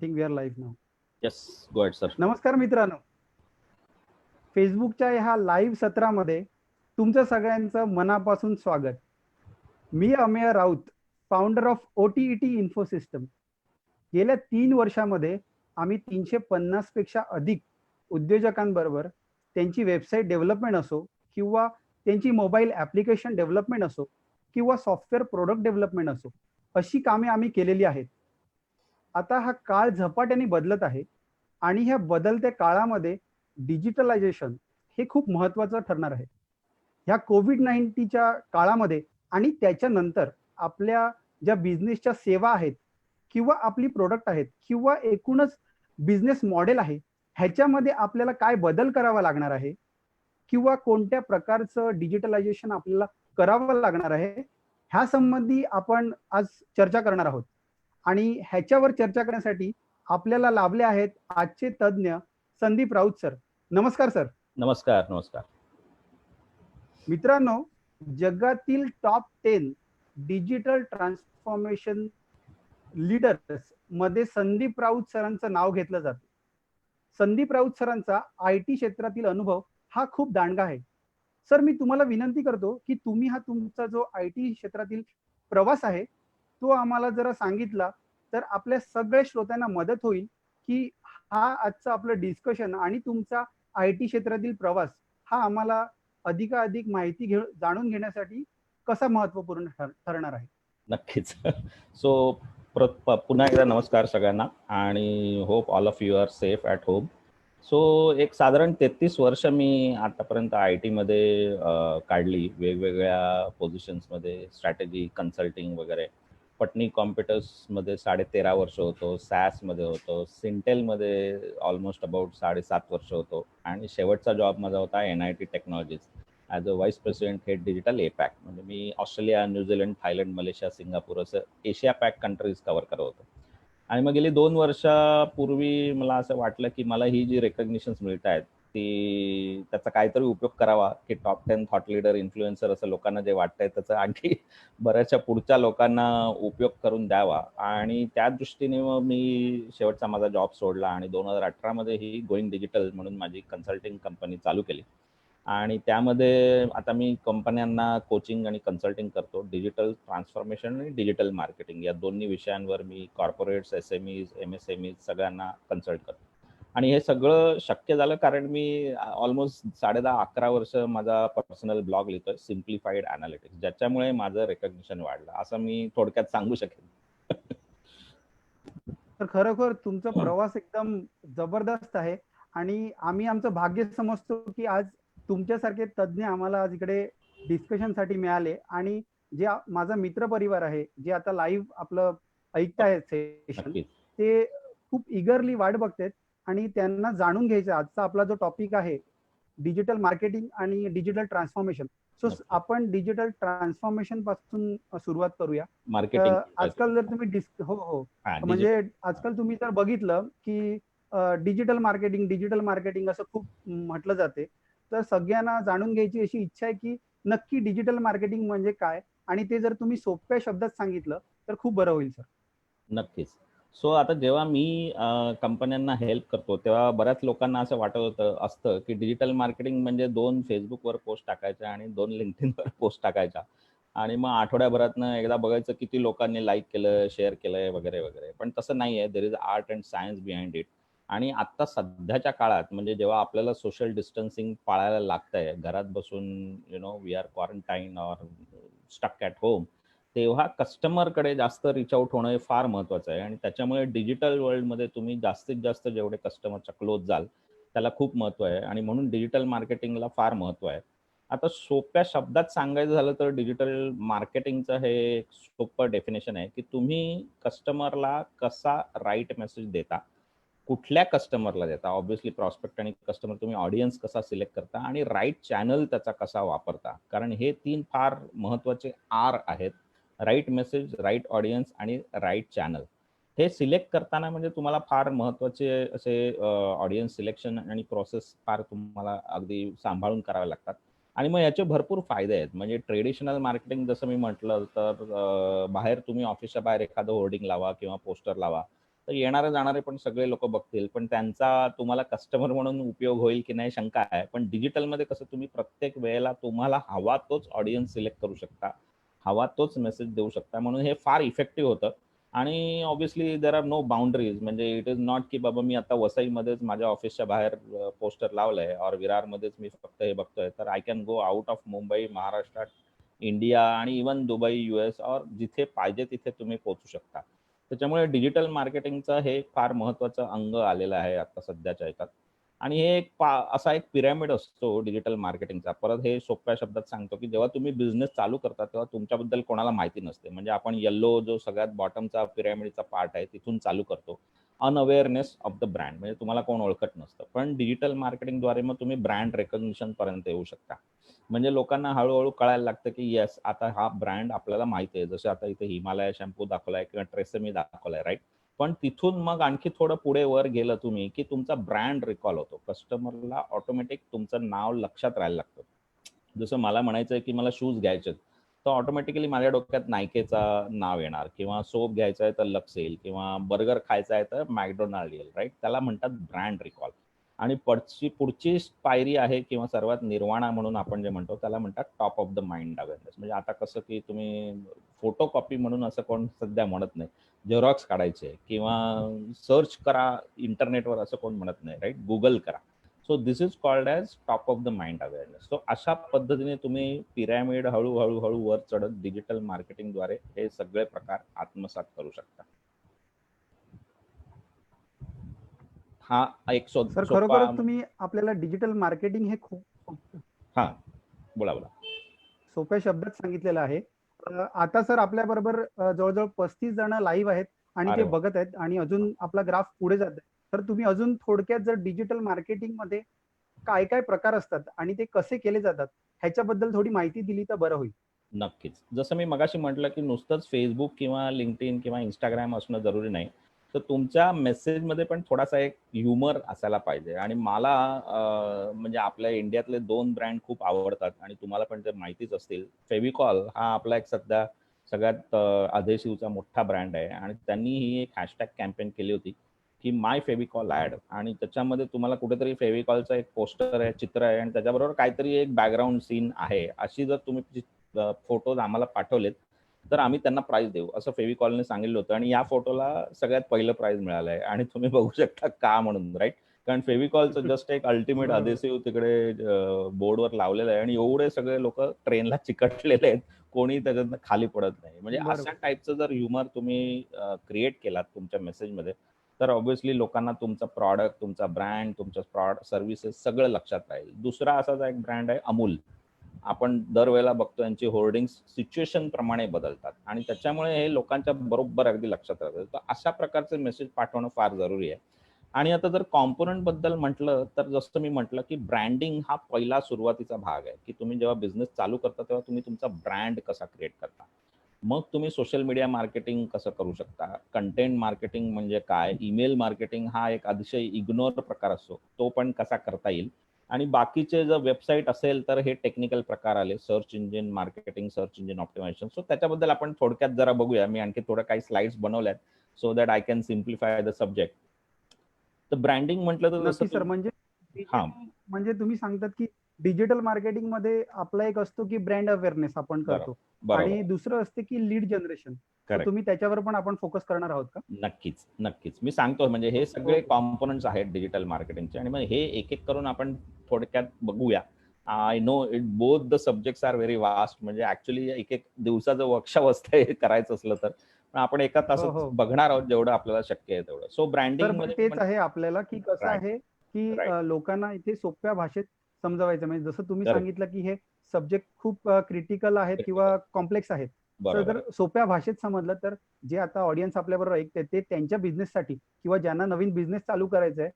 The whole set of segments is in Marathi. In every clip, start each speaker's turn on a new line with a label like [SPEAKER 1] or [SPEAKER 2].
[SPEAKER 1] Think we are live now.
[SPEAKER 2] Yes, go ahead sir.
[SPEAKER 1] नमस्कार मित्रांनो, फेसबुकच्या ह्या लाईव्ह सत्रामध्ये तुमचं सगळ्यांचं मनापासून स्वागत. मी Amey Raut, founder of OTET infosystem. गेल्या 3 वर्षामध्ये आम्ही 350 पेक्षा अधिक उद्योजकांबरोबर त्यांची वेबसाईट डेव्हलपमेंट असो किंवा त्यांची मोबाईल ॲप्लिकेशन डेव्हलपमेंट असो किंवा सॉफ्टवेअर प्रोडक्ट डेव्हलपमेंट असो, अशी कामे आम्ही केलेली आहेत. आता हा काळ झपाट्याने बदलत आहे आणि ह्या बदलत्या काळामध्ये डिजिटलायझेशन हे खूप महत्त्वाचं ठरणार आहे. ह्या कोविड-19च्या काळामध्ये आणि त्याच्यानंतर आपल्या ज्या बिझनेसच्या सेवा आहेत किंवा आपली प्रोडक्ट आहेत किंवा एकूणच बिझनेस मॉडेल आहे, ह्याच्यामध्ये आपल्याला काय बदल करावा लागणार आहे किंवा कोणत्या प्रकारचं डिजिटलायझेशन आपल्याला करावं लागणार आहे, ह्या संबंधी आपण आज चर्चा करणार आहोत. आणि ह्याच्यावर चर्चा करण्यासाठी आपल्याला लाभले आहेत आजचे तज्ज्ञ संदीप राऊत सर. नमस्कार सर.
[SPEAKER 2] नमस्कार. नमस्कार
[SPEAKER 1] मित्रांनो, जगातील टॉप 10 डिजिटल ट्रान्सफॉर्मेशन लीडर्स मध्ये संदीप राऊत सरांचं नाव घेतलं जातं. संदीप राऊत सरांचा IT क्षेत्रातील अनुभव हा खूप दांडगा आहे. सर, मी तुम्हाला विनंती करतो की तुम्ही हा तुमचा जो IT क्षेत्रातील प्रवास आहे तो आम्हाला जरा सांगितला तर आपल्या सगळ्या श्रोत्यांना मदत होईल की हा आजचा आपलं डिस्कशन आणि तुमचा IT क्षेत्रातील प्रवास हा आम्हाला अधिकाधिक माहिती जाणून घेण्यासाठी कसा महत्त्वपूर्ण ठरणार आहे.
[SPEAKER 2] नक्कीच. सो पुन्हा एकदा नमस्कार सगळ्यांना आणि hope all of you are safe at home. So एक साधारण 33 वर्ष मी आतापर्यंत IT मध्ये काढली, वेगवेगळ्या पोझिशन्समध्ये, स्ट्रॅटेजी, कन्सल्टिंग वगैरे. पटनी कॉम्प्युटर्समध्ये 13.5 वर्ष होतो, सॅसमध्ये होतो, सिंटेलमध्ये ऑलमोस्ट अबाउट 7.5 वर्ष होतो आणि शेवटचा जॉब माझा होता NIT technologies as a vice president head digital APAC. म्हणजे मी Australia, New Zealand, Thailand, Malaysia, Singapore असं एशिया पॅक कंट्रीज कव्हर करत होतो. आणि मग गेली 2 वर्षापूर्वी मला असं वाटलं की मला ही जी रेकग्निशन्स मिळत आहेत ती त्याचा काहीतरी उपयोग करावा, की टॉप 10 थॉट लीडर, इन्फ्लुएन्सर असं लोकांना जे वाटतंय त्याचा आणखी बऱ्याचशा पुढच्या लोकांना उपयोग करून द्यावा. आणि त्या दृष्टीने मग मी शेवटचा माझा जॉब सोडला आणि 2018 मध्ये ही गोईंग डिजिटल म्हणून माझी कन्सल्टिंग कंपनी चालू केली. आणि त्यामध्ये आता मी कंपन्यांना कोचिंग आणि कन्सल्टिंग करतो. डिजिटल ट्रान्सफॉर्मेशन आणि डिजिटल मार्केटिंग या दोन्ही विषयांवर मी कॉर्पोरेट्स, SMEs, MSMEs सगळ्यांना कन्सल्ट करतो. आणि हे सगळं शक्य झालं कारण मी ऑलमोस्ट 10.5-11 वर्ष माझा पर्सनल ब्लॉग लिहितोय, सिम्प्लिफाईड अनालिटिक्स, ज्याच्यामुळे माझं रेकग्निशन वाढलं असं मी थोडक्यात सांगू शकेन.
[SPEAKER 1] तर खरोखर तुमचा प्रवास एकदम जबरदस्त आहे आणि आम्ही आमचं भाग्य समजतो की आज तुमच्यासारखे तज्ज्ञ आम्हाला आज इकडे डिस्कशनसाठी मिळाले. आणि जे माझा मित्र परिवार आहे जे आता लाईव्ह आपलं ऐकतायत सेशन,
[SPEAKER 2] नक्कीच.
[SPEAKER 1] ते खूप इगरली वाट बघतात आणि त्यांना जाणून घ्यायचं आजचा आपला जो टॉपिक आहे डिजिटल मार्केटिंग आणि डिजिटल ट्रान्सफॉर्मेशन. सो आपण डिजिटल ट्रान्सफॉर्मेशन पासून सुरुवात करूया.
[SPEAKER 2] मार्केटिंग
[SPEAKER 1] आजकाल जर तुम्ही हो म्हणजे आजकाल तुम्ही जर बघितलं की डिजिटल मार्केटिंग असं खूप म्हटलं जाते, तर सगळ्यांना जाणून घ्यायची अशी इच्छा आहे की नक्की डिजिटल मार्केटिंग म्हणजे काय, आणि ते जर तुम्ही सोप्या शब्दात सांगितलं तर खूप बरं होईल सर.
[SPEAKER 2] नक्कीच. सो आता जेव्हा मी कंपन्यांना हेल्प करतो तेव्हा बऱ्याच लोकांना असं वाटत असतं की डिजिटल मार्केटिंग म्हणजे 2 फेसबुकवर पोस्ट टाकायच्या आणि 2 लिंक्डइनवर पोस्ट टाकायच्या आणि मग आठवड्याभरातनं एकदा बघायचं किती लोकांनी लाईक केलं, शेअर केलंय वगैरे वगैरे. पण तसं नाही आहे. There is art and science behind it. आणि आत्ता सध्याच्या काळात म्हणजे जेव्हा आपल्याला सोशल डिस्टन्सिंग पाळायला लागतंय, घरात बसून we are quarantine or stuck at home, तेव्हा कस्टमरकडे जास्त रीच आउट होणं हे फार महत्त्वाचं आहे. आणि त्याच्यामुळे डिजिटल वर्ल्डमध्ये तुम्ही जास्तीत जास्त जेवढे कस्टमरच्या क्लोज जाल त्याला खूप महत्त्व आहे आणि म्हणून डिजिटल मार्केटिंगला फार महत्त्व आहे. आता सोप्या शब्दात सांगायचं झालं तर डिजिटल मार्केटिंगचं हे एक सोपं डेफिनेशन आहे की तुम्ही कस्टमरला कसा राईट मेसेज देता, कुठल्या कस्टमरला देता, ऑब्व्हियसली प्रॉस्पेक्ट आणि कस्टमर, तुम्ही ऑडियन्स कसा सिलेक्ट करता आणि राईट चॅनल त्याचा कसा वापरता. कारण हे 3 फार महत्त्वाचे R आहेत. राईट मेसेज, राईट ऑडियन्स आणि राईट चॅनल. हे सिलेक्ट करताना म्हणजे तुम्हाला फार महत्त्वाचे असे ऑडियन्स सिलेक्शन आणि प्रोसेस फार तुम्हाला अगदी सांभाळून करावे लागतात. आणि मग याचे भरपूर फायदे आहेत. म्हणजे ट्रेडिशनल मार्केटिंग जसं मी म्हटलं तर बाहेर तुम्ही ऑफिसच्या बाहेर एखादं होर्डिंग लावा किंवा पोस्टर लावा, तर येणारे जाणारे पण सगळे लोक बघतील, पण त्यांचा तुम्हाला कस्टमर म्हणून उपयोग होईल की नाही शंका आहे. पण डिजिटलमध्ये कसं तुम्ही प्रत्येक वेळेला तुम्हाला हवा तोच ऑडियन्स सिलेक्ट करू शकता, हवा तोच मेसेज देऊ शकता, म्हणून हे फार इफेक्टिव्ह होतं. आणि obviously there are no boundaries, म्हणजे इट इज नॉट की बाबा मी आता वसईमध्येच माझ्या ऑफिसच्या बाहेर पोस्टर लावलंय और विरारमध्येच मी फक्त हे बघतोय, तर I can go out of Mumbai, महाराष्ट्रात, इंडिया आणि इवन दुबई, US और जिथे पाहिजे तिथे तुम्ही पोहोचू शकता. त्याच्यामुळे डिजिटल मार्केटिंगचं हे फार महत्त्वाचं अंग आलेलं आहे आता सध्याच्या ह्याच्यात. आणि हे एक असा एक पिरॅमिड असतो डिजिटल मार्केटिंगचा. परत हे सोप्या शब्दात सांगतो, की जेव्हा तुम्ही बिझनेस चालू करता तेव्हा तुमच्याबद्दल कोणाला माहिती नसते. म्हणजे आपण येलो जो सगळ्यात बॉटमचा पिरॅमिडचा पार्ट आहे तिथून चालू करतो. अनअवेअरनेस ऑफ द ब्रँड, म्हणजे तुम्हाला कोण ओळखत नसतं. पण डिजिटल मार्केटिंगद्वारे मग तुम्ही ब्रँड रेकग्निशन पर्यंत येऊ शकता. म्हणजे लोकांना हळूहळू कळायला लागतं, की येस आता हा ब्रँड आपल्याला माहिती आहे. जसं आता इथे हिमालया शॅम्पू दाखवलाय किंवा ट्रेसेमी दाखवलाय, राईट? पण तिथून मग आणखी थोडं पुढे वर गेलं तुम्ही, की तुमचा ब्रँड रिकॉल होतो. कस्टमरला ऑटोमॅटिक तुमचं नाव लक्षात राहायला लागतं. जसं मला म्हणायचं आहे, की मला शूज घ्यायचे आहेत, तर ऑटोमॅटिकली माझ्या डोक्यात नायकेचा नाव येणार, किंवा सोप घ्यायचा आहे तर लक्स येईल, किंवा बर्गर खायचा आहे तर मॅकडोनाल्ड येईल, राईट? त्याला म्हणतात ब्रँड रिकॉल. आणि पुढची पुढची पायरी आहे किंवा सर्वात निर्वाणा म्हणून आपण जे म्हणतो त्याला म्हणतात top of the mind awareness. म्हणजे आता कसं की तुम्ही फोटो कॉपी म्हणून असं कोण सध्या म्हणत नाही, झेरॉक्स काढायचे किंवा सर्च करा इंटरनेटवर असं कोण म्हणत नाही, राईट? गुगल करा. So this is called as top of the mind awareness. So अशा पद्धतीने तुम्ही पिरॅमिड हळूहळू हळू वर चढत डिजिटल मार्केटिंगद्वारे हे सगळे प्रकार आत्मसात करू शकता. हा एक
[SPEAKER 1] सर
[SPEAKER 2] सोपा.
[SPEAKER 1] खरोखरच तुम्ही आपल्याला डिजिटल मार्केटिंग हे खूप
[SPEAKER 2] हा, बोला बोला.
[SPEAKER 1] सोप्या शब्दात सांगितलेलं आहे. आता सर आपल्या बरोबर जवळजवळ 35 जण लाईव्ह आहेत आणि ते
[SPEAKER 2] अरे वा.
[SPEAKER 1] बघत आहेत आणि अजून आपला ग्राफ पुढे जात आहे. तर तुम्ही अजून थोडक्यात जर डिजिटल मार्केटिंग मध्ये काय काय प्रकार असतात आणि ते कसे केले जातात ह्याच्याबद्दल थोडी माहिती दिली तर बरं होईल.
[SPEAKER 2] नक्कीच. जसं मी मगाशी म्हटलं, की नुसतंच Facebook किंवा LinkedIn किंवा Instagram असणं जरुरी नाही. तर तुमच्या मेसेजमध्ये पण थोडासा एक ह्युमर असायला पाहिजे. आणि मला म्हणजे आपल्या इंडियातले 2 ब्रँड खूप आवडतात आणि तुम्हाला पण ते माहितीच असतील. फेविकॉल हा आपला एक सध्या सगळ्यात अधेसिव्हचा मोठा ब्रँड आहे आणि त्यांनी ही एक हॅशटॅग कॅम्पेन केली होती, की माय फेविकॉल ॲड. आणि त्याच्यामध्ये तुम्हाला कुठेतरी फेविकॉलचा एक पोस्टर आहे, चित्र आहे आणि त्याच्याबरोबर काहीतरी एक बॅकग्राऊंड सीन आहे. अशी जर तुम्ही फोटोज आम्हाला पाठवलेत तर आम्ही त्यांना प्राइज देऊ, असं फेविकॉलने सांगितलं होतं. आणि या फोटोला सगळ्यात पहिलं प्राइज मिळालं आहे. आणि तुम्ही बघू शकता का म्हणून, राईट? कारण फेविकॉलचं जस्ट एक अल्टिमेट
[SPEAKER 1] बरोबर.
[SPEAKER 2] अधेसिव्ह तिकडे बोर्डवर लावलेलं आहे आणि एवढे सगळे लोक ट्रेनला चिकटलेले आहेत, कोणी त्याच्यातनं खाली पडत नाही. म्हणजे अशा
[SPEAKER 1] बरोबर.
[SPEAKER 2] टाईपचं जर ह्युमर तुम्ही क्रिएट केलात तुमच्या मेसेजमध्ये, तर ऑब्व्हियसली लोकांना तुमचा प्रॉडक्ट, तुमचा ब्रँड, तुमच्या सर्व्हिसेस सगळं लक्षात राहील. दुसरा असाच एक ब्रँड आहे अमूल. आपण दरवेळेला बघतो यांची होर्डिंग्स सिच्युएशन प्रमाणे बदलतात आणि त्याच्यामुळे हे लोकांच्या बरोबर अगदी लक्षात राहतं. तर अशा प्रकारचे मेसेज पाठवणं फार जरुरी आहे. आणि आता जर कॉम्पोनंट बद्दल म्हटलं तर जसं मी म्हटलं, की ब्रँडिंग हा पहिला सुरुवातीचा भाग आहे, की तुम्ही जेव्हा बिझनेस चालू करता तेव्हा तुम्ही तुमचा ब्रँड कसा क्रिएट करता. मग तुम्ही सोशल मीडिया मार्केटिंग कसं करू शकता, कंटेंट मार्केटिंग म्हणजे काय, ईमेल मार्केटिंग हा एक अतिशय इग्नोर प्रकार असतो, तो पण कसा करता येईल. आणि बाकीचे जर वेबसाईट असेल तर हे टेक्निकल प्रकार आले, search engine marketing, search engine optimisation. So त्याच्याबद्दल आपण थोडक्यात जरा बघूया. मी आणखी थोडं काही स्लाइड्स बनवल्यात so that I can simplify the subject. तर ब्रँडिंग म्हटलं तर जसं
[SPEAKER 1] नक्की सर. म्हणजे
[SPEAKER 2] हां,
[SPEAKER 1] म्हणजे तुम्ही सांगतात की डिजिटल मार्केटिंग मध्ये आपला एक असतो की ब्रँड अवेअरनेस आपण
[SPEAKER 2] बरोबर,
[SPEAKER 1] करतो आणि
[SPEAKER 2] बरोबर.
[SPEAKER 1] दुसरं असते की लीड जनरेशन. तर
[SPEAKER 2] करेक्ट.
[SPEAKER 1] तुम्ही त्याच्यावर पण आपण फोकस करणार आहोत का?
[SPEAKER 2] नक्कीच, नक्कीच. मी सांगतो म्हणजे हे सगळे
[SPEAKER 1] ओके.
[SPEAKER 2] कॉम्पोनंट्स आहेत डिजिटल मार्केटिंगचे आणि मग हे एक-एक करून आपण थोडक्यात बघूया. I know it both the subjects are very vast. म्हणजे ॲक्चुअली एक-एक दिवसाचं वर्कशॉप असतं हे करायचं असलं तर. पण आपण एका
[SPEAKER 1] हो,
[SPEAKER 2] तासात
[SPEAKER 1] हो.
[SPEAKER 2] बघणार आहोत जेवढं आपल्याला शक्य आहे तेवढं. सो
[SPEAKER 1] तर पण
[SPEAKER 2] ब्रँडिंगमध्ये मी
[SPEAKER 1] तेच आहे आपल्याला की कसं
[SPEAKER 2] राइट,
[SPEAKER 1] आहे की
[SPEAKER 2] राइट.
[SPEAKER 1] लोकांना इथे सोप्या भाषेत समजवायचं. म्हणजे जसं तुम्ही
[SPEAKER 2] करेक्ट.
[SPEAKER 1] सांगितलं की हे सब्जेक्ट खूप क्रिटिकल आहेत
[SPEAKER 2] क्रिटिकल.
[SPEAKER 1] किंवा कॉम्प्लेक्स आहेत. तर
[SPEAKER 2] बरोबर
[SPEAKER 1] जर
[SPEAKER 2] आहे.
[SPEAKER 1] सोप्या भाषेत समजलं तर जे आता ऑडियन्स आपल्याबरोबर ऐकते ते त्यांच्या बिझनेससाठी किंवा ज्यांना नवीन बिझनेस चालू करायचा आहे,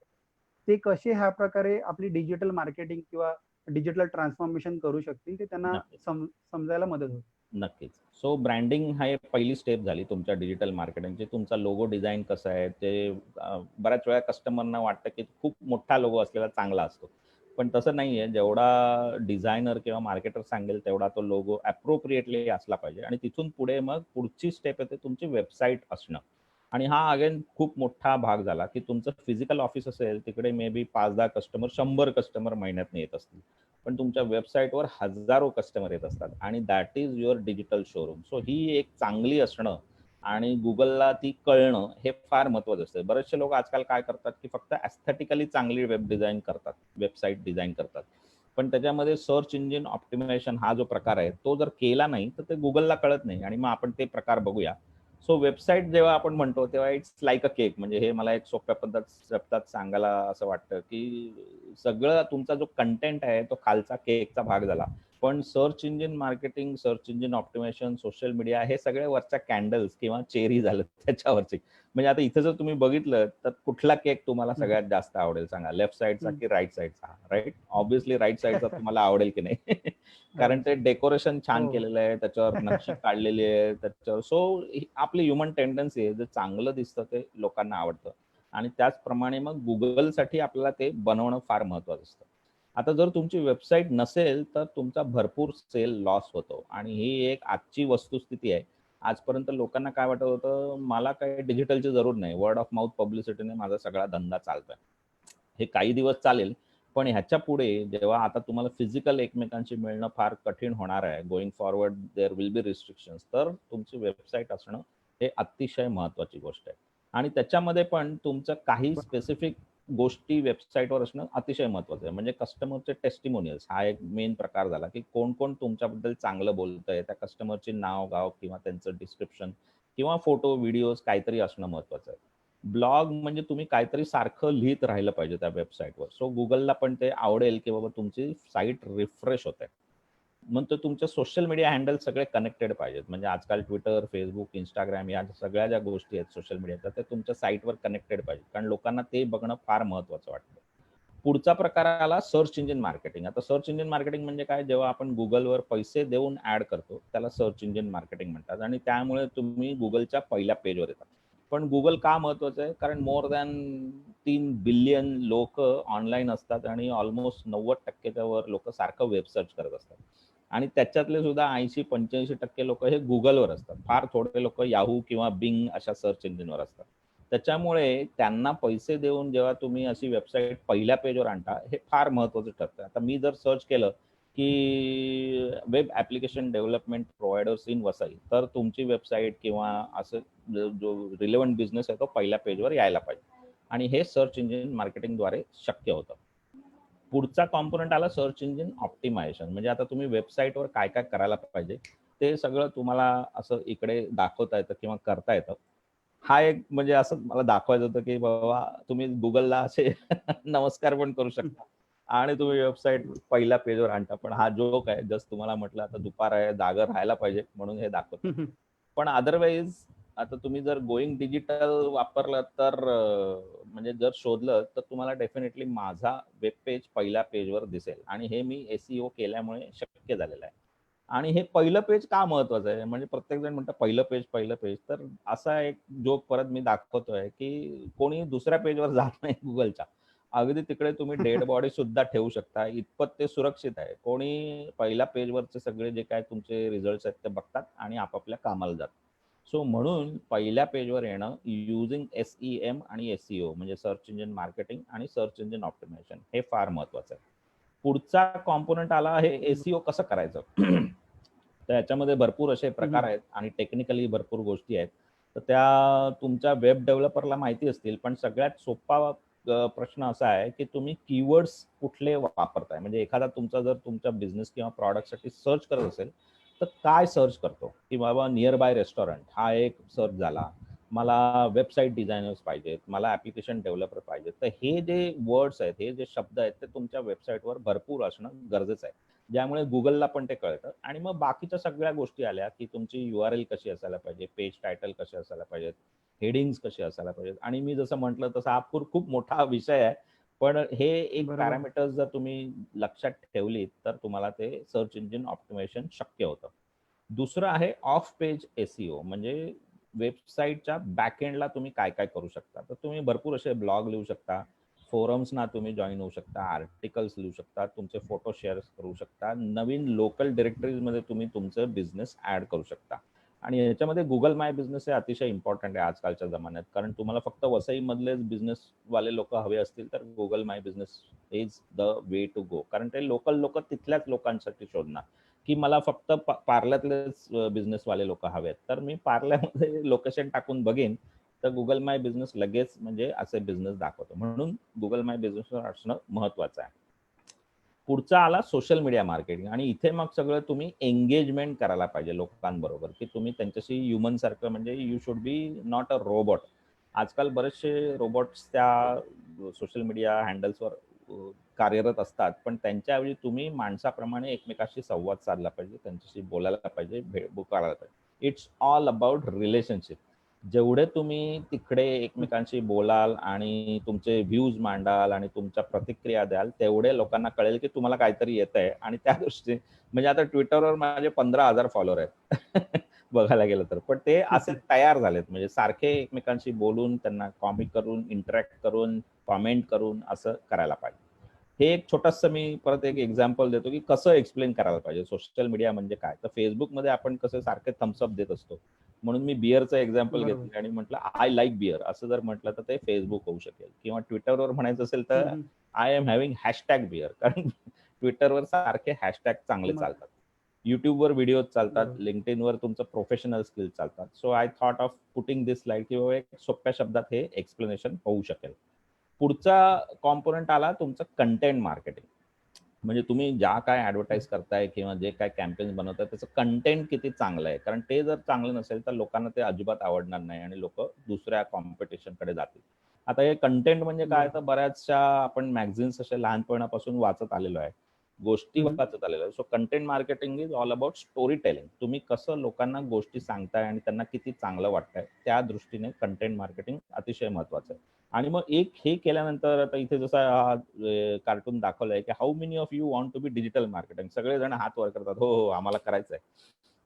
[SPEAKER 1] ते कसे ह्या प्रकारे आपली डिजिटल मार्केटिंग किंवा डिजिटल ट्रान्सफॉर्मेशन करू शकतील ते त्यांना
[SPEAKER 2] नक्कीच.
[SPEAKER 1] समजायला मदत होईल.
[SPEAKER 2] नक्कीच. सो ब्रँडिंग हा एक पहिली स्टेप झाली तुमच्या डिजिटल मार्केटिंगची. तुमचा लोगो डिझाइन कसा आहे ते बऱ्याच वेळा कस्टमरना वाटतं, की खूप मोठा लोगो असलेला चांगला असतो. पण तसं नाहीये. जेवढा डिझायनर किंवा मार्केटर सांगेल तेवढा तो लोगो अप्रोप्रिएटली असला पाहिजे आणि तिथून पुढे मग पुढची स्टेप येते तुमची वेबसाईट असणं. आणि हा अगेन खूप मोठा भाग झाला, की तुमचं फिजिकल ऑफिस असेल तिकडे मे बी 5-10 कस्टमर, 100 कस्टमर महिन्यातनं येत असतील. पण तुमच्या वेबसाईटवर हजारो कस्टमर येत असतात आणि that is your digital showroom. So ही एक चांगली असणं आणि Googleला ती कळणं हे फार महत्त्वाचं असतं. बरेचसे लोक आजकाल काय करतात, की फक्त एस्थेटिकली चांगली वेब डिझाइन करतात, वेबसाईट डिझाइन करतात. पण त्याच्यामध्ये सर्च इंजिन ऑप्टिमायझेशन हा जो प्रकार आहे, तो जर केला नाही, तर ते Googleला कळत नाही आणि मग आपण ते प्रकार बघूया. सो वेबसाईट जेव्हा आपण म्हणतो, तेव्हा इट्स लाइक अ केक. म्हणजे हे मला एक सोप्या शब्दात सांगायला असं वाटतं, की सगळं तुमचा जो कंटेंट आहे, तो खालचा केकचा भाग झाला. पण search engine marketing, search engine optimisation, social media हे सगळे वरच्या कॅन्डल्स किंवा चेरी झालं त्याच्यावरचे. म्हणजे आता इथं जर तुम्ही बघितलं, तर कुठला केक तुम्हाला
[SPEAKER 1] हम्म,
[SPEAKER 2] सगळ्यात जास्त आवडेल सांगा? लेफ्ट साइडचा
[SPEAKER 1] हम्म.
[SPEAKER 2] की राइट साइडचा? राइट? ऑब्व्हियसली राइट साइडचा तुम्हाला आवडेल की नाही? कारण
[SPEAKER 1] Right
[SPEAKER 2] ते
[SPEAKER 1] side.
[SPEAKER 2] डेकोरेशन छान
[SPEAKER 1] हो हो.
[SPEAKER 2] केलेलं आहे, त्याच्यावर नक्षी काढलेली आहे, त्याच्यावर आपली ह्युमन टेंडन्सी आहे, जे चांगलं दिसतं ते लोकांना आवडतं आणि त्याचप्रमाणे मग Googleसाठी आपल्याला ते बनवणं फार महत्त्वाचं असतं. आता जर तुमची वेबसाईट नसेल, तर तुमचा भरपूर सेल लॉस होतो आणि ही एक आजची वस्तुस्थिती आहे. आजपर्यंत लोकांना काय वाटत होतं, मला काही डिजिटलची जरूर नाही. वर्ड ऑफ माउथ पब्लिसिटीने माझा सगळा धंदा चालतोय. हे काही दिवस चालेल, पण ह्याच्यापुढे जेव्हा आता तुम्हाला फिजिकल एकमेकांशी मिळणं फार कठीण होणार आहे, going forward there will be restrictions, तर तुमची वेबसाईट असणं हे अतिशय महत्त्वाची गोष्ट आहे. आणि त्याच्यामध्ये पण तुमचं काही
[SPEAKER 1] ब-
[SPEAKER 2] स्पेसिफिक गोष्टी वेबसाईटवर असणं अतिशय महत्त्वाचं आहे. म्हणजे कस्टमरचे टेस्टिमोनियल्स हा एक मेन प्रकार झाला, की कोण-कोण तुमच्याबद्दल चांगलं बोलतंय, त्या कस्टमरचे नाव-गाव किंवा त्यांचं डिस्क्रिप्शन किंवा फोटो, व्हिडिओज काहीतरी असणं महत्त्वाचं आहे. ब्लॉग म्हणजे तुम्ही काहीतरी सारखं लिहित राहिलं पाहिजे त्या वेबसाईटवर. सो Googleला पण ते आवडेल, की बाबा तुमची साईट रिफ्रेश होते. मग ते तुमचे सोशल मीडिया हँडल सगळे कनेक्टेड पाहिजेत. म्हणजे आजकाल Twitter, Facebook, Instagram या सगळ्या ज्या गोष्टी आहेत सोशल मीडियाच्या, त्या तुमच्या साईटवर कनेक्टेड पाहिजेत. कारण लोकांना ते बघणं फार महत्त्वाचं वाटतं. पुढचा प्रकार आला सर्च इंजिन मार्केटिंग. आता सर्च इंजिन मार्केटिंग म्हणजे काय? जेव्हा आपण Googleवर पैसे देऊन ॲड करतो, त्याला सर्च इंजिन मार्केटिंग म्हणतात आणि त्यामुळे तुम्ही Googleच्या पहिल्या पेजवर येतात. पण Google का महत्त्वाचं आहे? कारण मोर दॅन 3 बिलियन लोकं ऑनलाईन असतात आणि ऑलमोस्ट 90% वर लोकं सारखं वेब सर्च करत असतात. आणि त्याच्यातले सुद्धा 80-85% लोकं हे Googleवर असतात. फार थोडे लोकं Yahoo किंवा Bing अशा सर्च इंजिनवर असतात. त्याच्यामुळे त्यांना पैसे देऊन जेव्हा तुम्ही अशी वेबसाईट पहिल्या पेजवर आणता, हे फार महत्त्वाचं ठरतं. आता मी जर सर्च केलं, की web application development providers in Vasai, तर तुमची वेबसाईट किंवा असं जो रिलेव्हंट बिझनेस आहे, तो पहिल्या पेजवर यायला पाहिजे. आणि हे सर्च इंजिन मार्केटिंगद्वारे शक्य होतं. पुढचा कॉम्पोनंट आला सर्च इंजिन ऑप्टिमायझेशन. म्हणजे आता तुम्ही वेबसाईटवर काय-काय करायला पाहिजे, ते सगळं तुम्हाला असं इकडे दाखवता येतं किंवा करता येतं. हा एक म्हणजे असं मला दाखवायचं होतं, की बाबा तुम्ही Googleला असे नमस्कार पण करू
[SPEAKER 1] हम्म,
[SPEAKER 2] शकता आणि तुम्ही वेबसाईट पहिल्या पेजवर आणता. पण हा जोक आहे. जस्ट तुम्हाला म्हटलं आता दुपार आहे, जागा राहायला पाहिजे म्हणून हे दाखवतोय.
[SPEAKER 1] हम्म,
[SPEAKER 2] पण अदरवाईज आता तुम्ही जर गोइंग डिजिटल वापरलं तर म्हणजे जर शोधलं तर तुम्हाला डेफिनेटली माझा वेब पेज पहिल्या पेजवर दिसेल आणि हे मी SEO केल्यामुळे शक्य झालेलं आहे. आणि हे पहिलं पेज का महत्वाचं आहे? म्हणजे प्रत्येकजण म्हणतं पहिलं पेज, पहिलं पेज. तर असा एक जोक परत मी दाखवतोय, की कोणी दुसऱ्या पेजवर जात नाही Googleच्या. अगदी तिकडे तुम्ही डेड बॉडी सुद्धा ठेवू शकता. इतपत ते सुरक्षित आहे. कोणी पहिल्या पेजवरचे सगळे जे काही तुमचे रिझल्ट्स आहेत ते बघतात आणि आपापल्या कामाला जातात. सो म्हणून पहिल्या पेजवर येणं युजिंग SEM आणि SEO म्हणजे सर्च इंजिन मार्केटिंग आणि सर्च इंजिन ऑप्टिमायझेशन हे फार महत्वाचं आहे. पुढचा कॉम्पोनंट आला आहे
[SPEAKER 1] हम्म,
[SPEAKER 2] SEO कसं करायचं? तर याच्यामध्ये भरपूर असे प्रकार
[SPEAKER 1] हम्म.
[SPEAKER 2] आहेत आणि टेक्निकली भरपूर गोष्टी आहेत. तर त्या तुमच्या वेब डेव्हलपरला माहिती असतील, पण सगळ्यात सोपा प्रश्न असा आहे, की तुम्ही कीवर्ड्स कुठले वापरताय? म्हणजे एखादा तुमचा जर तुमच्या बिझनेस किंवा प्रॉडक्टसाठी सर्च करत असेल, तर काय सर्च करतो? की बाबा नियर बाय रेस्टॉरंट हा एक सर्च झाला. मला वेबसाईट डिझायनर्स पाहिजेत, मला ॲप्लिकेशन डेव्हलपर पाहिजेत. तर हे जे वर्ड्स आहेत, हे जे शब्द आहेत, ते तुमच्या वेबसाईटवर भरपूर असणं गरजेचं आहे. ज्यामुळे Googleला पण ते कळतं आणि मग बाकीच्या सगळ्या गोष्टी आल्या, की तुमची URL कशी असायला पाहिजे, पेज टायटल कसे असायला पाहिजेत, हेडिंग्ज कसे असायला पाहिजेत आणि मी जसं म्हटलं तसं हा खूप मोठा विषय आहे. पण हे एक
[SPEAKER 1] बरोबर.
[SPEAKER 2] पॅरामीटर्स जर तुम्ही लक्षात ठेवलीत, तर तुम्हाला ते सर्च इंजिन ऑप्टिमायझेशन शक्य होतं. दुसरं आहे ऑफ पेज SEO म्हणजे वेबसाईटच्या बॅकएंडला तुम्ही काय-काय करू शकता. तर तुम्ही भरपूर असे ब्लॉग लिहू शकता. फोरम्सना तुम्ही जॉइन होऊ शकता, आर्टिकल्स लिहू शकता, तुमचे फोटो शेअर करू शकता. नवीन लोकल डायरेक्टरीजमध्ये तुम्ही तुमचं बिझनेस ॲड करू शकता. आणि याच्यामध्ये गुगल माय बिझनेस हे अतिशय इम्पॉर्टंट आहे आजकालच्या जमान्यात. कारण तुम्हाला फक्त वसईमधलेच बिझनेसवाले लोक हवे असतील तर Google My Business is the way to go. कारण ते लोकल लोक तिथल्याच लोकांसाठी शोधणार, की मला फक्त पार्ल्यातलेच बिझनेसवाले लोक हवेत. तर मी पार्ल्यामध्ये लोकेशन टाकून बघेन तर गुगल माय बिझनेस लगेच म्हणजे असे बिझनेस दाखवतो. म्हणून गुगल माय बिझनेसवर असणं महत्वाचं आहे. पुढचा आला सोशल मीडिया मार्केटिंग. आणि इथे मग सगळं तुम्ही एंगेजमेंट करायला पाहिजे लोकांबरोबर, की तुम्ही त्यांच्याशी ह्युमन सारखं, म्हणजे you should be not a robot. आजकाल बरेचसे रोबोट्स त्या सोशल मीडिया हँडल्सवर कार्यरत असतात, पण त्यांच्याऐवजी तुम्ही माणसाप्रमाणे एकमेकाशी संवाद साधला पाहिजे, त्यांच्याशी बोलायला पाहिजे, करायला पाहिजे. It's all about relationship. जेवढे तुम्ही तिकडे एकमेकांशी बोलाल आणि तुमचे व्ह्यूज मांडाल आणि तुमच्या प्रतिक्रिया द्याल, तेवढे लोकांना कळेल की तुम्हाला काहीतरी येतंय. आणि त्या दृष्टीने म्हणजे आता ट्विटरवर माझे 15,000 फॉलोअर आहेत बघायला गेलं तर. पण ते असे तयार झालेत, म्हणजे सारखे एकमेकांशी बोलून, त्यांना कॉमिक करून, इंटरॅक्ट करून, कॉमेंट करून असं करायला पाहिजे. हे एक छोटंसं मी परत एक एक्झाम्पल देतो की कसं एक्सप्लेन करायला पाहिजे सोशल मीडिया म्हणजे काय. तर फेसबुकमध्ये आपण कसं सारखे थम्सअप देत असतो, म्हणून मी बिअरचं एक्झाम्पल
[SPEAKER 1] बरोबर.
[SPEAKER 2] घेतलं आणि म्हटलं आय लाईक बिअर असं जर म्हटलं तर ते फेसबुक होऊ शकेल. किंवा ट्विटरवर म्हणायचं असेल तर I am having hashtag beer, कारण ट्विटरवर सारखे हॅशटॅग चांगले चालतात. युट्यूबवर व्हिडिओ चालतात,
[SPEAKER 1] बरोबर.
[SPEAKER 2] लिंक्डइनवर तुमचं प्रोफेशनल स्किल चालतात. So I thought of putting this slide, की बाबा एक सोप्या शब्दात हे एक्सप्लेनेशन होऊ शकेल. पुढचा कॉम्पोनंट आला तुमचं कंटेंट मार्केटिंग. म्हणजे तुम्ही ज्या काय ऍडव्हर्टाईज करताय किंवा जे काय कॅम्पेन्स बनवताय त्याचं कंटेंट किती चांगलं आहे. कारण ते जर चांगलं नसेल तर लोकांना ते अजिबात आवडणार नाही आणि लोक दुसऱ्या कॉम्पिटिशनकडे जातील. आता हे कंटेंट म्हणजे काय, तर बऱ्याचशा आपण मॅगझिन्स अशा लहानपणापासून वाचत आलेलो आहे, गोष्टी वाचत आलेलो आहे. So content marketing is all about story telling. तुम्ही कसं लोकांना गोष्टी सांगताय आणि त्यांना किती चांगलं वाटतंय, त्या दृष्टीने कंटेंट मार्केटिंग अतिशय महत्वाचं आहे. आणि मग एक हे केल्यानंतर आता इथे जसा कार्टून दाखवलंय की how many of you want to be digital marketing, सगळेजण हात वर करतात, हो हो आम्हाला करायचं आहे.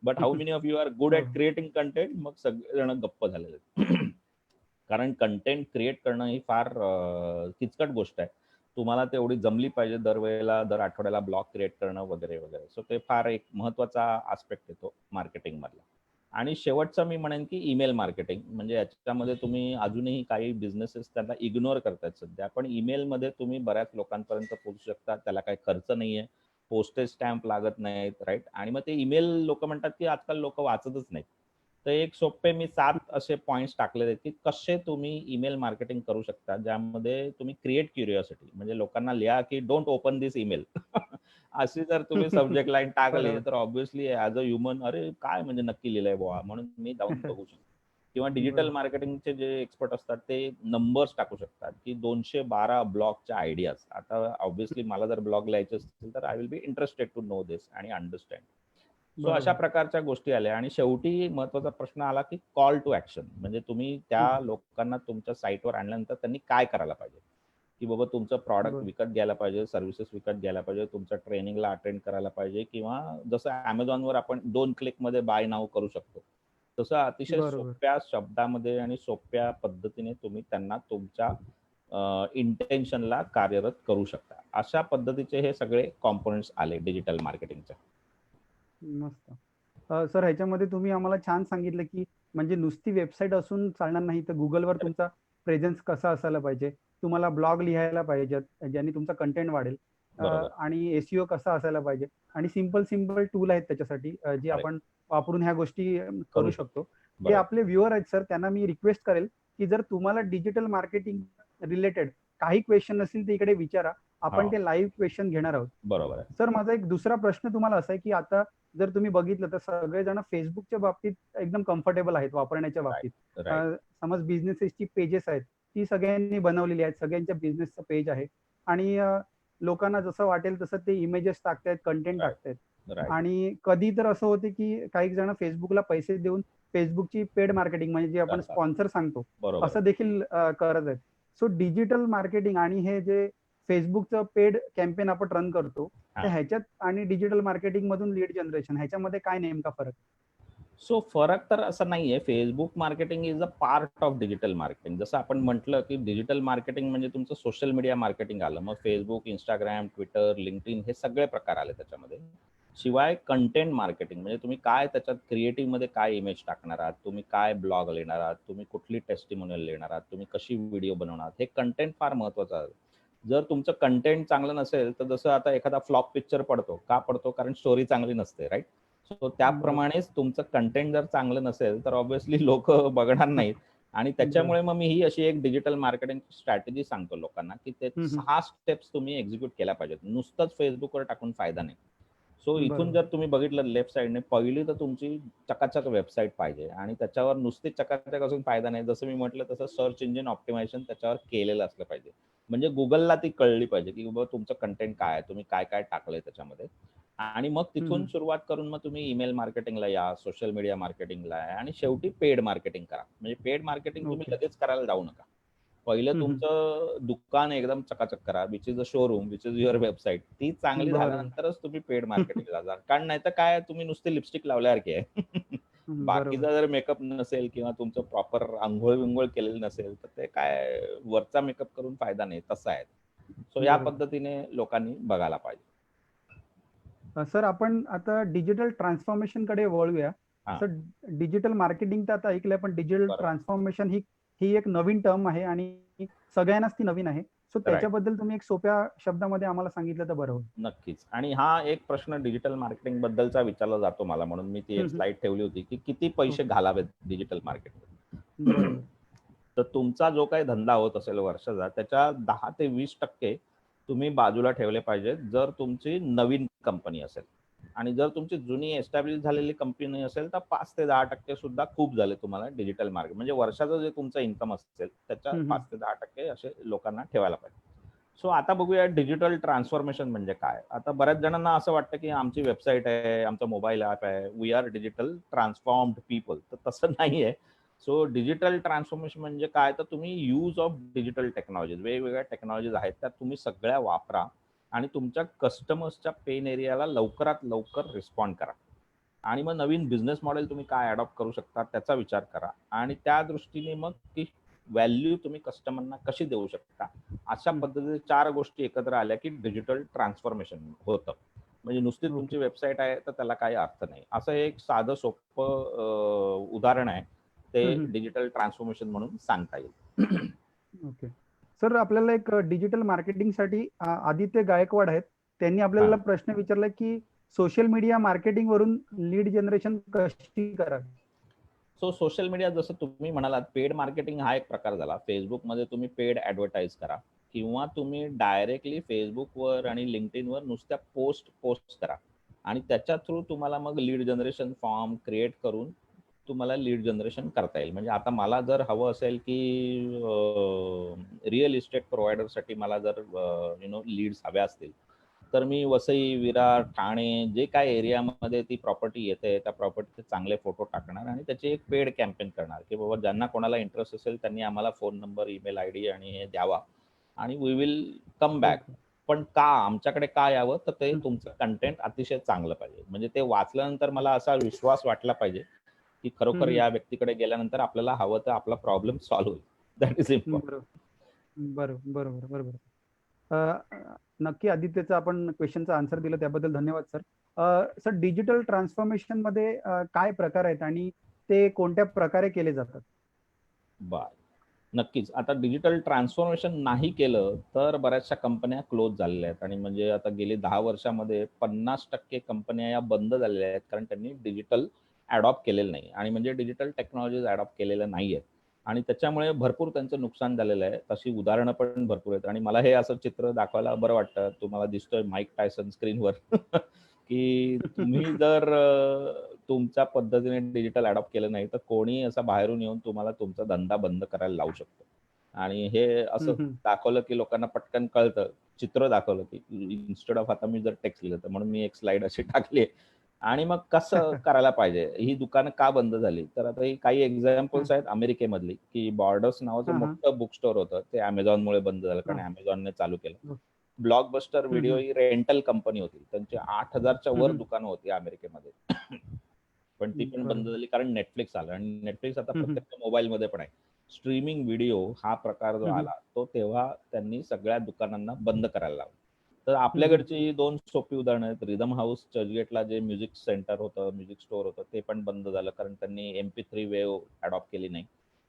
[SPEAKER 2] But how many of you are good at creating content, मग सगळेजण गप्प झालेले आहेत. कारण कंटेंट क्रिएट करणं ही फार किचकट गोष्ट आहे. तुम्हाला तेवढी जमली पाहिजे, दरवेळेला दर आठवड्याला ब्लॉग क्रिएट करणं वगैरे वगैरे. सो ते फार एक महत्वाचा आस्पेक्ट येतो मार्केटिंग मधला. आणि शेवटचं मी म्हणेन की ईमेल मार्केटिंग. म्हणजे याच्यामध्ये तुम्ही अजूनही काही बिझनेसेस त्यांना इग्नोर करतायत सध्या, पण ईमेलमध्ये तुम्ही बऱ्याच लोकांपर्यंत पोहोचू शकता. त्याला काही खर्च नाहीये, पोस्टेज स्टॅम्प लागत नाहीत, राईट. आणि मग ते ईमेल लोक म्हणतात की आजकाल लोक वाचतच नाहीत. तर एक सोपे मी 7 असे पॉइंट्स टाकलेले आहेत की कसे तुम्ही ईमेल मार्केटिंग करू शकता, ज्यामध्ये तुम्ही क्रिएट क्युरिओसिटी, म्हणजे लोकांना लिहा की डोंट ओपन दिस ईमेल अशी जर तुम्ही सब्जेक्ट लाईन टाकली तर ऑब्व्हियसली ॲज अ ह्युमन, अरे काय म्हणजे नक्की लिहिलंय बुवा, म्हणून मी जाऊन बघू शकतो. किंवा डिजिटल मार्केटिंगचे जे एक्सपर्ट असतात ते नंबर्स टाकू शकतात की 212 ब्लॉगच्या आयडियाज. आता ऑब्व्हियसली मला जर ब्लॉग लिहायचे असतील तर I will be interested to know this आणि अंडरस्टँड. सो अशा प्रकारच्या गोष्टी आल्या. आणि शेवटी महत्वाचा प्रश्न आला की कॉल टू ऍक्शन, म्हणजे तुम्ही त्या लोकांना तुमच्या साईटवर आणल्यानंतर त्यांनी काय करायला पाहिजे, की बाबा तुमचं प्रॉडक्ट विकत घ्यायला पाहिजे, सर्व्हिसेस विकत घ्यायला पाहिजे, तुमच्या ट्रेनिंगला अटेंड करायला पाहिजे, किंवा जसं अमेझॉनवर आपण 2 क्लिकमध्ये बाय नाव करू शकतो, तसं अतिशय सोप्या शब्दामध्ये आणि सोप्या पद्धतीने तुम्ही त्यांना तुमच्या इंटेन्शनला कार्यरत करू शकता. अशा पद्धतीचे हे सगळे कॉम्पोनंट्स आले डिजिटल मार्केटिंगच्या.
[SPEAKER 1] मस्त. सर ह्याच्यामध्ये तुम्ही आम्हाला छान सांगितलं की म्हणजे नुसती वेबसाईट असून चालणार नाही, तर गुगलवर तुमचा प्रेझेन्स कसा असायला पाहिजे, तुम्हाला ब्लॉग लिहायला पाहिजेत ज्यांनी तुमचा कंटेंट वाढेल, आणि एसईओ कसा असायला पाहिजे, आणि सिंपल टूल आहेत त्याच्यासाठी जे आपण वापरून ह्या गोष्टी करू शकतो. जे आपले व्ह्युअर आहेत सर, त्यांना मी रिक्वेस्ट करेल की जर तुम्हाला डिजिटल मार्केटिंग रिलेटेड काही क्वेश्चन असतील ते इकडे विचारा, आपण ते लाईव्ह क्वेश्चन घेणार आहोत.
[SPEAKER 2] बरोबर.
[SPEAKER 1] सर माझा एक दुसरा प्रश्न तुम्हाला असा आहे की आता जर तुम्ही बघितलं तर सगळेजण फेसबुकच्या बाबतीत एकदम कम्फर्टेबल आहेत वापरण्याच्या बाबतीत. समज बिझनेसेसची पेजेस आहेत ती सगळ्यांनी बनवलेली आहेत, सगळ्यांच्या बिझनेसचं पेज आहे, आणि लोकांना जसं वाटेल तसं ते इमेजेस टाकतायत, कंटेंट टाकतायत. आणि कधी तर असं होते की काही जण फेसबुकला पैसे देऊन फेसबुकची पेड मार्केटिंग, म्हणजे जे आपण स्पॉन्सर सांगतो, असं देखील करत आहेत. सो डिजिटल मार्केटिंग आणि हे जे फेसबुकचं पेड कॅम्पेन आपण रन करतो, तर ह्याच्यात आणि डिजिटल मार्केटिंग मधून लीड जनरेशन ह्याच्यामध्ये काय नेमका फरक?
[SPEAKER 2] सो फरक तर असा नाहीये. Facebook marketing is a part of digital marketing. जसं आपण म्हटलं की डिजिटल मार्केटिंग म्हणजे तुमचं सोशल मीडिया मार्केटिंग आलं. मग फेसबुक, इंस्टाग्राम, ट्विटर, लिंक्डइन हे सगळे प्रकार आले त्याच्यामध्ये. शिवाय कंटेंट मार्केटिंग म्हणजे तुम्ही काय त्याच्यात क्रिएटिव्ह मध्ये काय इमेज टाकणार आहात, तुम्ही काय ब्लॉग लिहिणार आहात, तुम्ही कुठली टेस्टिमोनियल लिहिणार आहात, तुम्ही कशी व्हिडिओ बनवणार आहात, हे कंटेंट फार महत्वाचं आहे. जर तुमचं कंटेंट चांगलं नसेल तर जसं आता एखादा फ्लॉप पिक्चर पडतो, का पडतो? कारण स्टोरी चांगली नसते, राईट? सो
[SPEAKER 1] बरोबर.
[SPEAKER 2] त्याप्रमाणेच तुमचं कंटेंट जर चांगलं नसेल तर ऑब्व्हियसली लोक बघणार नाहीत. आणि
[SPEAKER 1] बरोबर.
[SPEAKER 2] त्याच्यामुळे मग मी ही अशी एक डिजिटल मार्केटिंग स्ट्रॅटेजी सांगतो लोकांना, की ते
[SPEAKER 1] हं, हं.
[SPEAKER 2] 6 स्टेप्स तुम्ही एक्झिक्यूट केल्या पाहिजेत. नुसतंच Facebookवर टाकून फायदा नाही. सो इथून
[SPEAKER 1] बरोबर.
[SPEAKER 2] जर तुम्ही बघितलं लेफ्ट साइडने, पहिली तर तुमची चकाचक वेबसाईट पाहिजे आणि त्याच्यावर नुसती चकाचक असून फायदा नाही. जसं मी म्हटलं तसं सर्च इंजिन ऑप्टिमायझेशन त्याच्यावर केलेलं असलं पाहिजे. म्हणजे Googleला ती कळली पाहिजे, की बाबा तुमचं कंटेंट काय आहे, तुम्ही काय-काय टाकलंय त्याच्यामध्ये. आणि मग
[SPEAKER 1] हं,
[SPEAKER 2] तिथून
[SPEAKER 1] हं.
[SPEAKER 2] सुरुवात करून मग तुम्ही ईमेल मार्केटिंगला या, सोशल मीडिया मार्केटिंगला या आणि शेवटी पेड मार्केटिंग करा. म्हणजे पेड मार्केटिंग तुम्ही
[SPEAKER 1] ओके.
[SPEAKER 2] लगेच करायला जाऊ नका. पहिलं
[SPEAKER 1] हं, हं.
[SPEAKER 2] तुमचं दुकान एकदम चकाचक करा, which is a showroom, which is your website. ती चांगली
[SPEAKER 1] बरोबर.
[SPEAKER 2] झाल्यानंतरच तुम्ही पेड मार्केटिंगला जा. कारण नाहीतर काय तुम्ही नुसती लिपस्टिक लावल्यासारखी आहे.
[SPEAKER 1] बरोबर.
[SPEAKER 2] बाकीचा जर मेकअप नसेल किंवा तुमचं प्रॉपर अंघोळ-बिंघोळ केलेलं नसेल, तर ते काय वरचा मेकअप करून फायदा नाही, तसं आहे. सो या
[SPEAKER 1] बरोबर.
[SPEAKER 2] पद्धतीने लोकांनी बघायला पाहिजे.
[SPEAKER 1] सर आपण आता डिजिटल ट्रान्सफॉर्मेशनकडे वळूया.
[SPEAKER 2] हां,
[SPEAKER 1] सर डिजिटल मार्केटिंग तर आता ऐकलंय, पण डिजिटल
[SPEAKER 2] बरोबर.
[SPEAKER 1] ट्रान्सफॉर्मेशन ही ही एक नवीन टर्म आहे आणि सगळ्यांनाच ती नवीन आहे. So
[SPEAKER 2] right.
[SPEAKER 1] त्याच्याबद्दल तुम्ही एक सोप्या शब्दामध्ये आम्हाला सांगितलं तर बरं होईल.
[SPEAKER 2] नक्कीच. आणि हा एक प्रश्न डिजिटल मार्केटिंग बद्दलचा विचारला जातो मला, म्हणून मी ती
[SPEAKER 1] हं,
[SPEAKER 2] एक
[SPEAKER 1] हं.
[SPEAKER 2] स्लाइड ठेवली होती, की किती पैसे
[SPEAKER 1] ओके.
[SPEAKER 2] घालावेत डिजिटल मार्केटिंग.
[SPEAKER 1] बरोबर.
[SPEAKER 2] तर तुमचा जो काही धंदा होत असेल वर्षाचा, त्याच्या 10 ते 20% तुम्ही बाजूला ठेवले पाहिजेत, जर तुमची नवीन कंपनी असेल. आणि जर तुमची जुनी एस्टॅब्लिश झालेली कंपनी असेल, तर 5 ते 10% सुद्धा खूप झाले तुम्हाला डिजिटल मार्केट. म्हणजे वर्षाचं जे तुमचं इन्कम असेल, त्याच्या
[SPEAKER 1] हं, हं.
[SPEAKER 2] 5 ते 10% असे लोकांना ठेवायला पाहिजे. सो आता बघूया डिजिटल ट्रान्सफॉर्मेशन म्हणजे काय? आता बऱ्याच जणांना असं वाटतं, की आमची वेबसाईट आहे, आमचा मोबाईल ॲप आहे, we are digital transformed people. तर तसं नाहीये. सो डिजिटल ट्रान्सफॉर्मेशन म्हणजे काय? तर तुम्ही यूज ऑफ डिजिटल टेक्नॉलॉजीज, वेगवेगळ्या टेक्नॉलॉजीज आहेत, त्या तुम्ही सगळ्या वापरा आणि तुमच्या कस्टमर्सच्या पेन एरियाला लवकरात लवकर रिस्पॉन्ड करा. आणि मग नवीन बिझनेस मॉडेल तुम्ही काय अडॉप्ट करू शकता त्याचा विचार करा आणि त्या दृष्टीने मग ती व्हॅल्यू तुम्ही कस्टमरना कशी देऊ शकता. अशा
[SPEAKER 1] हं.
[SPEAKER 2] पद्धतीने 4 गोष्टी एकत्र आल्या की डिजिटल ट्रान्सफॉर्मेशन होतं. म्हणजे नुसती
[SPEAKER 1] ओके.
[SPEAKER 2] तुमची वेबसाईट आहे तर त्याला काही अर्थ नाही. असं एक साधं सोपं उदाहरण आहे.
[SPEAKER 1] हं,
[SPEAKER 2] ते
[SPEAKER 1] हं.
[SPEAKER 2] डिजिटल ट्रान्सफॉर्मेशन म्हणून सांगता येईल.
[SPEAKER 1] ओके. सर आपल्याला एक डिजिटल मार्केटिंगसाठी आदित्य गायकवाड आहेत. त्यांनी आपल्याला
[SPEAKER 2] हां.
[SPEAKER 1] प्रश्न विचारला, की सोशल मीडिया मार्केटिंगवरून लीड जनरेशन कशी करावी?
[SPEAKER 2] सो सोशल मीडिया जसं तुम्ही म्हणालात, पेड मार्केटिंग हा एक प्रकार झाला. Facebookमध्ये तुम्ही पेड ॲडव्हर्टाइज करा किंवा तुम्ही डायरेक्टली Facebookवर आणि LinkedInवर नुसत्या पोस्ट करा आणि त्याच्या थ्रू तुम्हाला मग लीड जनरेशन फॉर्म क्रिएट करून तुम्हाला लीड जनरेशन करता येईल. म्हणजे आता मला जर हवं असेल, की रिअल इस्टेट प्रोव्हायडरसाठी मला जर लीड्स हव्या असतील, तर मी वसई, विरार, ठाणे जे काही एरियामध्ये ती प्रॉपर्टी येते, त्या प्रॉपर्टीचे चांगले फोटो टाकणार आणि त्याची एक पेड कॅम्पेन करणार, की बाबा ज्यांना कोणाला इंटरेस्ट असेल त्यांनी आम्हाला फोन नंबर, ईमेल आयडी आणि हे द्यावा आणि we will come back.
[SPEAKER 1] Okay.
[SPEAKER 2] पण का आमच्याकडे का यावं? तर ते
[SPEAKER 1] हं.
[SPEAKER 2] तुमचं कंटेंट अतिशय चांगलं पाहिजे. म्हणजे ते वाचल्यानंतर मला असा विश्वास वाटला पाहिजे, की
[SPEAKER 1] हं,
[SPEAKER 2] खरोखर
[SPEAKER 1] हं.
[SPEAKER 2] या व्यक्तीकडे गेल्यानंतर आपल्याला हवं तर आपला प्रॉब्लेम सॉल्व्ह होईल. That is important.
[SPEAKER 1] बरोबर. बरोबर, बरोबर. अ, अ, नक्की आदित्यचा आपण क्वेश्चनचा आन्सर दिला त्याबद्दल धन्यवाद सर. सर डिजिटल ट्रान्सफॉर्मेशनमध्ये काय प्रकार आहेत आणि ते कोणत्या प्रकारे केले जातात?
[SPEAKER 2] बरं. नक्कीच. आता डिजिटल ट्रान्सफॉर्मेशन नाही केलं, तर बऱ्याचशा कंपन्या क्लोज झालेल्या आहेत आणि म्हणजे आता गेली 10 वर्षामध्ये 50% कंपन्या या बंद झालेल्या आहेत. कारण त्यांनी डिजिटल अडॉप्ट केलेलं नाही आणि म्हणजे डिजिटल टेक्नॉलॉजीज अडॉप्ट केलेल्या नाहीयेत आणि त्याच्यामुळे भरपूर त्यांचं नुकसान झालेलं आहे. तशी उदाहरणं पण भरपूर आहेत आणि मला हे असं चित्र दाखवायला बरं वाटतं. तुम्हाला दिसतोय माईक टायसन स्क्रीनवर, की तुम्ही जर तुमच्या पद्धतीने डिजिटल अडॉप्ट केलं नाही, तर कोणीही असा बाहेरून येऊन तुम्हाला तुमचा धंदा बंद करायला लावू शकतो. आणि हे
[SPEAKER 1] हं,
[SPEAKER 2] असं
[SPEAKER 1] हं.
[SPEAKER 2] दाखवलं, की लोकांना पटकन कळतं. चित्र दाखवलं, की इन्स्टेड ऑफ आता मी जर टेक्स्ट लिहिलं, तर म्हणून मी एक स्लाईड अशी टाकली आहे. आणि मग कसं करायला पाहिजे? ही दुकानं का बंद झाली? तर आता ही काही
[SPEAKER 1] हां,
[SPEAKER 2] एक्झाम्पल्स आहेत अमेरिकेमधली, की बॉर्डर्स नावाचं
[SPEAKER 1] हां, हां,
[SPEAKER 2] मोठं बुक स्टोअर होतं. ते Amazonमुळे बंद झालं, कारण
[SPEAKER 1] हां.
[SPEAKER 2] Amazonने चालू केलं.
[SPEAKER 1] हो.
[SPEAKER 2] ब्लॉकबस्टर
[SPEAKER 1] हं,
[SPEAKER 2] व्हिडिओ
[SPEAKER 1] हं.
[SPEAKER 2] ही रेंटल कंपनी होती. त्यांची 8,000च्या
[SPEAKER 1] हं,
[SPEAKER 2] वर
[SPEAKER 1] हं.
[SPEAKER 2] दुकानं होती अमेरिकेमध्ये. पण ती पण बंद
[SPEAKER 1] बरोबर.
[SPEAKER 2] झाली कारण Netflix आलं आणि Netflix आता
[SPEAKER 1] हं, हं.
[SPEAKER 2] प्रत्येक मोबाईलमध्ये पण आहे. स्ट्रीमिंग व्हिडिओ हा प्रकार जो
[SPEAKER 1] हं, हं.
[SPEAKER 2] आला, तो तेव्हा त्यांनी सगळ्या दुकानांना बंद करायला लावला. तर आपल्याकडची 2 सोपी उदाहरणं आहेत. रिदम हाऊस चर्चगेटला जे म्युझिक सेंटर होतं, म्युझिक स्टोअर होतं, ते पण बंद झालं कारण त्यांनी MP3 वेव्ह अडॉप्ट केली नाही.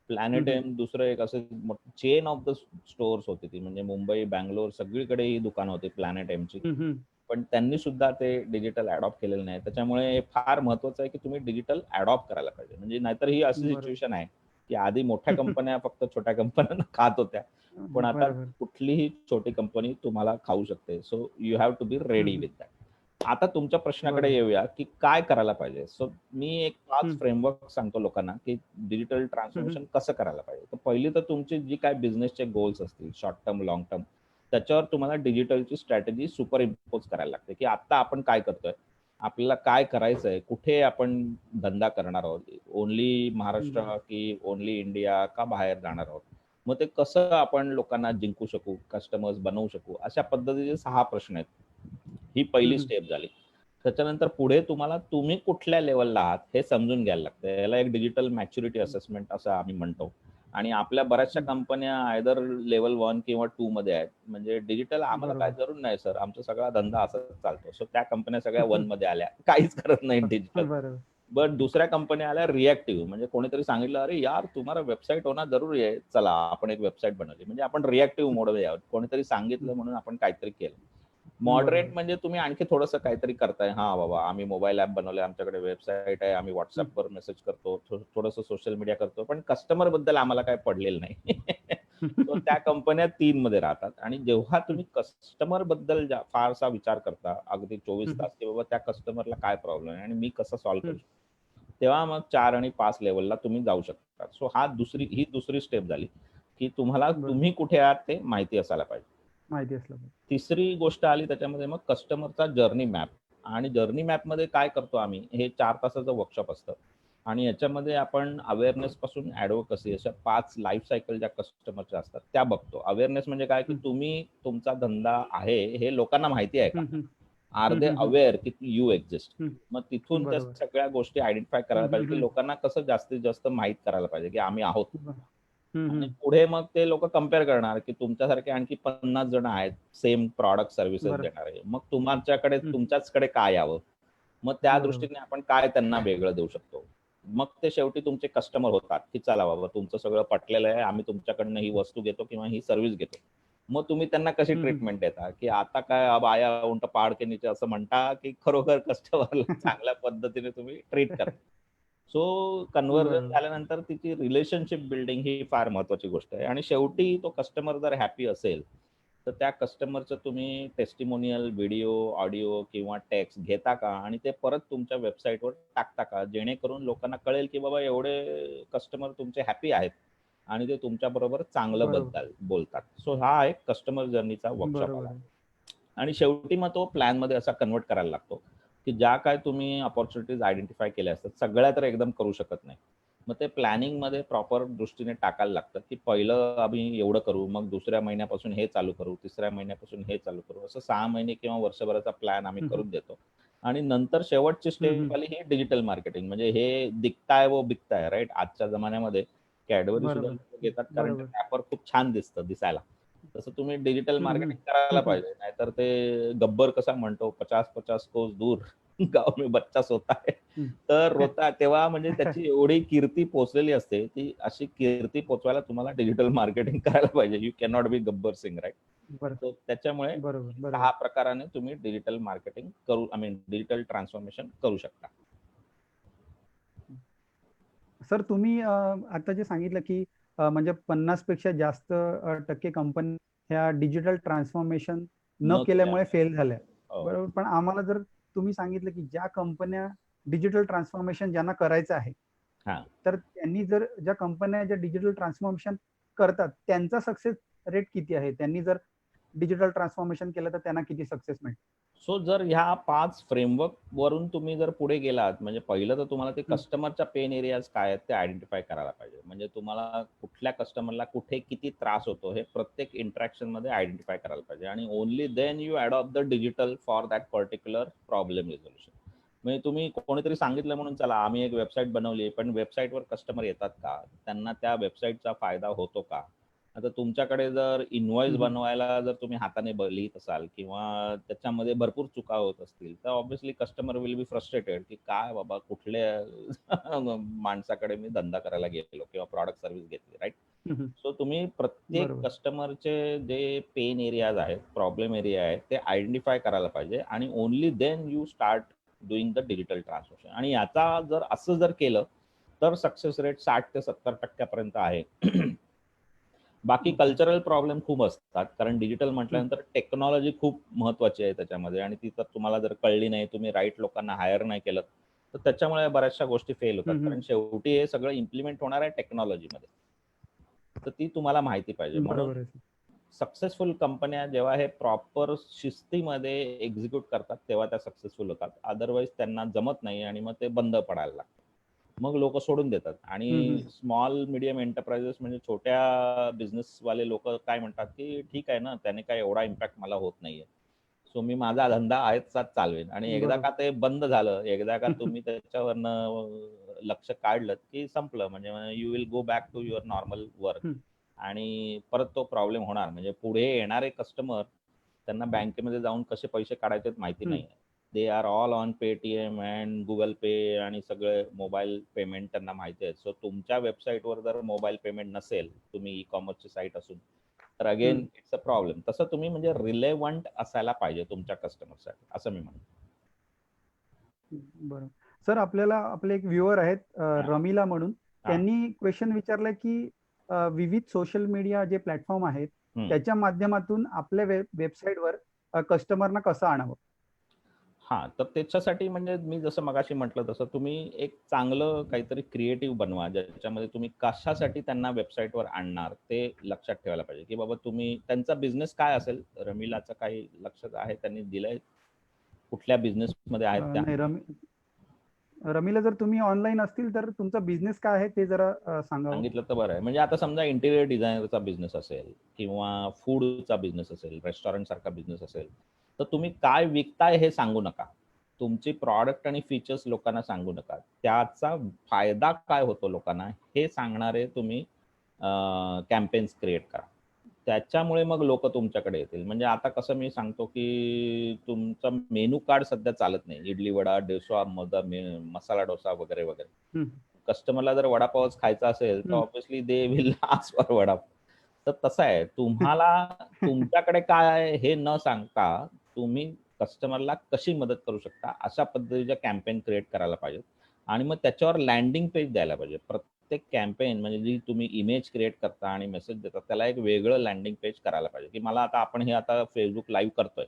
[SPEAKER 2] प्लॅनेट एम दुसरं एक असं चेन ऑफ द स्टोअर्स होती ती, म्हणजे मुंबई, बंगलोर सगळीकडे ही दुकानं होती प्लॅनेट एमची. पण त्यांनी सुद्धा ते डिजिटल अडॉप्ट केलेलं नाही. त्याच्यामुळे हे फार महत्वाचं आहे की तुम्ही डिजिटल अडॉप्ट करायला पाहिजे. म्हणजे नाहीतर ही अशी
[SPEAKER 1] बरोबर.
[SPEAKER 2] सिच्युएशन आहे की आधी मोठ्या कंपन्या फक्त छोट्या कंपन्यांना खात होत्या. पण आता
[SPEAKER 1] बरोबर.
[SPEAKER 2] कुठलीही छोटी कंपनी तुम्हाला खाऊ शकते. So you have to be ready with that. आता तुमच्या प्रश्नाकडे
[SPEAKER 1] बरोबर.
[SPEAKER 2] येऊया की काय करायला पाहिजे. सो मी एक 5
[SPEAKER 1] हं.
[SPEAKER 2] फ्रेमवर्क सांगतो लोकांना की डिजिटल ट्रान्सफॉर्मेशन कसं करायला पाहिजे. तर पहिली तर तुमची जी काही बिझनेसचे गोल्स असतील, शॉर्ट टर्म, लाँग टर्म, त्याच्यावर तुम्हाला डिजिटलची स्ट्रॅटेजी सुपर इम्पोज करायला लागते, की आता आपण काय करतोय? आपल्याला काय करायचंय? कुठे आपण धंदा करणार आहोत? ओन्ली महाराष्ट्र
[SPEAKER 1] बरोबर.
[SPEAKER 2] की ओन्ली इंडिया का बाहेर जाणार आहोत? मग ते कसं आपण लोकांना जिंकू शकू, कस्टमर्स बनवू शकू? अशा पद्धतीचे 6 प्रश्न आहेत. ही पहिली स्टेप झाली. त्याच्यानंतर पुढे तुम्हाला तुम्ही कुठल्या लेव्हलला आहात हे समजून घ्यायला लागतं. याला एक डिजिटल मॅच्युरिटी असेसमेंट असं आम्ही म्हणतो. आणि आपल्या बऱ्याचशा कंपन्या आयदर लेव्हल 1 किंवा 2 मध्ये आहेत. म्हणजे डिजिटल आम्हाला काय
[SPEAKER 1] बरोबर.
[SPEAKER 2] जरूर नाही सर, आमचा सगळा धंदा असाच चालतो. सो त्या कंपन्या सगळ्या 1 मध्ये आल्या. काहीच करत नाही डिजिटल.
[SPEAKER 1] बरोबर.
[SPEAKER 2] बट दुसऱ्या कंपन्या आल्या रिएक्टिव्ह. म्हणजे कोणीतरी सांगितलं, "अरे यार तुम्हारा वेबसाईट होना जरूरी है. चला आपण एक वेबसाईट बनवली." म्हणजे आपण रिएक्टिव्ह मोडमध्ये आहोत. कोणीतरी सांगितलं म्हणून आपण काहीतरी केलं. मॉडरेट
[SPEAKER 1] बरोबर.
[SPEAKER 2] म्हणजे तुम्ही आणखी थोडंसं काहीतरी करताय. हां, बाबा आम्ही मोबाईल ॲप बनवलंय, आमच्याकडे वेबसाईट आहे, आम्ही WhatsAppवर मेसेज करतो, थोडंसं सोशल मीडिया करतो, पण कस्टमरबद्दल आम्हाला काही पडलेलं नाही. सो त्या कंपन्या 3 मध्ये राहतात आणि जेव्हा तुम्ही कस्टमरबद्दल फारसा विचार करता, अगदी 24 तास, की बाबा त्या कस्टमरला काय प्रॉब्लेम आहे आणि मी कसं सॉल्व्ह करू शकतो. तेव्हा मग 4 आणि 5 लेव्हलला तुम्ही जाऊ शकता. सो ही दुसरी स्टेप झाली, की तुम्हाला
[SPEAKER 1] बरोबर.
[SPEAKER 2] तुम्ही कुठे आहात ते माहिती असायला पाहिजे.
[SPEAKER 1] माहिती असलं पाहिजे.
[SPEAKER 2] तिसरी गोष्ट आली त्याच्यामध्ये मग कस्टमरचा जर्नी मॅप. आणि जर्नी मॅपमध्ये काय करतो आम्ही, हे 4 तासाचं वर्कशॉप असतं आणि याच्यामध्ये आपण अवेअरनेस पासून ॲडव्होकसी अशा 5 लाईफ सायकल ज्या कस्टमरच्या असतात त्या बघतो. अवेअरनेस म्हणजे काय, की तुम्ही तुमचा धंदा आहे हे लोकांना माहिती आहे का? आर दे अवेअर की यू एक्झिस्ट? मग तिथून त्या
[SPEAKER 1] बरोबर.
[SPEAKER 2] सगळ्या गोष्टी आयडेंटिफाय करायला पाहिजे, की लोकांना कसं जास्तीत जास्त माहीत करायला पाहिजे, की आम्ही आहोत. आणि पुढे मग ते लोकं कंपेअर करणार, की तुमच्यासारखे आणखी 50 जण आहेत, सेम प्रॉडक्ट सर्व्हिसेस
[SPEAKER 1] बरं.
[SPEAKER 2] देणारे. मग तुमच्याकडे
[SPEAKER 1] हं.
[SPEAKER 2] तुमच्याचकडे काय यावं? मग त्या
[SPEAKER 1] बरोबर.
[SPEAKER 2] दृष्टीने आपण काय त्यांना वेगळं देऊ शकतो? मग ते शेवटी तुमचे कस्टमर होतात, की चला बाबा तुमचं सगळं पटलेलं आहे. आम्ही तुमच्याकडनं ही वस्तू घेतो किंवा ही सर्व्हिस घेतो. मग तुम्ही त्यांना कशी ट्रीटमेंट देता, की आता काय अब आया उंट पहाड के नीचे असं म्हणता, की खरोखर कस्टमरला चांगल्या पद्धतीने तुम्ही ट्रीट करता? सो कन्व्हर्जन
[SPEAKER 1] बरोबर.
[SPEAKER 2] झाल्यानंतर तिची रिलेशनशिप बिल्डिंग ही फार महत्वाची गोष्ट आहे आणि शेवटी तो कस्टमर जर हॅपी असेल, तर त्या कस्टमरचं तुम्ही टेस्टिमोनियल, व्हिडिओ, ऑडिओ किंवा टेक्स्ट घेता का आणि ते परत तुमच्या वेबसाईटवर टाकता का? जेणेकरून लोकांना कळेल, की बाबा एवढे कस्टमर तुमचे हॅपी आहेत आणि ते तुमच्याबरोबर चांगलं
[SPEAKER 1] बरोबर.
[SPEAKER 2] बोलतात. सो हा एक कस्टमर जर्नीचा वर्कशॉप
[SPEAKER 1] बरोबर
[SPEAKER 2] आला.
[SPEAKER 1] आहे.
[SPEAKER 2] आणि शेवटी मग तो प्लॅनमध्ये असा कन्व्हर्ट करायला लागतो, की ज्या काय तुम्ही अपॉर्च्युनिटीज आयडेंटिफाय केल्या असतात, सगळ्या तर एकदम करू शकत नाही. मग ते प्लॅनिंगमध्ये प्रॉपर दृष्टीने टाकायला लागतं, की पहिलं आम्ही एवढं करू, मग दुसऱ्या महिन्यापासून हे चालू करू, तिसऱ्या महिन्यापासून हे चालू करू. असं 6 महिने किंवा वर्षभराचा प्लॅन आम्ही
[SPEAKER 1] हं, हं.
[SPEAKER 2] करून देतो. आणि नंतर शेवटची
[SPEAKER 1] हं, हं.
[SPEAKER 2] स्टेप आली ही डिजिटल मार्केटिंग. म्हणजे हे दिखता है वो बिकता है, राइट? आजच्या जमान्यामध्ये Cadbury सुद्धा
[SPEAKER 1] बरोबर.
[SPEAKER 2] लोकं घेतात कारण ते
[SPEAKER 1] बरोबर.
[SPEAKER 2] रॅपर खूप छान दिसतं दिसायला. तसं तुम्ही डिजिटल
[SPEAKER 1] हं, हं.
[SPEAKER 2] मार्केटिंग करायला
[SPEAKER 1] हं, हं.
[SPEAKER 2] पाहिजे. नाहीतर ते गब्बर कसा म्हणतो 50-50 कोस दूर गाव में बच्चा सोता है.
[SPEAKER 1] हं.
[SPEAKER 2] तर रोता तेव्हा म्हणजे त्याची एवढी कीर्ती पोहोचलेली असते, ती अशी कीर्ती पोहोचवायला तुम्हाला डिजिटल मार्केटिंग करायला पाहिजे. You can not be Gabbar Singh, right?
[SPEAKER 1] बरं.
[SPEAKER 2] सो त्याच्यामुळे
[SPEAKER 1] बरोबर,
[SPEAKER 2] 6
[SPEAKER 1] बरोबर.
[SPEAKER 2] प्रकाराने तुम्ही digital marketing I mean digital transformation करू शकता.
[SPEAKER 1] सर तुम्ही आता जे सांगितलं, की म्हणजे 50 पेक्षा जास्त टक्के कंपनी ह्या डिजिटल ट्रान्सफॉर्मेशन न
[SPEAKER 2] न
[SPEAKER 1] केल्यामुळे
[SPEAKER 2] केल्यामुळे.
[SPEAKER 1] फेल झाल्या.
[SPEAKER 2] हो.
[SPEAKER 1] बरोबर. पण आम्हाला जर तुम्ही सांगितलं, की ज्या कंपन्या डिजिटल ट्रान्सफॉर्मेशन ज्यांना करायचं आहे,
[SPEAKER 2] हां.
[SPEAKER 1] तर त्यांनी जर ज्या कंपन्या ज्या डिजिटल ट्रान्सफॉर्मेशन करतात, त्यांचा सक्सेस रेट किती आहे? त्यांनी जर डिजिटल ट्रान्सफॉर्मेशन केलं, तर त्यांना किती सक्सेस मिळते?
[SPEAKER 2] सो जर ह्या 5 फ्रेमवर्क वरून तुम्ही जर पुढे गेलात, म्हणजे पहिलं तर तुम्हाला ते
[SPEAKER 1] हं.
[SPEAKER 2] कस्टमरच्या पेन एरियाज काय आहेत ते आयडेंटिफाय करायला पाहिजे. म्हणजे तुम्हाला कुठल्या कस्टमरला कुठे किती त्रास होतो हे प्रत्येक इंटरॅक्शनमध्ये आयडेंटिफाय करायला पाहिजे आणि only then you adopt the digital for that particular problem resolution. म्हणजे तुम्ही कोणीतरी सांगितलं म्हणून चला आम्ही एक वेबसाईट बनवली, पण वेबसाईटवर कस्टमर येतात का? त्यांना त्या वेबसाईटचा फायदा होतो का? आता तुमच्याकडे जर इनव्हॉइस बनवायला जर तुम्ही हाताने लिहित असाल किंवा त्याच्यामध्ये भरपूर चुका होत असतील, तर obviously customer will be frustrated की काय बाबा कुठल्या माणसाकडे मी धंदा करायला गेलो किंवा प्रॉडक्ट सर्व्हिस घेतली, राईट? सो तुम्ही प्रत्येक
[SPEAKER 1] बरोबर.
[SPEAKER 2] कस्टमरचे जे पेन एरियाज आहेत, प्रॉब्लेम एरिया आहेत, ते आयडेंटिफाय करायला पाहिजे आणि only then you start doing the digital transformation. आणि याचा जर असं जर केलं तर सक्सेस रेट 60 ते 70% पर्यंत आहे. बाकी
[SPEAKER 1] Okay.
[SPEAKER 2] कल्चरल प्रॉब्लेम खूप असतात, कारण डिजिटल म्हटल्यानंतर टेक्नॉलॉजी खूप महत्वाची आहे त्याच्यामध्ये, आणि ती तर तुम्हाला जर कळली नाही, तुम्ही राईट लोकांना हायर नाही केलं, तर त्याच्यामुळे बऱ्याचशा गोष्टी फेल होतात. कारण शेवटी हे सगळं इम्प्लिमेंट होणार आहे टेक्नॉलॉजीमध्ये, तर ती तुम्हाला माहिती पाहिजे. म्हणून
[SPEAKER 1] बरोबर आहे सर.
[SPEAKER 2] सक्सेसफुल कंपन्या जेव्हा हे प्रॉपर शिस्तीमध्ये एक्झिक्यूट करतात तेव्हा त्या सक्सेसफुल होतात. अदरवाईज त्यांना जमत नाही आणि मग ते बंद पडायला लागतं. मग लोक सोडून देतात. आणि स्मॉल मीडियम एंटरप्राइजेस म्हणजे छोट्या बिझनेसवाले लोक काय म्हणतात की ठीक आहे ना, त्याने काय एवढा इम्पॅक्ट मला होत नाहीये, सो मी माझा धंदा आहेच चालवेन. आणि एकदा का
[SPEAKER 1] बरोबर.
[SPEAKER 2] ते बंद झालं, एकदा का तुम्ही त्याच्यावरनं लक्ष काढलं की संपलं, म्हणजे you will go back to your normal work. आणि परत तो प्रॉब्लेम होणार. म्हणजे पुढे येणारे कस्टमर, त्यांना बँकेमध्ये जाऊन कसे पैसे काढायचे माहिती नाही. They are all on Paytm and Google Pay आणि सगळे मोबाईल पेमेंट त्यांना माहिती आहे. सो तुमच्या वेबसाईटवर जर मोबाईल पेमेंट नसेल, तुम्ही ई कॉमर्सची साईट असून, तर अगेन इट्स अ प्रॉब्लेम. तसं तुम्ही म्हणजे रिलेव्हंट असायला पाहिजे तुमच्या कस्टमरसाठी, असं मी म्हणतो.
[SPEAKER 1] बरोबर. सर, आपल्याला आपले एक व्ह्युअर आहेत रमीला म्हणून. त्यांनी क्वेश्चन विचारलाय की विविध सोशल मीडिया जे प्लॅटफॉर्म आहेत त्याच्या माध्यमातून आपल्या वेबसाईटवर कस्टमरना कसं आणावं?
[SPEAKER 2] हां, तर त्याच्यासाठी म्हणजे मी जसं मगाशी म्हटलं तसं तुम्ही एक चांगलं काहीतरी क्रिएटिव्ह बनवा, ज्याच्यामध्ये तुम्ही कशासाठी त्यांना वेबसाईटवर आणणार ते लक्षात ठेवायला पाहिजे, की बाबा तुम्ही त्यांचा बिझनेस काय असेल. रमीलाचं काही लक्षात आहे, त्यांनी दिलंय कुठल्या बिझनेसमध्ये आहेत त्या?
[SPEAKER 1] नाही, रमीला, जर तुम्ही ऑनलाईन असतील तर तुमचा बिझनेस काय आहे ते जरा सांगावं.
[SPEAKER 2] सांगितलं तर बरं आहे. म्हणजे आता समजा इंटिरियर डिझायनरचा बिझनेस असेल किंवा फूडचा बिझनेस असेल, रेस्टॉरंट सारखा बिझनेस असेल, तर तुम्ही काय विकताय हे सांगू नका. तुमची प्रॉडक्ट आणि फीचर्स लोकांना सांगू नका. त्याचा फायदा काय होतो लोकांना हे सांगणारे तुम्ही कॅम्पेन्स क्रिएट करा. त्याच्यामुळे मग लोक तुमच्याकडे येतील. म्हणजे आता कसं मी सांगतो की तुमचं मेनू कार्ड सध्या चालत नाही. इडली वडा, डोसा, मसाला डोसा वगैरे वगैरे. कस्टमरला जर वडापावच खायचा असेल तर obviously they will ask for vada pav. तर तसं आहे, तुम्हाला तुमच्याकडे काय आहे हे न सांगता तुम्ही कस्टमरला कशी मदत करू शकता अशा पद्धतीच्या कॅम्पेन क्रिएट करायला पाहिजेत. आणि मग त्याच्यावर लँडिंग पेज द्यायला पाहिजे. प्रत्येक कॅम्पेन म्हणजे जी तुम्ही इमेज क्रिएट करता आणि मेसेज देता त्याला एक वेगळं लँडिंग पेज करायला पाहिजे, की मला आता आपण हे आता फेसबुक लाईव्ह करतोय,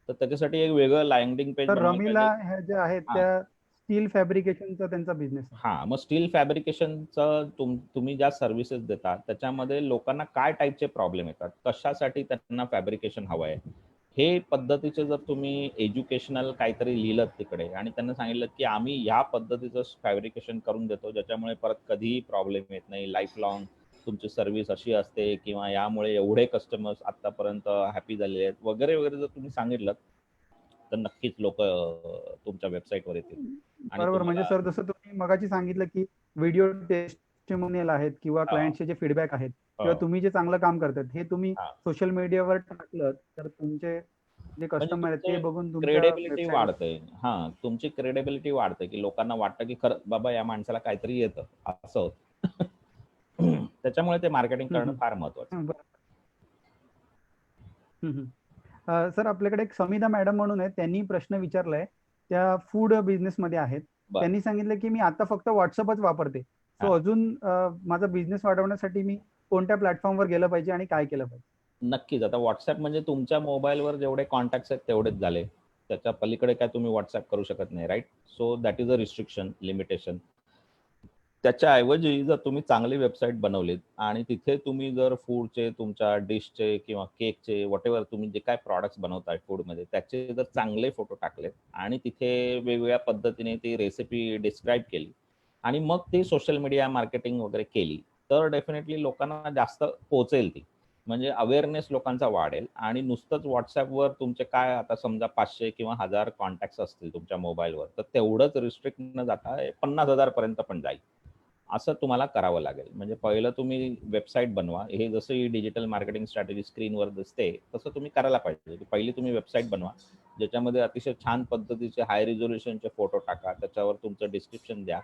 [SPEAKER 2] तर त्याच्यासाठी एक वेगळं लँडिंग पेज
[SPEAKER 1] तर
[SPEAKER 2] बनवायला
[SPEAKER 1] रमीला
[SPEAKER 2] पाहिजे.
[SPEAKER 1] ह्या ज्या आहेत त्या स्टील फॅब्रिकेशनचा त्यांचा बिझनेस आहे.
[SPEAKER 2] हां, मग स्टील फॅब्रिकेशनचं तुम्ही ज्या सर्व्हिसेस देता, त्याच्यामध्ये लोकांना काय टाईपचे प्रॉब्लेम येतात, कशासाठी त्यांना फॅब्रिकेशन हवं आहे, हे पद्धतीचे जर तुम्ही एज्युकेशनल काहीतरी लिहिलत तिकडे आणि त्यांना सांगितलं, की आम्ही ह्या पद्धतीचं फॅब्रिकेशन करून देतो, ज्याच्यामुळे परत कधीही प्रॉब्लेम येत नाही, लाईफ लाँग तुमची सर्व्हिस अशी असते किंवा यामुळे एवढे कस्टमर्स आत्तापर्यंत हॅपी झालेले आहेत वगैरे, वगैरे जर तुम्ही सांगितलं, तर नक्कीच लोकं तुमच्या वेबसाईटवर येतील आणि
[SPEAKER 1] बरोबर. म्हणजे
[SPEAKER 2] तुम्हाला
[SPEAKER 1] सर, जसं तुम्ही मगाशी सांगितलं की व्हिडिओ टेस्टिमोनियल आहेत किंवा क्लायंटचे जे फीडबॅक आहेत किंवा तुम्ही जे चांगलं काम करतात हे तुम्ही
[SPEAKER 2] हां.
[SPEAKER 1] सोशल मीडियावर टाकलं तर तुमचे जे
[SPEAKER 2] म्हणजे
[SPEAKER 1] कस्टमर आहेत ते
[SPEAKER 2] तुमचं
[SPEAKER 1] बघून तुमच्या
[SPEAKER 2] क्रेडिबिलिटी
[SPEAKER 1] वेबसाईटवर.
[SPEAKER 2] वाढते. हां, तुमची क्रेडिबिलिटी वाढते, की लोकांना वाटतं, की खरं बाबा या माणसाला काहीतरी येतं, असं होतं. त्याच्यामुळे ते मार्केटिंग करणं फार महत्वाचं.
[SPEAKER 1] बरं. सर, आपल्याकडे एक समिधा मॅडम म्हणून आहेत, त्यांनी प्रश्न विचारलाय. त्या फूड बिझनेसमध्ये आहेत.
[SPEAKER 2] बरं.
[SPEAKER 1] त्यांनी सांगितलं की मी आता फक्त WhatsAppच वापरते.
[SPEAKER 2] हां.
[SPEAKER 1] सो अजून माझा बिझनेस वाढवण्यासाठी मी कोणत्या प्लॅटफॉर्मवर गेलं पाहिजे आणि काय केलं पाहिजे?
[SPEAKER 2] नक्कीच. आता WhatsApp म्हणजे तुमच्या मोबाईलवर जेवढे कॉन्टॅक्ट्स आहेत तेवढेच झाले. त्याच्या पलीकडे काय तुम्ही WhatsApp करू शकत नाही, right? So that is a restriction, limitation. त्याच्याऐवजी जर तुम्ही चांगली वेबसाईट बनवलीत आणि तिथे तुम्ही जर फूडचे, तुमच्या डिशचे किंवा केकचे व्हॉटएव्हर तुम्ही जे काही प्रॉडक्ट्स बनवताय फूडमध्ये, त्याचे जर चांगले फोटो टाकलेत आणि तिथे वेगवेगळ्या पद्धतीने ती रेसिपी डिस्क्राईब केली आणि मग ती सोशल मीडिया मार्केटिंग वगैरे केली, तर डेफिनेटली लोकांना जास्त पोहोचेल ती. म्हणजे अवेअरनेस लोकांचा वाढेल. आणि नुसतंच WhatsAppवर तुमचे काय आता समजा 500 किंवा 1000 कॉन्टॅक्ट्स असतील तुमच्या मोबाईलवर, तर तेवढंच रिस्ट्रिक्ट न जाता 50,000 पर्यंत पण जाईल. असं तुम्हाला करावं लागेल. म्हणजे पहिलं तुम्ही वेबसाईट बनवा. हे जसं ही डिजिटल मार्केटिंग स्ट्रॅटेजी स्क्रीनवर दिसते, तसं तुम्ही करायला पाहिजे, की पहिली तुम्ही वेबसाईट बनवा, ज्याच्यामध्ये अतिशय छान पद्धतीचे हाय रिझोल्युशनचे फोटो टाका, त्याच्यावर तुमचं डिस्क्रिप्शन द्या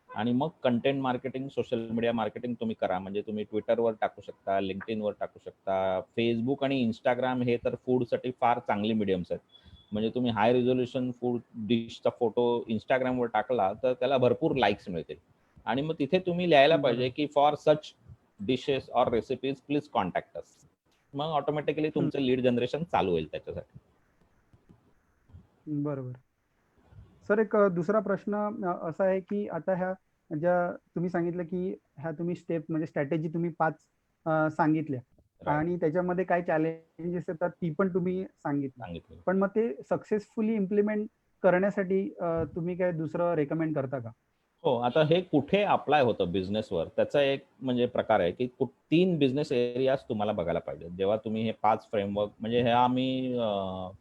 [SPEAKER 2] आणि मग content marketing, social media marketing तुम्ही करा. म्हणजे तुम्ही Twitterवर टाकू शकता, LinkedInवर टाकू शकता. Facebook आणि Instagram हे तर फूडसाठी फार चांगली मीडियम्स आहेत. म्हणजे तुम्ही हाय रिझोल्युशन फूड डिशचा फोटो Instagramवर टाकला, तर त्याला भरपूर लाईक्स मिळतील. आणि मग तिथे तुम्ही लिहायला पाहिजे,
[SPEAKER 1] बरोबर.
[SPEAKER 2] की for such dishes or recipes please contact us. मग ऑटोमॅटिकली
[SPEAKER 1] हं,
[SPEAKER 2] तुमचं लीड जनरेशन चालू होईल त्याच्यासाठी.
[SPEAKER 1] बरोबर. सर एक दुसरा प्रश्न असा आहे की आता ह्या ज्या तुम्ही सांगितलं की ह्या तुम्ही स्टेप म्हणजे स्ट्रॅटेजी तुम्ही 5 सांगितल्या
[SPEAKER 2] राईट.
[SPEAKER 1] आणि त्याच्यामध्ये काय चॅलेंजेस येतात ती पण तुम्ही सांगितली.
[SPEAKER 2] सांगितलं.
[SPEAKER 1] पण मग ते सक्सेसफुली इम्प्लिमेंट करण्यासाठी तुम्ही काय दुसरं रेकमेंड करता का?
[SPEAKER 2] हो, आता हे कुठे अप्लाय होतं बिझनेसवर त्याचा एक म्हणजे प्रकार आहे, की 3 बिझनेस एरियाज तुम्हाला बघायला पाहिजे. जेव्हा तुम्ही हे 5 फ्रेमवर्क म्हणजे हे आम्ही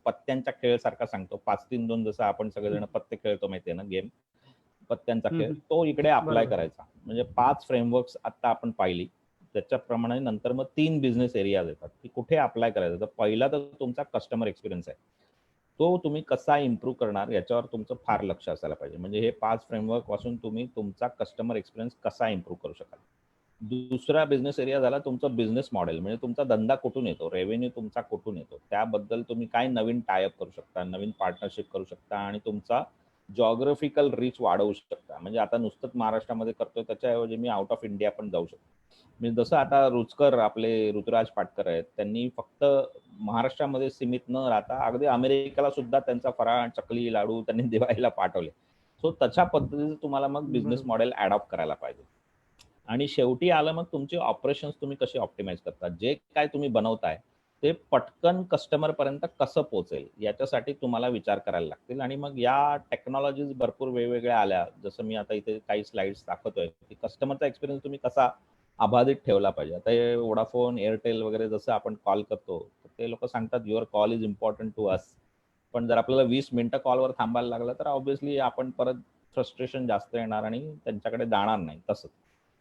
[SPEAKER 2] पत्त्यांच्या खेळसारखा सांगतो. 5-3-2 जसं आपण
[SPEAKER 1] हं,
[SPEAKER 2] सगळेजण पत्ते खेळतो माहिती आहे ना गेम. पत्त्यांचा
[SPEAKER 1] हं,
[SPEAKER 2] खेळ,
[SPEAKER 1] हं.
[SPEAKER 2] तो इकडे अप्लाय
[SPEAKER 1] बरोबर.
[SPEAKER 2] करायचा. म्हणजे 5 फ्रेमवर्क्स आता आपण पाहिली. त्याच्याप्रमाणे नंतर मग 3 बिझनेस एरियाज येतात, की कुठे अप्लाय करायचं. तर पहिला तर तुमचा कस्टमर एक्सपिरियन्स आहे. तो तुम्ही कसा इम्प्रूव्ह करणार याच्यावर तुमचं फार लक्ष असायला पाहिजे. म्हणजे हे 5 फ्रेमवर्क पासून तुम्ही तुमचा कस्टमर एक्सपिरियन्स कसा इम्प्रूव्ह करू शकाल. दुसरा बिझनेस एरिया झाला तुमचा बिझनेस मॉडेल. म्हणजे तुमचा धंदा कुठून येतो, रेव्हेन्यू तुमचा कुठून येतो. त्याबद्दल तुम्ही काय नवीन टाय अप करू शकता, नवीन पार्टनरशिप करू शकता आणि तुमचा जॉग्राफिकल रीच वाढवू शकता. म्हणजे आता नुसतंच महाराष्ट्रामध्ये करतोय त्याच्याऐवजी मी आउट ऑफ इंडिया पण जाऊ शकतो. म्हणजे जसं आता रुचकर आपले ऋतुराज पाटकर आहेत. त्यांनी फक्त महाराष्ट्रामध्ये सीमित न राहता अगदी अमेरिकेला सुद्धा त्यांचा फराळ, चकली, लाडू त्यांनी दिवाळीला पाठवले. सो तशा पद्धतीचं तुम्हाला मग बिझनेस
[SPEAKER 1] बरोबर.
[SPEAKER 2] मॉडेल अडॉप्ट करायला पाहिजे. आणि शेवटी आलं मग तुमचे ऑपरेशन्स तुम्ही कसे ऑप्टिमाइज करता. जे काय तुम्ही बनवताय, ते पटकन कस्टमरपर्यंत कसं पोहोचेल याच्यासाठी तुम्हाला विचार करायला लागतील. आणि मग या टेक्नॉलॉजीज भरपूर वेगवेगळ्या आल्या. जसं मी आता इथे काही स्लाइड्स दाखवतोय, की कस्टमरचा एक्सपिरियन्स तुम्ही कसा अबाधित ठेवला पाहिजे. आता हे Vodafone, Airtel वगैरे जसं आपण कॉल करतो, तर ते लोकं सांगतात, "your call is important to us." पण जर आपल्याला 20 मिनिटं कॉलवर थांबायला लागलं, तर ऑब्व्हियसली आपण परत फ्रस्ट्रेशन जास्त येणार आणि त्यांच्याकडे जाणार नाही. तसंच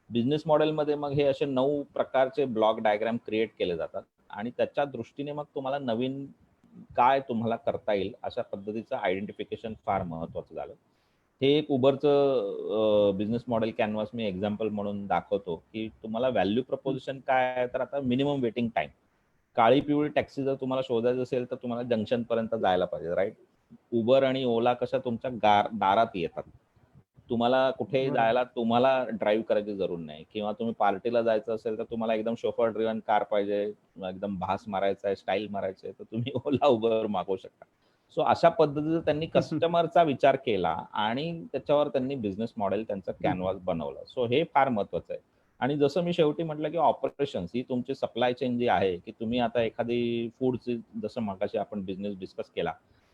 [SPEAKER 2] बिझनेस मॉडेलमध्ये मग हे असे 9 प्रकारचे ब्लॉक डायग्राम क्रिएट केले जातात आणि त्याच्या दृष्टीने मग तुम्हाला नवीन काय तुम्हाला करता येईल अशा पद्धतीचं आयडेंटिफिकेशन फार महत्त्वाचं झालं. हे एक Uberचं बिझनेस मॉडेल कॅनव्हास मी एक्झाम्पल म्हणून दाखवतो, की तुम्हाला व्हॅल्यू
[SPEAKER 1] हं,
[SPEAKER 2] प्रपोजिशन काय आहे, तर आता मिनिमम वेटिंग टाईम. काळी-पिवळी टॅक्सी जर तुम्हाला शोधायची असेल, तर तुम्हाला जंक्शनपर्यंत जायला पाहिजे, राइट? Uber आणि Ola कशा तुमच्या दारात येतात. तुम्हाला कुठेही
[SPEAKER 1] बरोबर.
[SPEAKER 2] जायला तुम्हाला ड्राईव्ह करायची जरूर नाही किंवा तुम्ही पार्टीला जायचं असेल, तर तुम्हाला एकदम शोफर ड्रिव्हन कार पाहिजे, एकदम भास मारायचा आहे, स्टाईल मारायची आहे, तर तुम्ही Ola, Uber मागवू शकता. सो अशा पद्धतीचं त्यांनी
[SPEAKER 1] हं, हं,
[SPEAKER 2] कस्टमरचा विचार केला आणि त्याच्यावर त्यांनी बिझनेस मॉडेल त्यांचं
[SPEAKER 1] हं.
[SPEAKER 2] कॅनव्हास बनवलं. सो हे फार महत्वाचं आहे. आणि जसं मी शेवटी म्हटलं, की ऑपरेशन्स ही तुमची सप्लाय चेन जी आहे, की तुम्ही आता एखादी फूडची जसं मगाशी आपण बिझनेस डिस्कस केला,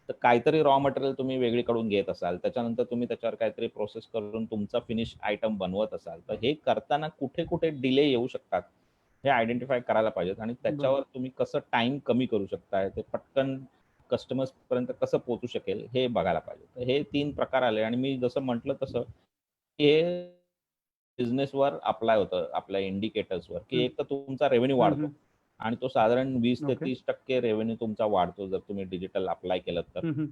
[SPEAKER 2] तर काहीतरी रॉ मटेरियल तुम्ही वेगळीकडून घेत असाल, त्याच्यानंतर तुम्ही त्याच्यावर काहीतरी प्रोसेस करून तुमचा फिनिश आयटम बनवत असाल, तर हे करताना कुठे-कुठे डिले येऊ शकतात, हे आयडेंटिफाय करायला पाहिजेत आणि त्याच्यावर
[SPEAKER 1] बरोबर.
[SPEAKER 2] तुम्ही कसं टाईम कमी करू शकताय, ते पटकन कस्टमर्सपर्यंत कसं पोहोचू शकेल, हे बघायला पाहिजे. तर हे 3 प्रकार आले आणि मी जसं म्हटलं तसं, हे बिझनेसवर अप्लाय होतं आपल्या इंडिकेटर्सवर, की
[SPEAKER 1] हं,
[SPEAKER 2] एक तर तुमचा रेव्हेन्यू
[SPEAKER 1] हं,
[SPEAKER 2] वाढतो
[SPEAKER 1] हं.
[SPEAKER 2] आणि तो साधारण 20 ते
[SPEAKER 1] ओके.
[SPEAKER 2] 30% रेव्हेन्यू तुमचा वाढतो जर तुम्ही डिजिटल अप्लाय केलंत तर.
[SPEAKER 1] हं, हं.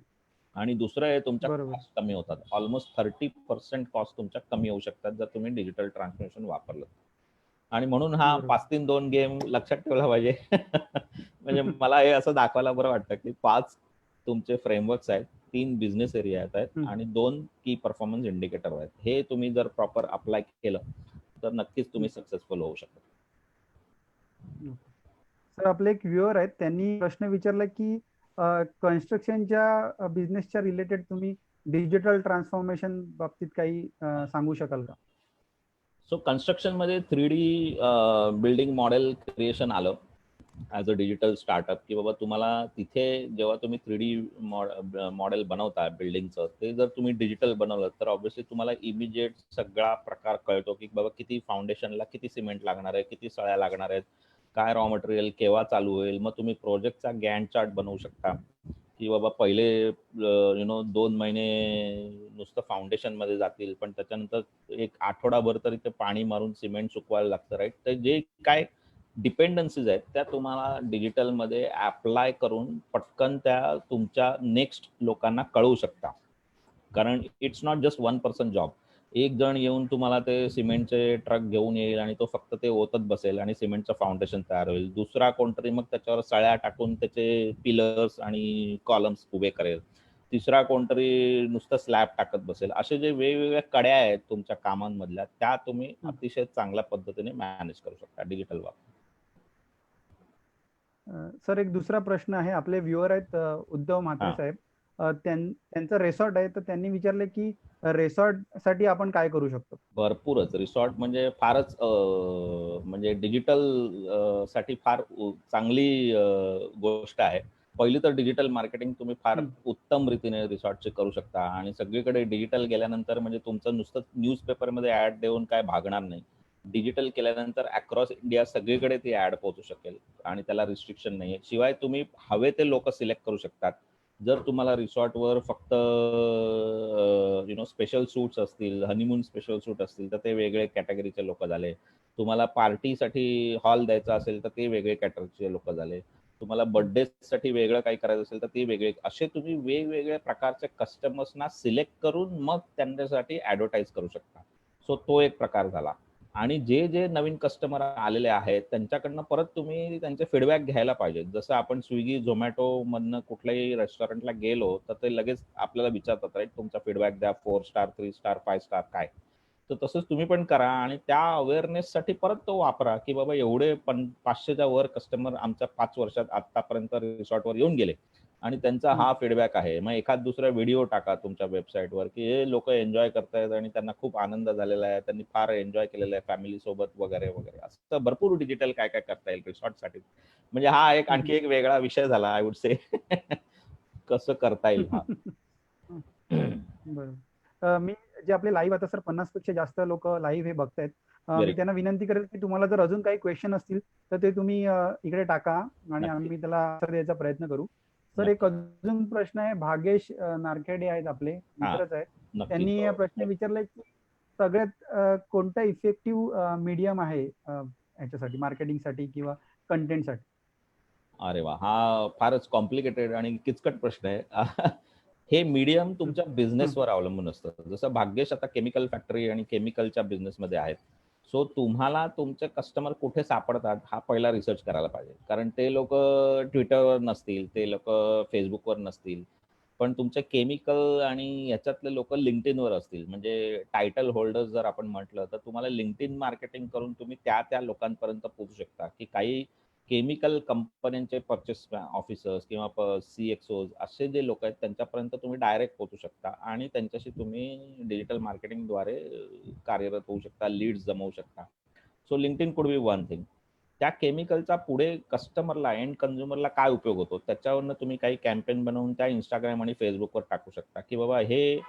[SPEAKER 2] आणि दुसरं आहे तुमच्या
[SPEAKER 1] बरोबर.
[SPEAKER 2] कॉस्ट कमी होतात. ऑलमोस्ट 30% कॉस्ट तुमच्या कमी होऊ शकतात जर तुम्ही डिजिटल ट्रान्सफॉर्मेशन वापरलं. आणि म्हणून हा
[SPEAKER 1] बरोबर.
[SPEAKER 2] 5-3-2 गेम लक्षात ठेवला पाहिजे. म्हणजे मला हे असं दाखवायला बरं वाटतं, की 5 तुमचे फ्रेमवर्क्स आहेत, 3 बिझनेस एरिया आहेत
[SPEAKER 1] हं.
[SPEAKER 2] आणि 2 की परफॉर्मन्स इंडिकेटर आहेत. हे तुम्ही जर प्रॉपर अप्लाय केलं, तर नक्कीच
[SPEAKER 1] हं.
[SPEAKER 2] तुम्ही सक्सेसफुल होऊ शकता.
[SPEAKER 1] ओके. सर आपले एक व्ह्युअर आहेत. त्यांनी प्रश्न विचारला, की कन्स्ट्रक्शनच्या बिझनेसच्या रिलेटेड तुम्ही डिजिटल ट्रान्सफॉर्मेशन बाबतीत काही सांगू शकाल का?
[SPEAKER 2] सो कन्स्ट्रक्शनमध्ये 3D बिल्डिंग मॉडेल क्रिएशन आलं. ॲज अ डिजिटल स्टार्टअप, की बाबा तुम्हाला तिथे जेव्हा तुम्ही 3D मॉडेल बनवता बिल्डिंगचं, ते जर तुम्ही डिजिटल बनवलं, तर ऑब्व्हियसली तुम्हाला इमिजिएट सगळा प्रकार कळतो, की बाबा किती फाउंडेशनला किती सिमेंट लागणार आहे, किती सळ्या लागणार आहेत, काय रॉ मटेरियल केव्हा चालू होईल. मग तुम्ही प्रोजेक्टचा गॅन्ट चार्ट बनवू शकता. की बाबा पहिले 2 महिने नुसतं फाउंडेशन मध्ये जातील, पण त्याच्यानंतर एक आठवडाभर तरी ते पाणी मारून सिमेंट सुकवायला लागतं, राईट? तर जे काय डिपेंडन्सीज आहेत त्या तुम्हाला डिजिटलमध्ये अप्लाय करून पटकन त्या तुमच्या नेक्स्ट लोकांना कळवू शकता. कारण it's not just one person job. एक जण येऊन तुम्हाला ते सिमेंटचे ट्रक घेऊन येईल आणि तो फक्त ते ओतत बसेल आणि सिमेंटचं फाउंडेशन तयार होईल. दुसरा कोणतरी मग त्याच्यावर सळ्या टाकून त्याचे पिलर्स आणि कॉलम्स उभे करेल. तिसरा कोणतरी नुसतं स्लॅब टाकत बसेल. असे जे वेगवेगळ्या कड्या आहेत तुमच्या कामांमधल्या, त्या तुम्ही अतिशय चांगल्या पद्धतीने मॅनेज करू शकता डिजिटल वापरून.
[SPEAKER 1] सर, एक दुसरा प्रश्न आहे. आपले व्ह्युअर आहेत उद्धव म्हात्रे साहेब. त्यांचं रिसॉर्ट आहे, तर त्यांनी विचारले की रिसॉर्ट साठी आपण काय करू शकतो?
[SPEAKER 2] भरपूरच. रिसॉर्ट म्हणजे फारच म्हणजे डिजिटल साठी फार चांगली गोष्ट आहे. पहिली तर डिजिटल मार्केटिंग तुम्ही फार उत्तम रीतीने रिसॉर्टचे करू शकता आणि सगळीकडे डिजिटल गेल्यानंतर म्हणजे तुमचं नुसतं न्यूजपेपरमध्ये ॲड देऊन काय भागणार नाही. डिजिटल केल्यानंतर अक्रॉस इंडिया सगळीकडे ती ॲड पोहोचू शकेल आणि त्याला रिस्ट्रिक्शन नाही आहे. शिवाय तुम्ही हवे ते लोक सिलेक्ट करू शकतात. जर तुम्हाला रिसॉर्टवर फक्त स्पेशल सूट्स असतील, हनीमून स्पेशल सूट असतील, तर ते वेगळे कॅटेगरीचे लोक झाले. तुम्हाला पार्टीसाठी हॉल द्यायचा असेल तर ते वेगळे कॅटेगरीचे लोक झाले. तुम्हाला बर्थडेसाठी वेगळं काही करायचं असेल तर ते वेगळे. असे तुम्ही वेगवेगळ्या प्रकारचे कस्टमर्सना सिलेक्ट करून मग त्यांच्यासाठी ॲडव्हर्टाईज करू शकता. सो तो एक प्रकार झाला. आणि जे जे नवीन कस्टमर आलेले आहेत त्यांच्याकडनं परत तुम्ही त्यांचे फीडबॅक घ्यायला पाहिजे. जसं आपण स्विगी झोमॅटो मधनं कुठल्याही रेस्टॉरंटला गेलो तर ते लगेच आपल्याला विचारतात, राईट, तुमचा फीडबॅक द्या, 4 स्टार, 3 स्टार, 5 स्टार काय. तर तसंच तुम्ही पण करा आणि त्या अवेअरनेससाठी परत तो वापरा की बाबा एवढे 500च्या वर कस्टमर आमच्या 5 वर्षात आतापर्यंत रिसॉर्टवर येऊन गेले आणि त्यांचा हा फीडबॅक आहे. मग एखाद दुसरा व्हिडिओ टाका तुमच्या वेबसाईटवर की हे लोक एन्जॉय करतायत आणि त्यांना खूप आनंद झालेला आहे, त्यांनी फार एन्जॉय केलेलं आहे फॅमिली सोबत वगैरे वगैरे. असं भरपूर डिजिटल काय काय करता येईल रिसॉर्टसाठी. म्हणजे हा एक आणखी एक वेगळा विषय झाला, आय वुड से. कसं करता येईल हा.
[SPEAKER 1] बरोबर. मी जे आपले लाईव्ह आता सर 50 पेक्षा जास्त लोक लाईव्ह हे बघतायत. मी त्यांना विनंती करेल की तुम्हाला जर अजून काही क्वेश्चन असतील तर ते तुम्ही इकडे टाका आणि आम्ही त्याला आन्सर द्यायचा प्रयत्न करू. सर, एक अजून प्रश्न आहे. भागेश नारखेडे आहेत, आपले मित्रच आहेत. त्यांनी प्रश्न विचारलाय की सगळ्यात कोणता इफेक्टिव्ह मीडियम आहे याच्यासाठी, मार्केटिंगसाठी किंवा कंटेंटसाठी?
[SPEAKER 2] अरे वा, हा फारच कॉम्प्लिकेटेड आणि किचकट प्रश्न आहे. हे मीडियम तुमच्या बिझनेसवर अवलंबून असतं. जसं भाग्येश आता केमिकल फॅक्टरी आणि केमिकलच्या बिझनेसमध्ये आहेत. सो तुम्हाला तुमचे कस्टमर कुठे सापडतात हा पहिला रिसर्च करायला पाहिजे. कारण ते लोक ट्विटरवर नसतील, ते लोक फेसबुकवर नसतील, पण तुमचे केमिकल आणि याच्यातले लोक लिंक्डइनवर असतील. म्हणजे टायटल होल्डर्स जर आपण म्हटलं तर तुम्हाला लिंक्डइन मार्केटिंग करून तुम्ही त्या लोकांपर्यंत पोहोचू शकता की काही केमिकल कंपन्यांचे परचेस ऑफिसर्स किंवा CXOs असे जे लोक आहेत त्यांच्यापर्यंत तुम्ही डायरेक्ट पोहोचू शकता आणि त्यांच्याशी तुम्ही डिजिटल मार्केटिंगद्वारे कार्यरत होऊ शकता, लीड्स जमवू शकता. So LinkedIn could be one thing. त्या केमिकलचा पुढे कस्टमरला, एंड कंझ्युमरला काय उपयोग होतो त्याच्यावरनं तुम्ही काही कॅम्पेन बनवून त्या इंस्टाग्राम आणि फेसबुकवर टाकू शकता की बाबा हे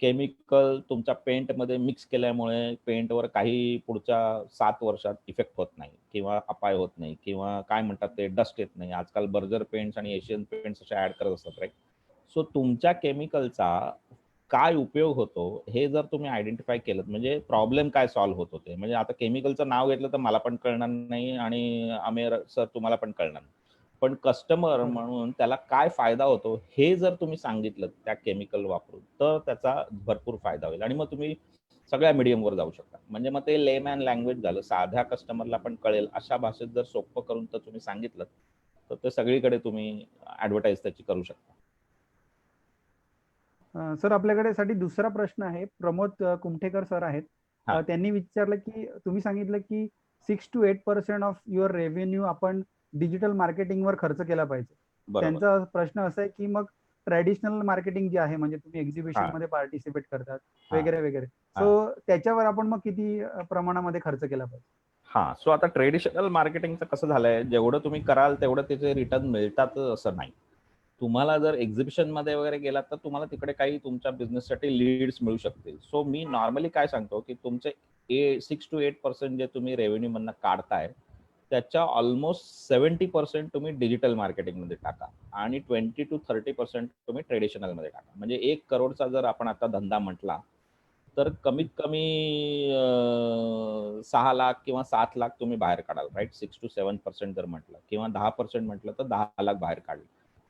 [SPEAKER 2] केमिकल तुमच्या पेंटमध्ये मिक्स केल्यामुळे पेंटवर काही पुढच्या 7 वर्षात इफेक्ट होत नाही किंवा अपाय होत नाही किंवा काय म्हणतात ते डस्ट येत नाही. आजकाल बर्जर पेंट्स आणि एशियन पेंट्स असे ऍड करत असतात, राईट? सो तुमच्या केमिकलचा काय उपयोग होतो हे जर तुम्ही आयडेंटिफाय केलं म्हणजे प्रॉब्लेम काय सॉल्व्ह होत होते. म्हणजे आता केमिकलचं नाव घेतलं तर मला पण कळणार नाही आणि आमेर सर तुम्हाला पण कळणार नाही. पण कस्टमर म्हणून त्याला काय फायदा होतो हे जर तुम्ही सांगितलं त्या केमिकल वापरून तर त्याचा भरपूर फायदा होईल आणि मग तुम्ही सगळ्या मीडियमवर जाऊ शकता. म्हणजे मग ते लेमॅन लँग्वेज झालं, साध्या कस्टमरला पण कळेल अशा भाषेत जर सोपं करून तर तुम्ही सांगितलं तर ते सगळीकडे तुम्ही ऍडव्हर्टाईज त्याची करू शकता.
[SPEAKER 1] सर, आपल्याकडे साठी दुसरा प्रश्न आहे. प्रमोद कुमठेकर सर आहेत. त्यांनी विचारलं की तुम्ही सांगितलं की 6 to 8% ऑफ युअर रेव्हेन्यू आपण डिजिटल मार्केटिंगवर खर्च केला पाहिजे. त्यांचा प्रश्न असा आहे की मग ट्रॅडिशनल मार्केटिंग जे आहे, म्हणजे तुम्ही एक्झिबिशन मध्ये पार्टिसिपेट करतात वगैरे वगैरे, सो त्याच्यावर आपण मग किती प्रमाणामध्ये खर्च केला पाहिजे?
[SPEAKER 2] सो आता ट्रेडिशनल मार्केटिंगचं कसं झालंय, जेवढं तुम्ही कराल तेवढं त्याचे रिटर्न मिळतात असं नाही. तुम्हाला जर एक्झिबिशन मध्ये वगैरे गेलात तर तुम्हाला तिकडे काही तुमच्या बिझनेससाठी लीड्स मिळू शकतील. सो मी नॉर्मली काय सांगतो की तुमचे 6 to 8% जे तुम्ही रेव्हेन्यू मधनं काढताय त्याच्या ऑलमोस्ट 70% तुम्ही डिजिटल मार्केटिंगमध्ये टाका आणि 20 to 30% तुम्ही ट्रेडिशनलमध्ये टाका. म्हणजे 1 करोडचा जर आपण आता धंदा म्हटला, तर कमीत कमी 6 लाख किंवा 7 लाख तुम्ही बाहेर काढाल, राइट? 6 to 7% जर म्हटलं किंवा 10% म्हटलं तर 10 लाख बाहेर काढले.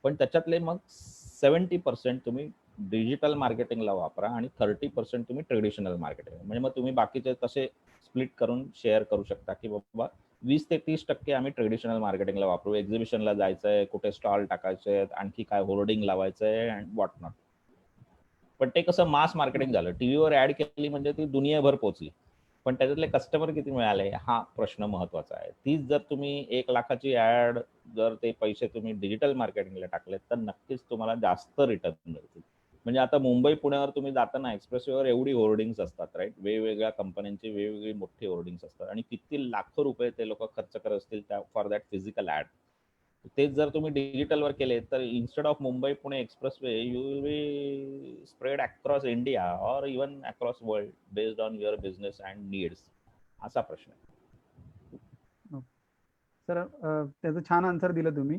[SPEAKER 2] पण त्याच्यातले मग 70% तुम्ही डिजिटल मार्केटिंगला वापरा आणि 30% तुम्ही ट्रेडिशनल मार्केटिंग. म्हणजे मग तुम्ही बाकीचे तसे स्प्लिट करून शेअर करू शकता, की बाबा 20 ते 30% आम्ही ट्रेडिशनल मार्केटिंगला वापरू. एक्झिबिशनला जायचंय, कुठे स्टॉल टाकायचे आहेत, आणखी काय होर्डिंग लावायचंय अँड व्हॉट नॉट. पण ते कसं मास मार्केटिंग झालं. टीव्हीवर ऍड केली म्हणजे ती दुनियाभर पोहोचली. पण त्याच्यातले कस्टमर किती मिळाले हा प्रश्न महत्वाचा आहे. तीच जर तुम्ही 1 लाखाची ऍड जर ते पैसे तुम्ही डिजिटल मार्केटिंगला टाकले तर नक्कीच तुम्हाला जास्त रिटर्न मिळतील. म्हणजे आता मुंबई पुण्यावर तुम्ही जाताना एक्सप्रेसवेवर एवढी होर्डिंग्स असतात, राईट? वेगवेगळ्या कंपन्यांची वेगवेगळी मोठी होर्डिंग्स असतात आणि किती लाखो रुपये ते लोक खर्च करत असतील त्या फॉर दॅट फिजिकल ऍड. तेच जर तुम्ही डिजिटलवर केले तर instead of Mumbai Pune expressway you will be spread across India or even across world based on your business and needs. असा प्रश्न आहे.
[SPEAKER 1] सर त्याचं छान आन्सर दिलं तुम्ही.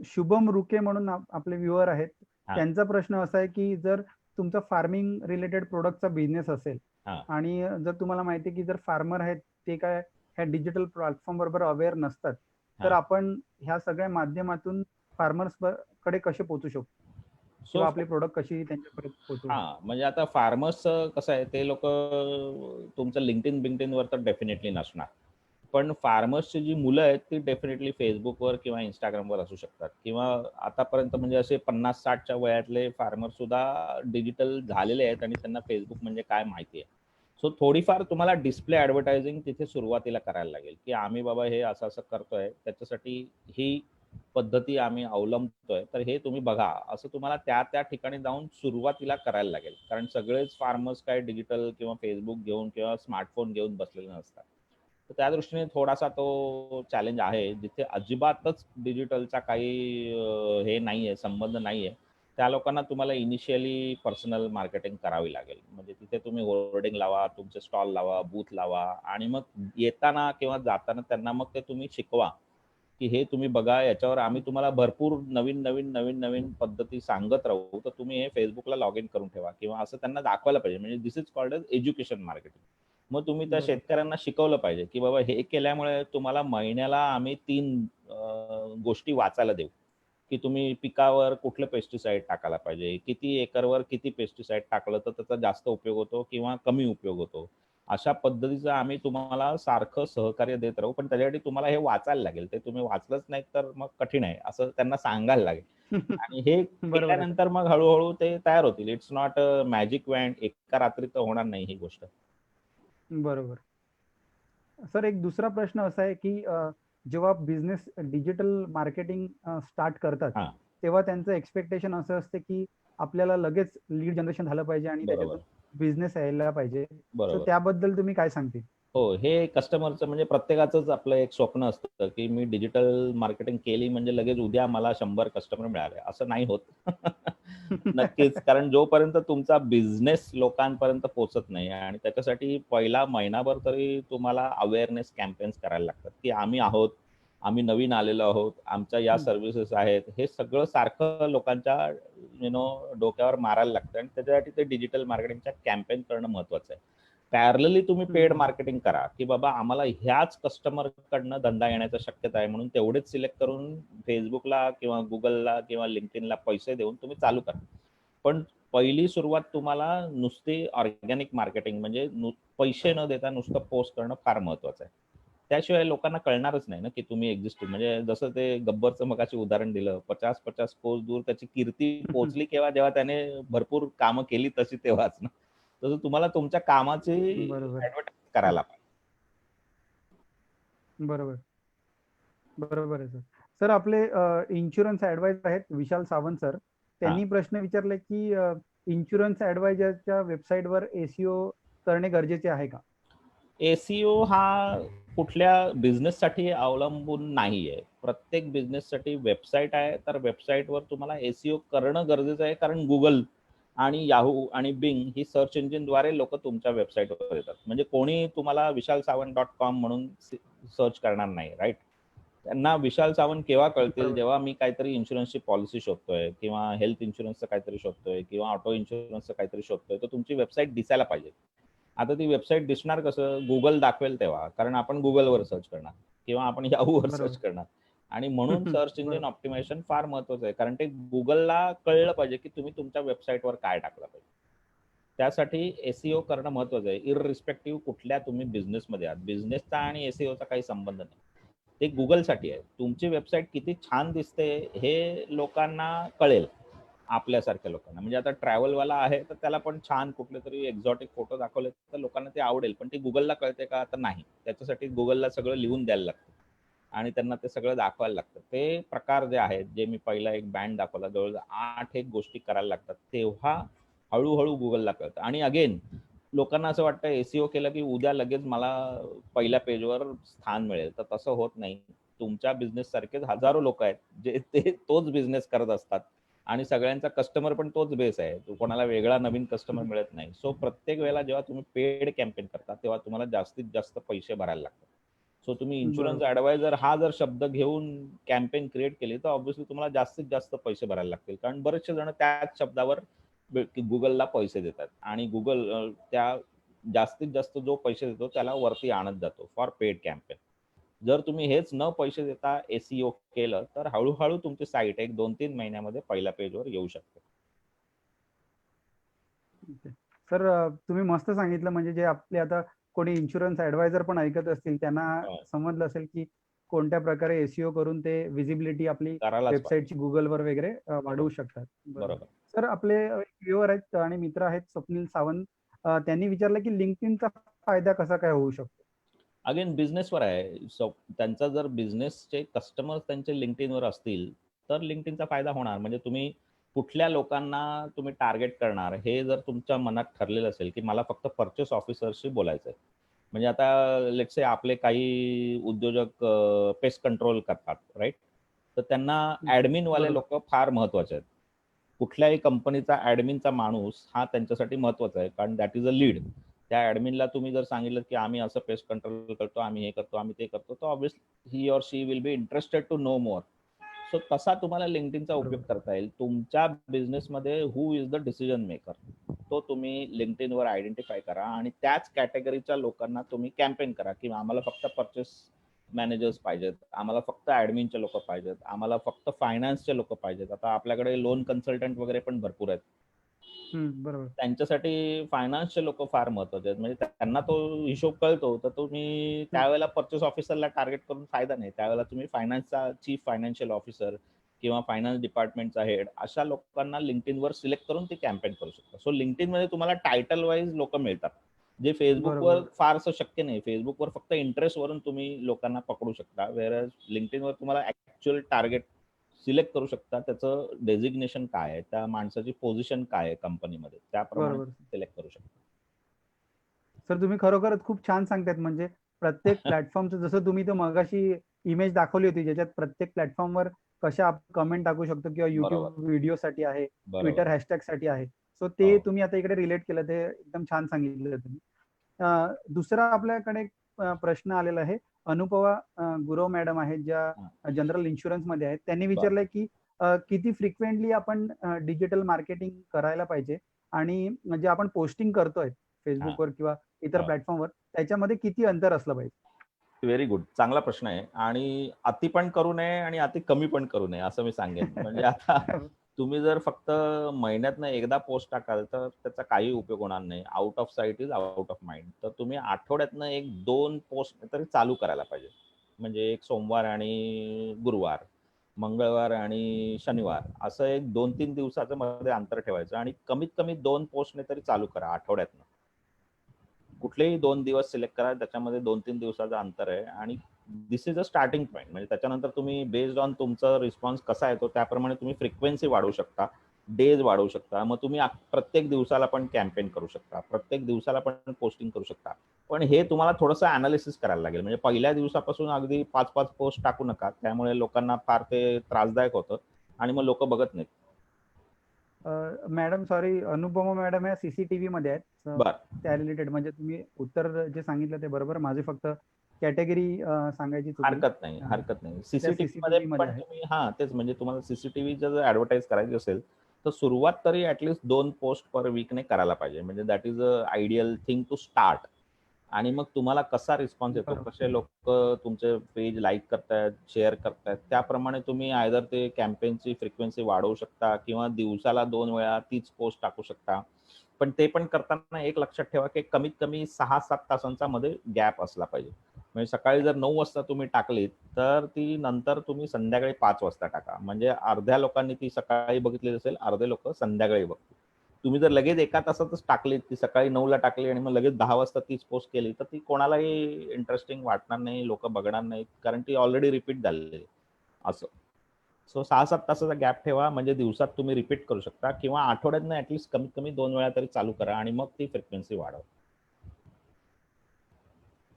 [SPEAKER 1] शुभम रुके म्हणून आपले व्ह्युअर आहेत, त्यांचा प्रश्न असा आहे की जर तुमचा फार्मिंग रिलेटेड प्रोडक्टचा बिझनेस असेल आणि जर तुम्हाला माहिती आहे की जर फार्मर आहेत ते काय ह्या डिजिटल प्लॅटफॉर्म बरोबर अवेअर नसतात, तर आपण ह्या सगळ्या माध्यमातून फार्मर्स कडे कसे पोहोचू शकतो किंवा आपले प्रोडक्ट कशी त्यांच्यापर्यंत पोहोचू?
[SPEAKER 2] म्हणजे आता फार्मर्स कसं आहे, ते लोक तुमचं लिंक्डइन वर तर डेफिनेटली नसणार. पण फार्मर्सची जी मुलं आहेत ती डेफिनेटली फेसबुकवर किंवा इंस्टाग्रामवर असू शकतात किंवा आतापर्यंत म्हणजे असे 50-60च्या वयातले फार्मर सुद्धा डिजिटल झालेले आहेत आणि त्यांना फेसबुक म्हणजे काय माहिती आहे. सो थोडीफार तुम्हाला डिस्प्ले ऍडव्हर्टायझिंग तिथे सुरुवातीला करायला लागेल, की आम्ही बाबा हे असं असं करतोय, त्याच्यासाठी ही पद्धती आम्ही अवलंबतोय, तर हे तुम्ही बघा, असं तुम्हाला त्या त्या ठिकाणी जाऊन सुरुवातीला करायला लागेल. कारण सगळेच फार्मर्स काय डिजिटल किंवा फेसबुक घेऊन किंवा स्मार्टफोन घेऊन बसलेले नसतात. तर त्या दृष्टीने थोडासा तो चॅलेंज आहे. जिथे अजिबातच डिजिटलचा काही हे नाहीये, संबंध नाहीये, त्या लोकांना तुम्हाला इनिशियली पर्सनल मार्केटिंग करावी लागेल. म्हणजे तिथे तुम्ही होर्डिंग लावा, तुमचे स्टॉल लावा, बूथ लावा आणि मग येताना किंवा जाताना त्यांना मग ते तुम्ही शिकवा, की हे तुम्ही बघा, याच्यावर आम्ही तुम्हाला भरपूर नवीन पद्धती सांगत राहू, तर तुम्ही हे फेसबुकला लॉग इन करून ठेवा किंवा असं त्यांना दाखवायला पाहिजे. म्हणजे this is called as education marketing. मग तुम्ही त्या शेतकऱ्यांना शिकवलं पाहिजे, की बाबा हे केल्यामुळे तुम्हाला महिन्याला आम्ही 3 गोष्टी वाचायला देऊ, की तुम्ही पिकावर कुठलं पेस्टिसाइड टाकायला पाहिजे, किती एकरवर किती पेस्टिसाइड टाकलं तर त्याचा जास्त उपयोग होतो किंवा कमी उपयोग होतो. अशा पद्धतीचं आम्ही तुम्हाला सारखं सहकार्य देत राहू. पण त्याच्यासाठी तुम्हाला हे वाचायला लागेल. ते तुम्ही वाचलंच नाही तर मग कठीण आहे, असं त्यांना सांगायला लागेल. आणि हे केल्यानंतर मग हळूहळू ते तयार होतील. It's not a magic wand. एका रात्रीत होणार नाही ही गोष्ट.
[SPEAKER 1] बरोबर. सर एक दुसरा प्रश्न असा आहे की जेव्हा बिझनेस डिजिटल मार्केटिंग स्टार्ट करतात, तेव्हा त्यांचं एक्सपेक्टेशन असं असते की आपल्याला लगेच लीड जनरेशन झालं पाहिजे आणि त्याच्यातून बिझनेस यायला पाहिजे. तर त्याबद्दल तुम्ही काय सांगतील?
[SPEAKER 2] हो, हे कस्टमरचं म्हणजे प्रत्येकाचंच आपलं एक स्वप्न असतं, की मी डिजिटल मार्केटिंग केली म्हणजे लगेच उद्या मला 100 कस्टमर मिळाले. असं नाही होत. नक्कीच. कारण जोपर्यंत तुमचा बिझनेस लोकांपर्यंत पोहोचत नाही आणि त्याच्यासाठी पहिला महिनाभर तरी तुम्हाला अवेअरनेस कॅम्पेन्स करायला लागतात, की आम्ही आहोत, आम्ही नवीन आलेलो आहोत, आमच्या या सर्व्हिसेस आहेत. हे सगळं सारखं लोकांच्या डोक्यावर मारायला लागतं आणि त्याच्यासाठी ते डिजिटल मार्केटिंगच्या कॅम्पेन करणं महत्वाचं आहे. पॅरलली तुम्ही पेड मार्केटिंग करा, की बाबा आम्हाला ह्याच कस्टमरकडनं धंदा येण्याची शक्यता आहे म्हणून तेवढेच सिलेक्ट करून फेसबुकला किंवा गुगलला किंवा लिंक्डइनला पैसे देऊन तुम्ही चालू करा. पण पहिली सुरुवात तुम्हाला नुसती ऑर्गॅनिक मार्केटिंग म्हणजे पैसे न देता नुसतं पोस्ट करणं फार महत्वाचं आहे. त्याशिवाय लोकांना कळणारच नाही ना, की तुम्ही एक्झिस्टिंग. म्हणजे जसं ते गब्बरचं मगाशी उदाहरण दिलं, 50-50 कोस दूर त्याची कीर्ती पोहोचली केव्हा, जेव्हा त्याने भरपूर कामं केली तशी तेव्हाच ना. तसं तुम्हाला तुमच्या कामाची ऍडव्हर्टाइज करायला पाहिजे.
[SPEAKER 1] बरोबर बरोबर आहे सर. सर आपले इन्शुरन्स ऍडवायझर आहेत विशाल सावंत सर, त्यांनी प्रश्न विचारले की इन्शुरन्स ऍडवायझरच्या वेबसाईटवर एसईओ करणे गरजेचे आहे का?
[SPEAKER 2] एसईओ हा कुठल्या बिझनेससाठी अवलंबून नाहीये. प्रत्येक बिझनेससाठी वेबसाईट आहे, तर वेबसाईटवर तुम्हाला एसईओ करणं गरजेचं आहे. कारण गुगल आणि याहू आणि बिंग ही सर्च इंजिनद्वारे लोक तुमच्या वेबसाईटवर येतात. म्हणजे कोणी तुम्हाला विशालसावंत.com म्हणून सर्च करणार नाही, राईट? त्यांना विशाल सावंत केव्हा कळतील,
[SPEAKER 1] बरोबर.
[SPEAKER 2] जेव्हा मी काहीतरी इन्शुरन्सची पॉलिसी शोधतोय किंवा हेल्थ इन्शुरन्सचं काहीतरी शोधतोय किंवा ऑटो इन्शुरन्सचं काहीतरी शोधतोय, तर तुमची वेबसाईट दिसायला पाहिजे. आता ती वेबसाईट दिसणार कसं? गुगल दाखवेल तेव्हा, कारण आपण गुगलवर सर्च करणार किंवा आपण याहूवर सर्च
[SPEAKER 1] बरोबर.
[SPEAKER 2] करणार. आणि म्हणून सर्च इंजिन
[SPEAKER 1] बरोबर.
[SPEAKER 2] ऑप्टिमायझेशन फार महत्वाचं आहे, कारण ते गुगलला कळलं पाहिजे की तुम्ही तुमच्या वेबसाईटवर काय टाकलं पाहिजे. त्यासाठी एसईओ करणं महत्वाचं आहे, इररिस्पेक्टिव्ह कुठल्या तुम्ही बिझनेसमध्ये आहात. बिझनेसचा आणि एसईओचा काही संबंध नाही. ते गुगलसाठी आहे. तुमची वेबसाईट किती छान दिसते हे लोकांना कळेल, आपल्यासारख्या लोकांना. म्हणजे आता ट्रॅव्हलवाला आहे तर त्याला पण छान कुठले तरी एक्झॉटिक फोटो दाखवले तर लोकांना ते आवडेल, पण ते गुगलला कळते का? तर नाही. त्याच्यासाठी गुगलला सगळं लिहून द्यायला लागतं आणि त्यांना ते सगळं दाखवायला लागतं. ते प्रकार जे आहेत, जे मी पहिला एक बँड दाखवला, जवळजवळ 8 एक गोष्टी करायला लागतात, तेव्हा हळूहळू गुगलला कळतं. आणि अगेन लोकांना असं वाटतं एसईओ केलं की उद्या लगेच मला पहिल्या पेजवर स्थान मिळेल, तर तसं होत नाही. तुमच्या बिझनेस सारखेच हजारो लोक आहेत जे ते तोच बिझनेस करत असतात आणि सगळ्यांचा कस्टमर पण तोच बेस आहे. कोणाला वेगळा नवीन कस्टमर मिळत नाही. सो प्रत्येक वेळेला जेव्हा तुम्ही पेड कॅम्पेन करता तेव्हा तुम्हाला जास्तीत जास्त पैसे भरायला लागतात. सो तुम्ही इन्शुरन्स
[SPEAKER 1] बरोबर.
[SPEAKER 2] ऍडवायझर हा जर शब्द घेऊन कॅम्पेन क्रिएट केली तर ऑब्व्हियसली तुम्हाला जास्तीत जास्त पैसे भरायला लागतील, कारण बरेचसे जण त्याच शब्दावर गुगलला पैसे देतात आणि गुगल त्या जास्तीत जास्त जो पैसे देतो त्याला वरती आणत जातो फॉर पेड कॅम्पेन. जर तुम्ही हेच न पैसे देता एसईओ केलं तर हळूहळू तुमची साईट एक 2-3 महिन्यामध्ये पहिल्या पेजवर येऊ शकते.
[SPEAKER 1] सर, तुम्ही मस्त सांगितलं. म्हणजे जे आपले आता कोणी इन्शुरन्स ॲडवायझर पण ऐकत असतील, त्यांना
[SPEAKER 2] अं,
[SPEAKER 1] समजलं असेल की कोणत्या प्रकारे एसईओ करून ते व्हिजिबिलिटी आपली
[SPEAKER 2] करायलाच पाहिजे.
[SPEAKER 1] वेबसाईटची गुगलवर वगैरे वाढवू
[SPEAKER 2] बरोबर.
[SPEAKER 1] शकतात. बरोबर.
[SPEAKER 2] बरोबर.
[SPEAKER 1] सर, आपले व्ह्युअर आहेत आणि मित्र आहेत स्वप्नील सावंत. त्यांनी विचारलं की लिंक्डइनचा फायदा कसा काय होऊ शकतो?
[SPEAKER 2] अगेन बिझनेसवर आहे. सो त्यांचा जर बिझनेसचे कस्टमर्स त्यांचे लिंक्डइनवर असतील तर लिंक्डइनचा फायदा होणार. म्हणजे तुम्ही कुठल्या लोकांना तुम्ही टार्गेट करणार हे जर तुमच्या मनात ठरलेलं असेल की मला फक्त परचेस ऑफिसरशी बोलायचं आहे. म्हणजे आता लेट्स से आपले काही उद्योजक पेस्ट कंट्रोल करतात, राईट? तर त्यांना ॲडमिनवाले
[SPEAKER 1] बरोबर.
[SPEAKER 2] लोक फार महत्वाचे आहेत. कुठल्याही कंपनीचा ॲडमिनचा माणूस हा त्यांच्यासाठी महत्वाचा आहे, कारण दॅट इज अ लीड. त्या ॲडमिनला तुम्ही जर सांगितलं की आम्ही असं पेस्ट कंट्रोल करतो, आम्ही हे करतो, आम्ही ते करतो, तर obviously he or she will be interested to know more. So तसा तुम्हाला लिंक्डइनचा उपयोग
[SPEAKER 1] बरोबर.
[SPEAKER 2] करता येईल. तुमच्या बिझनेसमध्ये who is the decision maker, तो तुम्ही लिंक्डइनवर आयडेंटिफाय करा आणि त्याच कॅटेगरीच्या लोकांना तुम्ही कॅम्पेन करा की आम्हाला फक्त परचेस मॅनेजर्स पाहिजेत, आम्हाला फक्त ॲडमिनचे लोक पाहिजेत, आम्हाला फक्त फायनान्सचे लोक पाहिजेत. आता आपल्याकडे लोन कन्सल्टंट वगैरे पण भरपूर आहेत.
[SPEAKER 1] बरोबर.
[SPEAKER 2] त्यांच्यासाठी फायनान्सचे लोक फार महत्वाचे आहेत. म्हणजे त्यांना तो हिशोब कळतो, तर तुम्ही त्यावेळेला परचेस ऑफिसरला टार्गेट करून फायदा नाही. त्यावेळेला तुम्ही फायनान्सचा चीफ फायनान्शियल ऑफिसर किंवा फायनान्स डिपार्टमेंटचा हेड अशा लोकांना लिंक्डइनवर सिलेक्ट करून ते कॅम्पेन करू शकता. सो लिंक्डइनमध्ये तुम्हाला टायटल वाईज लोक मिळतात, जे फेसबुकवर
[SPEAKER 1] बरोबर.
[SPEAKER 2] फारसं शक्य नाही. फेसबुकवर फक्त इंटरेस्टवरून तुम्ही लोकांना पकडू शकता, वेअर लिंक्डइनवर तुम्हाला ऍक्च्युअल टार्गेट सिलेक्ट करू शकता. त्याचं डेझिग्नेशन काय आहे, त्या माणसाची पोझिशन काय आहे कंपनीमध्ये, त्याप्रमाणे
[SPEAKER 1] बरोबर.
[SPEAKER 2] सिलेक्ट करू शकता.
[SPEAKER 1] सर, तुम्ही खरोखरच खूप छान सांगतायत. म्हणजे प्रत्येक प्लॅटफॉर्मचं, जसं तुम्ही तो मगाशी इमेज दाखवली होती, ज्याच्यात प्रत्येक प्लॅटफॉर्मवर कशा आपण कमेंट टाकू शकतो किंवा
[SPEAKER 2] बरोबर.
[SPEAKER 1] YouTube व्हिडिओसाठी आहे,
[SPEAKER 2] बरोबर.
[SPEAKER 1] Twitter हॅशटॅगसाठी आहे. सो
[SPEAKER 2] हो.
[SPEAKER 1] ते तुम्ही आता इकडे रिलेट केलं, ते एकदम छान सांगितलं तुम्ही. दुसरा आपल्याकडे एक प्रश्न आलेला आहे. अनुपमा गुरव मॅडम आहेत,
[SPEAKER 2] हां.
[SPEAKER 1] ज्या जनरल इन्शुरन्समध्ये आहेत. त्यांनी
[SPEAKER 2] बरं.
[SPEAKER 1] विचारलंय की किती फ्रिक्वेंटली आपण डिजिटल मार्केटिंग करायला पाहिजे आणि म्हणजे आपण पोस्टिंग करतोय
[SPEAKER 2] हां.
[SPEAKER 1] Facebookवर किंवा इतर
[SPEAKER 2] हो.
[SPEAKER 1] प्लॅटफॉर्मवर, त्याच्यामध्ये किती अंतर असलं पाहिजे?
[SPEAKER 2] Very good. चांगला प्रश्न आहे आणि अति पण करू नये आणि अति कमी पण करू नये असं मी सांगेन. म्हणजे आता तुम्ही जर फक्त महिन्यातनं एकदा पोस्ट टाकाल तर त्याचा काही उपयोग होणार नाही. Out of site is out of mind. तर तुम्ही आठवड्यातनं 1-2 पोस्ट तरी चालू करायला पाहिजे. म्हणजे एक सोमवार आणि गुरुवार, मंगळवार आणि शनिवार असं एक 2-3 दिवसाचं मध्ये अंतर ठेवायचं आणि कमीत कमी 2 पोस्टने तरी चालू करा आठवड्यातनं. कुठलेही 2 दिवस सिलेक्ट करा, त्याच्यामध्ये 2-3 दिवसाचं अंतर आहे आणि दिस इज अ स्टार्टिंग पॉइंट. म्हणजे त्याच्यानंतर तुम्ही बेस्ड ऑन तुमचा रिस्पॉन्स कसा येतो त्याप्रमाणे तुम्ही फ्रिक्वेन्सी वाढवू शकता, डेज वाढवू शकता. मग तुम्ही प्रत्येक दिवसाला पण कॅम्पेन करू शकता, प्रत्येक दिवसाला पण पोस्टिंग करू शकता. पण हे तुम्हाला थोडंसं अनालिसिस करायला लागेल. म्हणजे पहिल्या दिवसापासून अगदी 5-5 पोस्ट टाकू नका. त्यामुळे लोकांना फार ते त्रासदायक होतं आणि मग लोकं बघत नाहीत.
[SPEAKER 1] मॅडम सॉरी, अनुपमा मॅडम या सीसीटीव्ही मध्ये आहेत.
[SPEAKER 2] बर.
[SPEAKER 1] त्या रिलेटेड म्हणजे तुम्ही उत्तर जे सांगितलं ते बरोबर, माझी फक्त कॅटेगरी सांगायची चुकली.
[SPEAKER 2] हरकत नाही,
[SPEAKER 1] अं,
[SPEAKER 2] हरकत नाही.
[SPEAKER 1] त्या
[SPEAKER 2] सीसीटीव्ही मध्ये
[SPEAKER 1] सीसीटीव्ही मध्ये
[SPEAKER 2] पण
[SPEAKER 1] आहेत.
[SPEAKER 2] तुम्ही तेच म्हणजे तुम्हाला सीसीटीव्हीचं जर ऍडव्हर्टाइज करायची असेल, तर सुरुवात तरी ॲटलीस्ट 2 पोस्ट पर वीकने करायला पाहिजे. म्हणजे that is a ideal thing to start. आणि मग तुम्हाला कसा रिस्पॉन्स येतो,
[SPEAKER 1] बरोबर.
[SPEAKER 2] कसे लोकं तुमचे पेज लाईक करतायत, शेअर करतायत, त्याप्रमाणे तुम्ही आयदर ते कॅम्पेनची फ्रिक्वेन्सी वाढवू शकता किंवा दिवसाला 2 वेळा तीच पोस्ट टाकू शकता. पण ते पण करताना एक लक्षात ठेवा, की कमीत कमी 6-7 तासांचा मध्ये गॅप असला पाहिजे. म्हणजे सकाळी जर 9 वाजता तुम्ही टाकलीत, तर ती नंतर तुम्ही संध्याकाळी 5 वाजता टाका. म्हणजे अर्ध्या लोकांनी ती सकाळी बघितली असेल, अर्धे लोकं संध्याकाळी बघतील. तुम्ही जर लगेच एका तासातच टाकलीत, ती सकाळी 9ला टाकली आणि मग लगेच 10 वाजता तीच पोस्ट केली, तर ती कोणालाही इंटरेस्टिंग वाटणार नाही, लोकं बघणार नाहीत, कारण ती ऑलरेडी रिपीट झालेली आहे असं. सो 6-7 तासाचा गॅप ठेवा, म्हणजे दिवसात तुम्ही रिपीट करू शकता किंवा आठवड्यातनं ॲटलीस्ट कमीत कमी 2 वेळा तरी चालू करा आणि मग ती फ्रिक्वेन्सी वाढवा.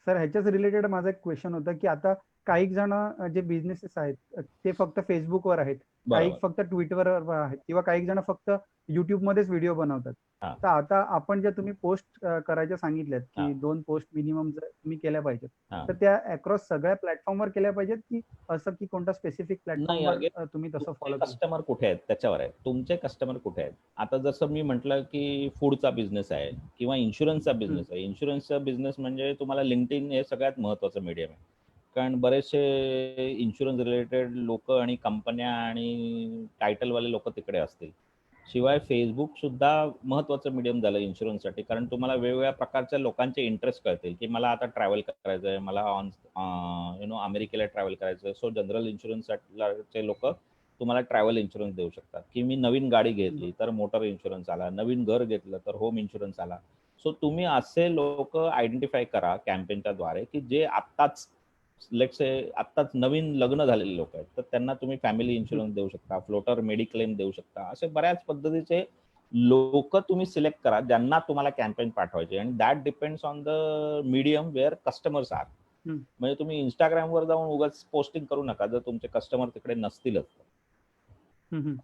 [SPEAKER 1] सर ह्याच्याच रिलेटेड माझा एक क्वेश्चन होता, की आता काही जण जे बिझनेसेस आहेत ते फक्त फेसबुकवर आहेत, काही
[SPEAKER 2] बरोबर.
[SPEAKER 1] फक्त ट्विटरवर आहेत किंवा काही जण फक्त युट्यूब मध्येच व्हिडिओ बनवतात.
[SPEAKER 2] हां,
[SPEAKER 1] तर आता आपण जे तुम्ही पोस्ट करायच्या सांगितल्यात,
[SPEAKER 2] हां,
[SPEAKER 1] की 2 पोस्ट मिनिमम तुम्ही केल्या पाहिजेत,
[SPEAKER 2] हां.
[SPEAKER 1] तर त्या अक्रॉस सगळ्या प्लॅटफॉर्मवर केल्या पाहिजेत, की असं की कोणत्या स्पेसिफिक
[SPEAKER 2] नाही,
[SPEAKER 1] प्लॅटफॉर्मवर
[SPEAKER 2] अगेन
[SPEAKER 1] तुम्ही तसं
[SPEAKER 2] तुमचे
[SPEAKER 1] फॉलो करू?
[SPEAKER 2] कस्टमर कुठे आहेत त्याच्यावर आहे. तुमचे कस्टमर कुठे आहेत? आता जसं मी म्हटलं, की फूडचा बिझनेस आहे किंवा इन्शुरन्सचा
[SPEAKER 1] हं,
[SPEAKER 2] बिझनेस आहे. इन्शुरन्सचा बिझनेस म्हणजे तुम्हाला LinkedIn हे सगळ्यात महत्त्वाचं मीडियम आहे. कारण बरेचसे इन्शुरन्स रिलेटेड लोकं आणि कंपन्या आणि टायटलवाले लोकं तिकडे असतील. शिवाय Facebook सुद्धा महत्त्वाचं मीडियम झालं इन्शुरन्ससाठी. कारण तुम्हाला वेगवेगळ्या प्रकारच्या लोकांचे इंटरेस्ट कळतील, की मला आता ट्रॅव्हल करायचं आहे, मला अमेरिकेला ट्रॅव्हल करायचं आहे. सो जनरल इन्शुरन्सचे लोकं तुम्हाला ट्रॅव्हल इन्शुरन्स देऊ शकतात, की मी नवीन गाडी घेतली तर मोटर इन्शुरन्स आला, नवीन घर घेतलं तर होम इन्शुरन्स आला. सो तुम्ही असे लोकं आयडेंटिफाय करा कॅम्पेनच्या द्वारे, की जे आत्ताच लेट्स से आत्ताच नवीन लग्न झालेले लोक आहेत, तर त्यांना तुम्ही फॅमिली
[SPEAKER 1] हं,
[SPEAKER 2] इन्शुरन्स देऊ शकता, फ्लोटर मेडिक्लेम देऊ शकता. असे बऱ्याच पद्धतीचे लोक तुम्ही सिलेक्ट करा, ज्यांना तुम्हाला कॅम्पेन पाठवायचे आणि that depends on the medium where customers are.
[SPEAKER 1] हं,
[SPEAKER 2] म्हणजे तुम्ही Instagramवर जाऊन उगाच पोस्टिंग करू नका, जर तुमचे कस्टमर तिकडे नसतीलच.
[SPEAKER 1] हं, हं.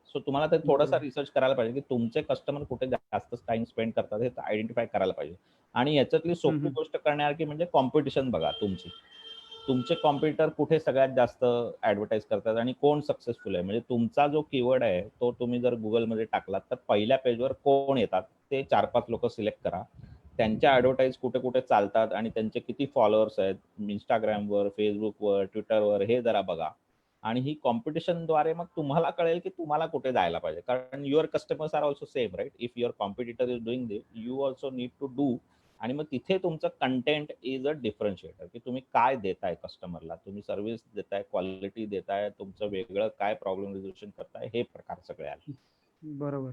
[SPEAKER 2] सो तुम्हाला ते थोडासा
[SPEAKER 1] बरोबर.
[SPEAKER 2] रिसर्च करायला पाहिजे, की तुमचे कस्टमर कुठे जास्त टाईम स्पेंड करतात हे आयडेंटिफाय करायला पाहिजे. आणि याच्यातली
[SPEAKER 1] हं,
[SPEAKER 2] सोपी
[SPEAKER 1] हं.
[SPEAKER 2] गोष्ट करण्यासारखी म्हणजे कॉम्पिटिशन बघा तुमची. तुमचे कॉम्पिटिटर कुठे सगळ्यात जास्त ॲडव्हर्टाइज करतात आणि कोण सक्सेसफुल आहे. म्हणजे तुमचा जो कीवर्ड आहे, तो तुम्ही जर Googleमध्ये टाकलात, तर पहिल्या पेजवर कोण येतात, ते 4-5 लोकं सिलेक्ट करा. त्यांच्या ॲडव्हर्टाइज कुठे-कुठे चालतात आणि त्यांचे किती फॉलोअर्स आहेत Instagramवर, Facebookवर, Twitterवर हे जरा बघा. आणि ही कॉम्पिटिशनद्वारे मग तुम्हाला कळेल, की तुम्हाला कुठे जायला पाहिजे. कारण your customers are also same right? If your competitor is doing this, you also need to do. आणि मग तिथे तुमचं कंटेंट इज अ डिफरन्शिएटर, की तुम्ही काय देताय कस्टमरला. तुम्ही सर्व्हिस देताय, क्वालिटी देताय, तुमचं वेगळं काय प्रॉब्लेम रिझोल्यूशन करताय, हे प्रकार सगळे आले.
[SPEAKER 1] बरोबर.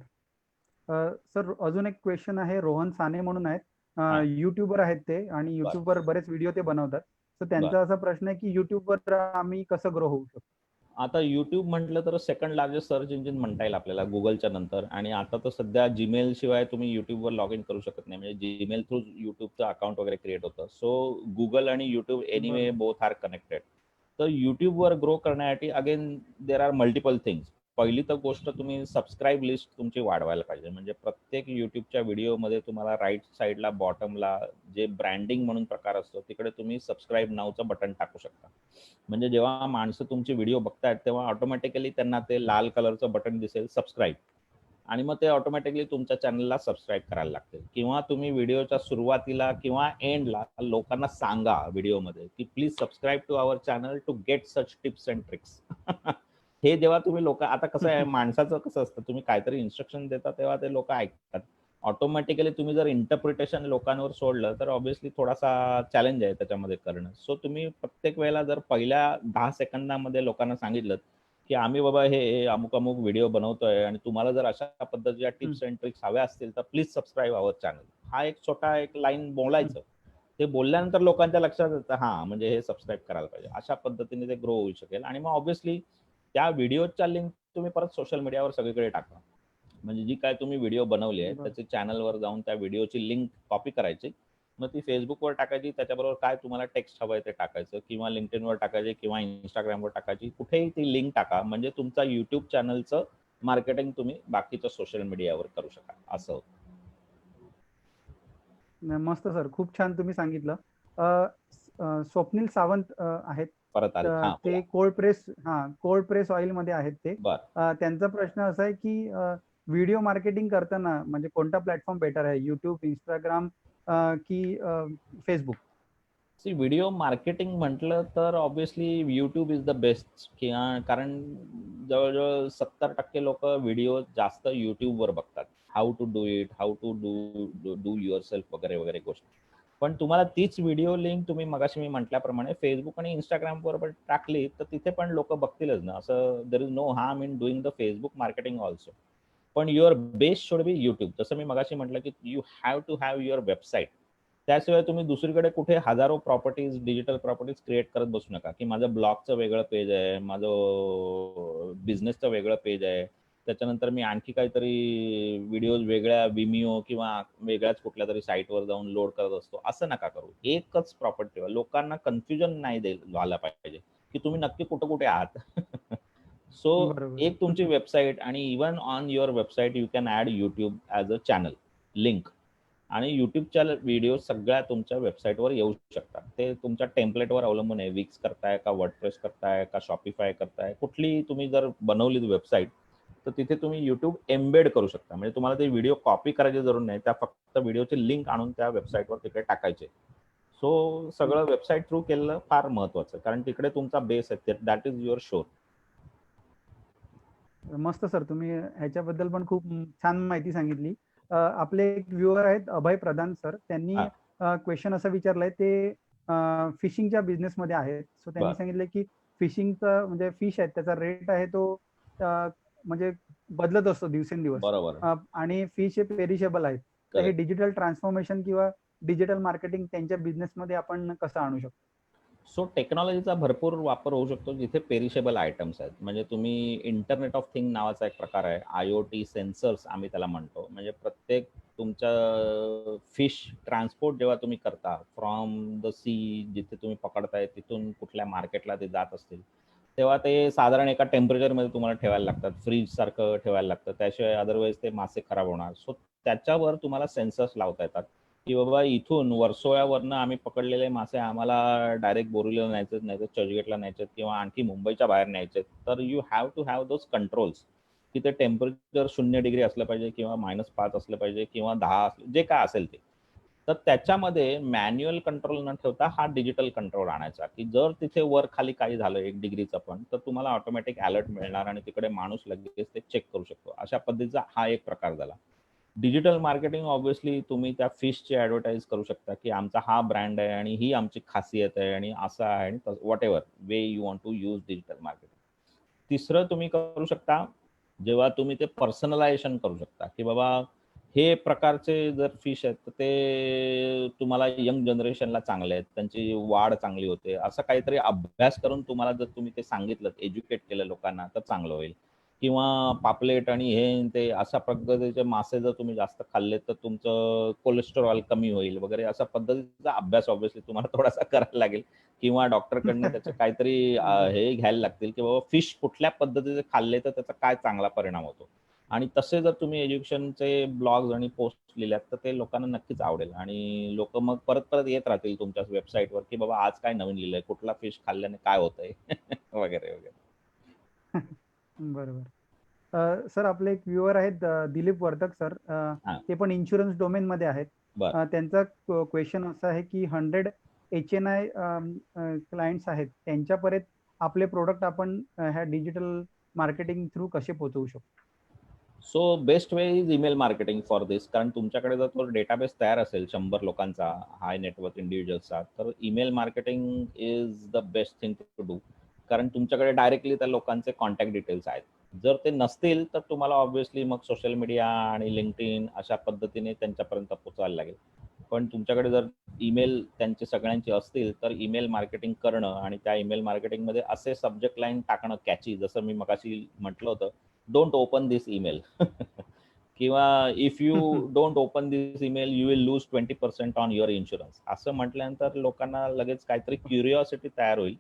[SPEAKER 1] सर अजून एक क्वेश्चन आहे. रोहन साने म्हणून आहेत.
[SPEAKER 2] हां,
[SPEAKER 1] युट्यूबर आहेत ते आणि
[SPEAKER 2] बरं.
[SPEAKER 1] युट्यूबवर बरेच व्हिडिओ ते बनवतात. तर
[SPEAKER 2] बरं.
[SPEAKER 1] त्यांचा असा प्रश्न आहे की युट्यूबवर आम्ही कसं ग्रो होऊ शकतो?
[SPEAKER 2] आता YouTube म्हटलं तर सेकंड लार्जेस्ट सर्च इंजिन म्हणता येईल आपल्याला Googleच्या नंतर. आणि आता तर सध्या Gmail शिवाय तुम्ही YouTubeवर लॉग इन करू शकत नाही. म्हणजे Gmail थ्रू YouTubeचं अकाउंट वगैरे क्रिएट होतं. सो Google आणि YouTube एनिवे
[SPEAKER 1] बरोबर.
[SPEAKER 2] Both are connected. तर YouTubeवर ग्रो करण्यासाठी again there are multiple things. पहिली तर गोष्ट तुम्ही सबस्क्राईब लिस्ट तुमची वाढवायला पाहिजे. म्हणजे प्रत्येक YouTubeच्या व्हिडिओमध्ये तुम्हाला राइट साइडला बॉटमला जे ब्रँडिंग म्हणून प्रकार असतो, तिकडे तुम्ही सबस्क्राईब नावचं बटन टाकू शकता. म्हणजे जेव्हा माणसं तुमचे व्हिडिओ बघतायत, तेव्हा ऑटोमॅटिकली त्यांना ते लाल कलरचं बटन दिसेल सबस्क्राईब. आणि मग ते ऑटोमॅटिकली तुमच्या चॅनलला सबस्क्राईब करायला लागतील. किंवा तुम्ही व्हिडिओच्या सुरुवातीला किंवा एंडला लोकांना सांगा व्हिडिओमध्ये, की please subscribe to our channel to get such tips and tricks. हे जेव्हा तुम्ही आता कसं आहे माणसाचं कसं असतं, तुम्ही काहीतरी इन्स्ट्रक्शन देता तेव्हा ते लोकं ऐकतात. ऑटोमॅटिकली तुम्ही जर इंटरप्रिटेशन लोकांवर सोडलं, तर ऑब्व्हियसली थोडासा चॅलेंज आहे त्याच्यामध्ये करणं. सो तुम्ही प्रत्येक वेळेला जर पहिल्या 10 सेकंदामध्ये लोकांना सांगितलंत, की आम्ही बाबा हे अमुक-अमुक व्हिडिओ बनवतोय आणि तुम्हाला जर अशा पद्धतीच्या
[SPEAKER 1] हं,
[SPEAKER 2] टिप्स एंड ट्रिक्स हव्या असतील, तर प्लीज सबस्क्राईब आवर चॅनल. हा एक छोटा एक लाईन
[SPEAKER 1] हं.
[SPEAKER 2] बोलायचं. ते बोलल्यानंतर लोकांच्या लक्षात येतं, हां, म्हणजे हे सबस्क्राईब करायला पाहिजे. अशा पद्धतीने ते ग्रो होऊ शकेल आणि मग ऑब्व्हियसली त्या व्हिडिओच्या लिंक तुम्ही परत सोशल मीडियावर सगळीकडे टाका. म्हणजे जी काय तुम्ही व्हिडिओ बनवली आहे,
[SPEAKER 1] बरं.
[SPEAKER 2] त्याची चॅनलवर जाऊन त्या व्हिडिओची लिंक कॉपी करायची. मग ती Facebookवर टाकायची, त्याच्याबरोबर काय तुम्हाला टेक्स्ट हवंय ते टाकायचं किंवा LinkedInवर टाकायची किंवा Instagramवर टाकायची. कुठेही ती लिंक टाका. म्हणजे तुमचा YouTube चॅनलचं मार्केटिंग तुम्ही बाकीच्या सोशल मीडियावर करू शकाल, असं होतं.
[SPEAKER 1] मस्त सर, खूप छान तुम्ही सांगितलं. स्वप्नील सावंत आहेत.
[SPEAKER 2] परत आले. हा, बोला.
[SPEAKER 1] ते कोल्ड प्रेस ऑइल मध्ये आहेत ते.
[SPEAKER 2] बर.
[SPEAKER 1] त्यांचा प्रश्न असा आहे की व्हिडिओ मार्केटिंग करताना म्हणजे कोणता प्लॅटफॉर्म बेटर आहे, युट्यूब, इंस्टाग्राम की फेसबुक?
[SPEAKER 2] सी, व्हिडिओ मार्केटिंग म्हटलं तर obviously YouTube is the best, किंवा कारण जवळजवळ 70% लोक व्हिडिओ जास्त युट्यूबवर बघतात. How to do it, how to do yourself वगैरे वगैरे गोष्टी. पण तुम्हाला तीच व्हिडिओ लिंक तुम्ही मगाशी मी म्हटल्याप्रमाणे फेसबुक आणि इंस्टाग्राम वर टाकली तर तिथे पण लोक बघतीलच ना. असं there is no harm in doing the Facebook marketing also. पण your base should be YouTube. जसं मी मगाशी म्हटलं की you have to have your website. त्याशिवाय तुम्ही दुसरीकडे कुठे हजारो प्रॉपर्टीज, डिजिटल प्रॉपर्टीज क्रिएट करत बसू नका की माझं ब्लॉगचं वेगळं पेज आहे, माझं बिझनेसचं वेगळं पेज आहे, त्याच्यानंतर मी आणखी काहीतरी व्हिडिओज वेगळ्या विमिओ किंवा वेगळ्याच कुठल्या तरी साईटवर जाऊन लोड करत असतो. असं नका करू. एकच प्रॉपर्टी ठेवा. लोकांना कन्फ्युजन नाही व्हायला पाहिजे की तुम्ही नक्की कुठं कुठे आहात. सो
[SPEAKER 1] बरोबर.
[SPEAKER 2] एक तुमची वेबसाईट, आणि even on your website you can add YouTube as a channel link, आणि यूट्यूबच्या व्हिडिओ सगळ्या तुमच्या वेबसाईटवर येऊ शकतात. ते तुमच्या टेम्पलेटवर अवलंबून आहे. विक्स करताय का, वर्डप्रेस करताय का, शॉपिफाय करताय, कुठली तुम्ही जर बनवली वेबसाईट तर तिथे तुम्ही यूट्यूब एम्बेड करू शकता. म्हणजे तुम्हाला ते व्हिडिओ कॉपी करायची जरूर नाही, त्या फक्त व्हिडिओची लिंक आणून त्या वेबसाईटवर तिकडे टाकायचे. सो सगळं वेबसाईट थ्रू केलेलं फार महत्वाचं, कारण तिकडे तुमचा बेस आहे, दॅट इज युअर शोर.
[SPEAKER 1] मस्त सर, तुम्ही ह्याच्याबद्दल पण खूप छान माहिती सांगितली. आपले एक व्ह्युअर आहेत अभय प्रधान सर, त्यांनी क्वेश्चन असा विचारलाय. ते फिशिंगच्या बिझनेस मध्ये आहेत. सो त्यांनी सांगितलं की फिशिंगचा म्हणजे फिश आहे त्याचा रेट आहे तो म्हणजे बदलत असतो दिवसेंदिवस.
[SPEAKER 2] बरोबर.
[SPEAKER 1] आणि फिश हे पेरिशेबल आहेत. तर हे
[SPEAKER 2] Correct.
[SPEAKER 1] डिजिटल ट्रान्सफॉर्मेशन किंवा डिजिटल मार्केटिंग त्यांच्या बिझनेस मध्ये आपण कसं आणू शकतो?
[SPEAKER 2] सो टेक्नॉलॉजीचा भरपूर वापर होऊ शकतो जिथे पेरिशेबल आयटम्स आहेत. म्हणजे तुम्ही इंटरनेट ऑफ थिंग नावाचा एक प्रकार आहे, IoT सेन्सर्स आम्ही त्याला म्हणतो. म्हणजे प्रत्येक तुमच्या फिश ट्रान्सपोर्ट जेव्हा तुम्ही करता फ्रॉम द सी, जिथे तुम्ही पकडताय तिथून कुठल्या मार्केटला ते जात असतील, तेव्हा ते साधारण एका टेम्परेचरमध्ये तुम्हाला ठेवायला लागतात, फ्रीज सारखं ठेवायला लागतं. त्याशिवाय अदरवाईज ते मासे खराब होणार. सो त्याच्यावर तुम्हाला सेन्सर्स लावता येतात की बाबा इथून वर्सोळ्यावरनं आम्ही पकडलेले मासे आम्हाला डायरेक्ट बोरिवलीला न्यायचेत, नाही तर चर्चगेटला न्यायचेत, किंवा आणखी मुंबईच्या बाहेर न्यायचेत. तर you have to have those controls की ते टेम्परेचर 0 डिग्री असलं पाहिजे, किंवा -5 असलं पाहिजे, किंवा 10, जे काय असेल ते. तर त्याच्यामध्ये मॅन्युअल कंट्रोल न ठेवता हा डिजिटल कंट्रोल आणायचा, की जर तिथे वर खाली काही झालं 1 डिग्रीचं पण, तर तुम्हाला ऑटोमॅटिक अलर्ट मिळणार आणि तिकडे माणूस लगेच ते चेक करू शकतो. अशा पद्धतीचा हा एक प्रकार झाला. डिजिटल मार्केटिंग ऑब्व्हियसली तुम्ही त्या फिशची ॲडव्हर्टाइज करू शकता की आमचा हा ब्रँड आहे आणि ही आमची खासियत आहे आणि असं आहे, आणि whatever way you want to use digital marketing. तिसरं तुम्ही करू शकता, जेव्हा तुम्ही ते पर्सनलायझेशन करू शकता की बाबा हे प्रकारचे जर फिश आहेत तर ते तुम्हाला यंग जनरेशनला चांगले आहेत, त्यांची वाढ चांगली होते, असं काहीतरी अभ्यास करून तुम्हाला जर तुम्ही ते सांगितलं, एज्युकेट केलं लोकांना, तर चांगलं होईल. किंवा पापलेट आणि हे ते अशा पद्धतीचे मासे जर तुम्ही जास्त खाल्ले तर तुमचं कोलेस्टेरॉल कमी होईल वगैरे, अशा पद्धतीचा अभ्यास ऑब्व्हियसली तुम्हाला थोडासा करायला लागेल, किंवा डॉक्टरकडनं त्याचे काहीतरी हे घ्यायला लागतील की बाबा फिश कुठल्या पद्धतीचे खाल्ले तर त्याचा काय चांगला परिणाम होतो. आणि तसे जर तुम्ही एज्युकेशनचे ब्लॉग्स आणि पोस्ट लिहिल्यात तर ते लोकांना नक्कीच आवडेल, आणि लोक मग परत परत येत राहतील तुमच्या वेबसाईटवर की बाबा आज काय नवीन लिहिलंय, कुठला फिश खाल्ल्याने काय होतंय वगैरे वगैरे.
[SPEAKER 1] बरोबर. सर, आपले एक व्ह्युअर आहेत दिलीप वर्धक सर. ते पण इन्शुरन्स डोमेन मध्ये आहेत. त्यांचा क्वेश्चन असा आहे की 100 HNI क्लायंट्स आहेत, त्यांच्यापर्यंत आपले प्रोडक्ट आपण ह्या डिजिटल मार्केटिंग थ्रू कसे पोहोचवू शकतो?
[SPEAKER 2] So best way is email marketing for this. कारण तुमच्याकडे जर तो डेटाबेस तयार असेल 100 लोकांचा, हाय नेटवर्क इंडिव्हिज्युअल्सचा, तर email marketing is the best thing to do. कारण तुमच्याकडे डायरेक्टली त्या लोकांचे कॉन्टॅक्ट डिटेल्स आहेत. जर ते नसतील तर तुम्हाला ऑब्व्हियसली मग सोशल मीडिया आणि लिंक्डइन अशा पद्धतीने त्यांच्यापर्यंत पोहोचवायला लागेल. पण तुमच्याकडे जर ईमेल त्यांचे सगळ्यांचे असतील तर ईमेल मार्केटिंग करणं, आणि त्या ईमेल मार्केटिंगमध्ये असे सब्जेक्ट लाईन टाकणं कॅची, जसं मी मगाशी म्हटलं होतं, डोंट ओपन दिस ईमेल किंवा if you don't open this email you will lose 20% on your insurance, असं म्हटल्यानंतर लोकांना लगेच काहीतरी क्युरिओसिटी तयार होईल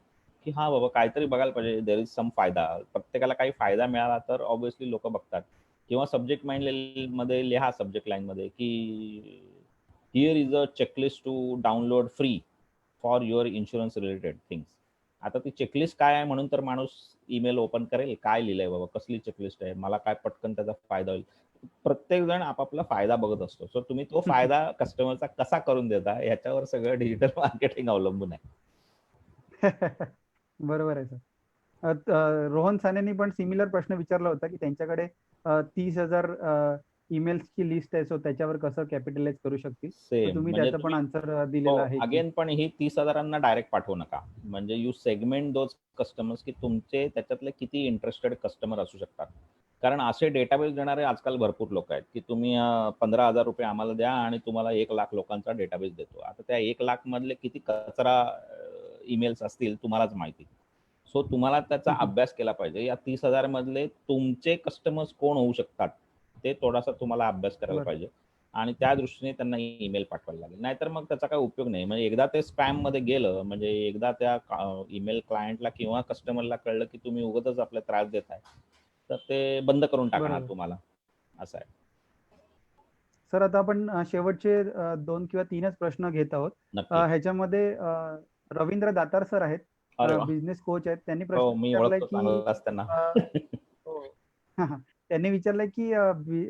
[SPEAKER 2] की हा बाबा काहीतरी बघायला पाहिजे, देर इज सम फायदा. प्रत्येकाला काही फायदा मिळाला तर ऑब्व्हियसली लोक बघतात. किंवा सब्जेक्ट मध्ये लिहा, सब्जेक्ट लाईनमध्ये की here is a checklist to download free for your insurance related things. आता ती चेकलिस्ट काय आहे म्हणून तर माणूस ईमेल ओपन करेल. काय लिहिलंय बाबा, कसली चेकलिस्ट आहे, मला काय पटकन त्याचा फायदा होईल. प्रत्येक जण आपापला फायदा बघत असतो. सो तुम्ही तो फायदा कस्टमरचा कसा करून देता याच्यावर सगळं डिजिटल मार्केटिंग अवलंबून आहे.
[SPEAKER 1] बरोबर आहे सर. रोहन सानेनी पण सिमिलर प्रश्न विचारला होता की त्यांच्याकडे 30,000 ईमेल्सची लिस्ट आहे, सो त्याच्यावर कसं कॅपिटलाइज करू शकतील. तर
[SPEAKER 2] सेम
[SPEAKER 1] तुम्ही
[SPEAKER 2] म्हणजे
[SPEAKER 1] त्याचं पण
[SPEAKER 2] तुम्ही
[SPEAKER 1] आन्सर दिलेलं आहे की
[SPEAKER 2] अगेन पण ही 30,000 डायरेक्ट पाठवू नका. म्हणजे यू सेगमेंट दोज कस्टमर्स की तुमचे त्याच्यातले किती इंटरेस्टेड कस्टमर असू शकतात. कारण असे डेटाबेस देणारे आजकाल भरपूर लोक आहेत की तुम्ही 15,000 आम्हाला द्या आणि तुम्हाला 1,00,000 लोकांचा डेटाबेस देतो. आता त्या 1,00,000 मधले किती कचरा ईमेल्स असतील तुम्हालाच माहिती. सो तुम्हाला त्याचा अभ्यास केला पाहिजे. या 30,000 मधले तुमचे कस्टमर्स कोण होऊ शकतात ते थोडासा तुम्हाला अभ्यास करायला
[SPEAKER 1] बरं.
[SPEAKER 2] पाहिजे आणि त्या दृष्टीने त्यांना ईमेल पाठवायला लागेल. नाहीतर मग त्याचा काही उपयोग नाही. म्हणजे एकदा ते स्पॅम मध्ये गेलं, म्हणजे एकदा त्या ईमेल क्लायंटला किंवा कस्टमरला कळलं की तुम्ही उगाचच आपला त्रास देताय, तर ते बंद करून टाकणार
[SPEAKER 1] बरोबर.
[SPEAKER 2] तुम्हाला. असं आहे.
[SPEAKER 1] सर आता आपण शेवटचे 2 किंवा 3च प्रश्न घेत आहोत.
[SPEAKER 2] नक्की.
[SPEAKER 1] ह्याच्यामध्ये रवींद्र दातार सर आहेत,
[SPEAKER 2] अरे वा.
[SPEAKER 1] बिझनेस कोच आहेत. त्यांनी
[SPEAKER 2] हो,
[SPEAKER 1] प्रश्न
[SPEAKER 2] मी
[SPEAKER 1] विचारलाय
[SPEAKER 2] ओळखतो
[SPEAKER 1] की
[SPEAKER 2] चांगलाच त्यांना.
[SPEAKER 1] हो. त्यांनी विचारलंय की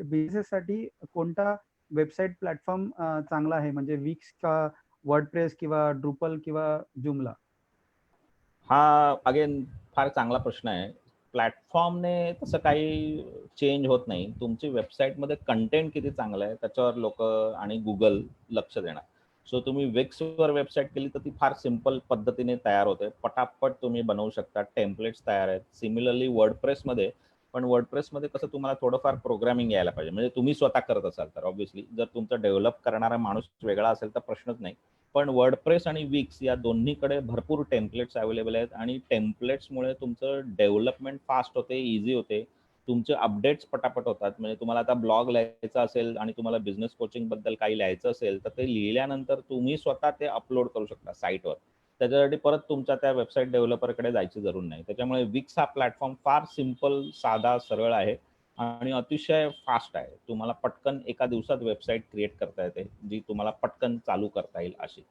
[SPEAKER 1] बिझनेस साठी कोणता वेबसाईट प्लॅटफॉर्म चांगला आहे, म्हणजे विक्स का वर्डप्रेस किंवा ड्रुपल किंवा जुमला?
[SPEAKER 2] हा अगेन फार चांगला प्रश्न आहे. प्लॅटफॉर्मने तसं काही चेंज होत नाही. तुमची वेबसाईटमध्ये कंटेंट किती चांगलं आहे त्याच्यावर लोक आणि गुगल लक्ष देणार. सो तुम्ही विक्सवर वेबसाईट केली तर ती फार सिंपल पद्धतीने तयार होते. पटापट तुम्ही बनवू शकता. टेम्पलेट्स तयार आहेत. सिमिलरली वर्डप्रेसमध्ये, पण वर्डप्रेसमध्ये कसं तुम्हाला थोडंफार प्रोग्रामिंग यायला पाहिजे. म्हणजे तुम्ही स्वतः करत असाल तर ऑब्व्हियसली. जर तुमचा डेव्हलप करणारा माणूस वेगळा असेल तर प्रश्नच नाही. पण वर्डप्रेस आणि विक्स या दोन्हीकडे भरपूर टेम्पलेट्स अवेलेबल आहेत आणि टेम्पलेट्समुळे तुमचं डेव्हलपमेंट फास्ट होते, इझी होते. तुमचे अपडेट्स पटापट होतात. म्हणजे तुम्हाला आता ब्लॉग लिहायचा असेल आणि तुम्हाला बिझनेस कोचिंगबद्दल काही लिहायचं असेल तर ते लिहिल्यानंतर तुम्ही स्वतः ते अपलोड करू शकता साईटवर. त्याच्यासाठी परत तुमच्या त्या वेबसाईट डेव्हलपरकडे जायची जरूर नाही. त्याच्यामुळे विक्स हा प्लॅटफॉर्म फार सिंपल, साधा, सरळ आहे आणि अतिशय फास्ट आहे. तुम्हाला पटकन एका दिवसात वेबसाईट क्रिएट करता येते, जी तुम्हाला पटकन चालू करता येईल अशी.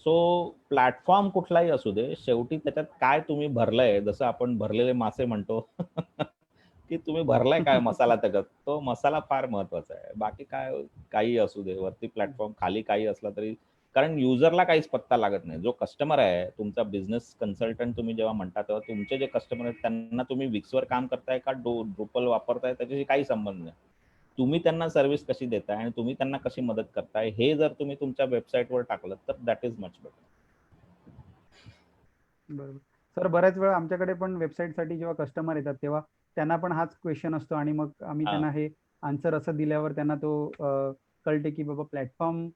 [SPEAKER 2] सो प्लॅटफॉर्म कुठलाही असू दे, शेवटी त्याच्यात काय तुम्ही भरलंय, जसं आपण भरलेले मासे म्हणतो की तुम्ही भरलाय काय मसाला त्याच्यात, तो मसाला फार महत्वाचा आहे. बाकी काय काही असू दे, वरती प्लॅटफॉर्म खाली काही असला तरी, कारण युजरला काहीच पत्ता लागत नाही. जो कस्टमर आहे, तुमचा बिझनेस कन्सल्टंट तुम्ही जेव्हा म्हणता तेव्हा तुमचे जे कस्टमर आहेत त्यांना तुम्ही विक्सवर काम करताय का ड्रुपल वापरताय त्याच्याशी काही संबंध नाही. तुम्ही त्यांना सर्व्हिस कशी देताय आणि तुम्ही त्यांना कशी मदत करताय हे जर तुम्ही तुमच्या वेबसाईटवर टाकलं तर दॅट इज मच बेटर.
[SPEAKER 1] बरोबर. सर बऱ्याच वेळा आमच्याकडे पण वेबसाईटसाठी जेव्हा कस्टमर येतात तेव्हा त्यांना पण हाच क्वेश्चन असतो आणि मग आम्ही
[SPEAKER 2] हा,
[SPEAKER 1] त्यांना हे आन्सर असं दिल्यावर त्यांना तो कळते की बाबा प्लॅटफॉर्म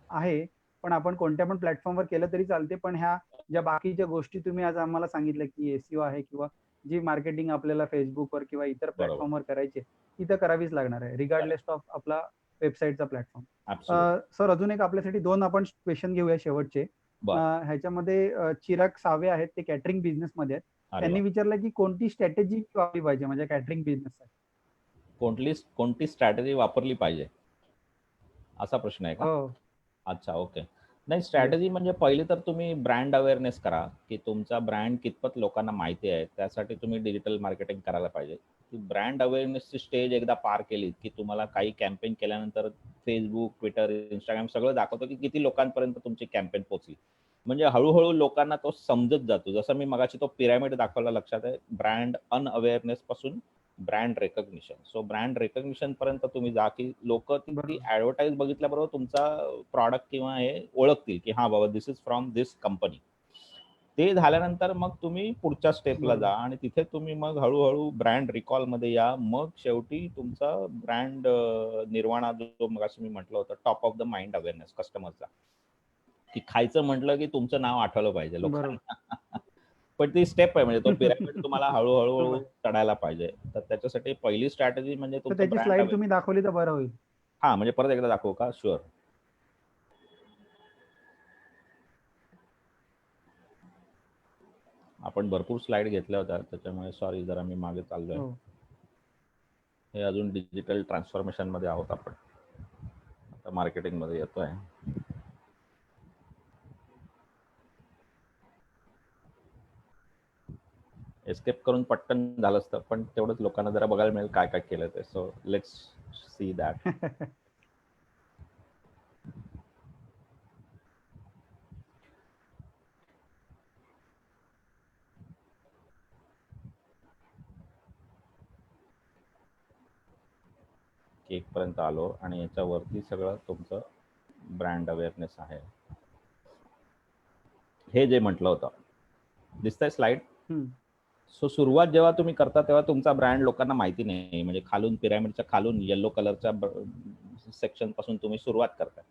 [SPEAKER 1] आहे, पण आपण कोणत्या पण प्लॅटफॉर्मवर केलं तरी चालते, पण ह्या ज्या बाकीच्या गोष्टी तुम्ही आज आम्हाला सांगितलं की एसईओ आहे किंवा जी मार्केटिंग आपल्याला फेसबुकवर किंवा इतर
[SPEAKER 2] बरोबर.
[SPEAKER 1] प्लॅटफॉर्मवर करायची ती तर करावीच लागणार आहे, रिगार्डलेस ऑफ आपला वेबसाईटचा प्लॅटफॉर्म.
[SPEAKER 2] ऍब्सोल्युटली.
[SPEAKER 1] सर अजून एक आपल्यासाठी 2 आपण क्वेश्चन घेऊया शेवटचे.
[SPEAKER 2] बर.
[SPEAKER 1] ह्याच्यामध्ये चिराग सावे आहेत, ते कॅटरिंग बिझनेस मध्ये आहेत.
[SPEAKER 2] अरे वा.
[SPEAKER 1] त्यांनी विचारलं की कोणती स्ट्रॅटेजी वापरली पाहिजे म्हणजे कॅटरिंग बिझनेस?
[SPEAKER 2] कोणती स्ट्रॅटेजी वापरली पाहिजे असा प्रश्न आहे का?
[SPEAKER 1] हो.
[SPEAKER 2] अच्छा, ओके. नाही,
[SPEAKER 1] येस.
[SPEAKER 2] स्ट्रॅटेजी म्हणजे पहिली तर तुम्ही ब्रँड अवेअरनेस करा की तुमचा ब्रँड कितपत लोकांना माहिती आहे. त्यासाठी तुम्ही डिजिटल मार्केटिंग करायला पाहिजे. ती ब्रँड अवेअरनेसची स्टेज एकदा पार केली की तुम्हाला काही कॅम्पेन केल्यानंतर फेसबुक, ट्विटर, इंस्टाग्राम सगळं दाखवतं की किती लोकांपर्यंत तुमची कॅम्पेन पोहोचली. म्हणजे हळूहळू लोकांना तो समजत जातो. जसं मी मगाशी तो पिरॅमिड दाखवला, लक्षात आहे. ब्रँड अनअवेअरनेस पासून brand recognition. So brand recognition पर्यंत तुम्ही जा की लोक ती
[SPEAKER 1] बरोबर.
[SPEAKER 2] ऍडव्हर्टाईज बघितल्याबरोबर तुमचा प्रॉडक्ट किंवा हे ओळखतील की हा बाबा दिस इज फ्रॉम दिस कंपनी. ते झाल्यानंतर मग तुम्ही पुढच्या स्टेपला जा
[SPEAKER 1] बरोबर.
[SPEAKER 2] आणि तिथे तुम्ही मग हळूहळू ब्रँड रिकॉल मध्ये या. मग शेवटी तुमचा ब्रँड निर्वाणा, जो मगाशी मी म्हटलं होतं, top of the mind awareness कस्टमरचा, की खायचं म्हटलं की तुमचं नाव आठवलं पाहिजे
[SPEAKER 1] बरोबर.
[SPEAKER 2] लोकांना. पण ती स्टेप आहे, म्हणजे तो पिरॅमिड तुम्हाला हळूहळू
[SPEAKER 1] बरोबर.
[SPEAKER 2] चढायला पाहिजे. तर त्याच्यासाठी पहिली स्ट्रॅटेजी म्हणजे
[SPEAKER 1] तर
[SPEAKER 2] तुमचं
[SPEAKER 1] त्याची
[SPEAKER 2] ब्रँड
[SPEAKER 1] स्लाइड
[SPEAKER 2] अवेअरनेस.
[SPEAKER 1] तुम्ही दाखवली तर बरं होईल.
[SPEAKER 2] हा, म्हणजे परत एकदा दाखवू का? शुअर. आपण भरपूर स्लाइड घेतल्या होत्या, त्याच्यामुळे सॉरी जरा मी मागे चाललोय.
[SPEAKER 1] हो.
[SPEAKER 2] हे अजून डिजिटल ट्रान्सफॉर्मेशन मध्ये आहोत आपण, आता मार्केटिंग मध्ये येतोय. एस्केप करून पटकन झालं असतं, पण तेवढंच लोकांना जरा बघायला मिळेल काय काय केलं ते. So let's see that. Cake पर्यंत आलो आणि याच्यावरती सगळं तुमचं ब्रँड अवेअरनेस आहे. हे जे म्हटलं होतं, दिसतंय स्लाइड. सो सुरुवात जेव्हा तुम्ही करता तेव्हा तुमचा ब्रँड लोकांना माहिती नाही, म्हणजे खालून पिरामिडच्या खालून येलो कलरच्या सेक्शन पासून तुम्ही सुरुवात करताय.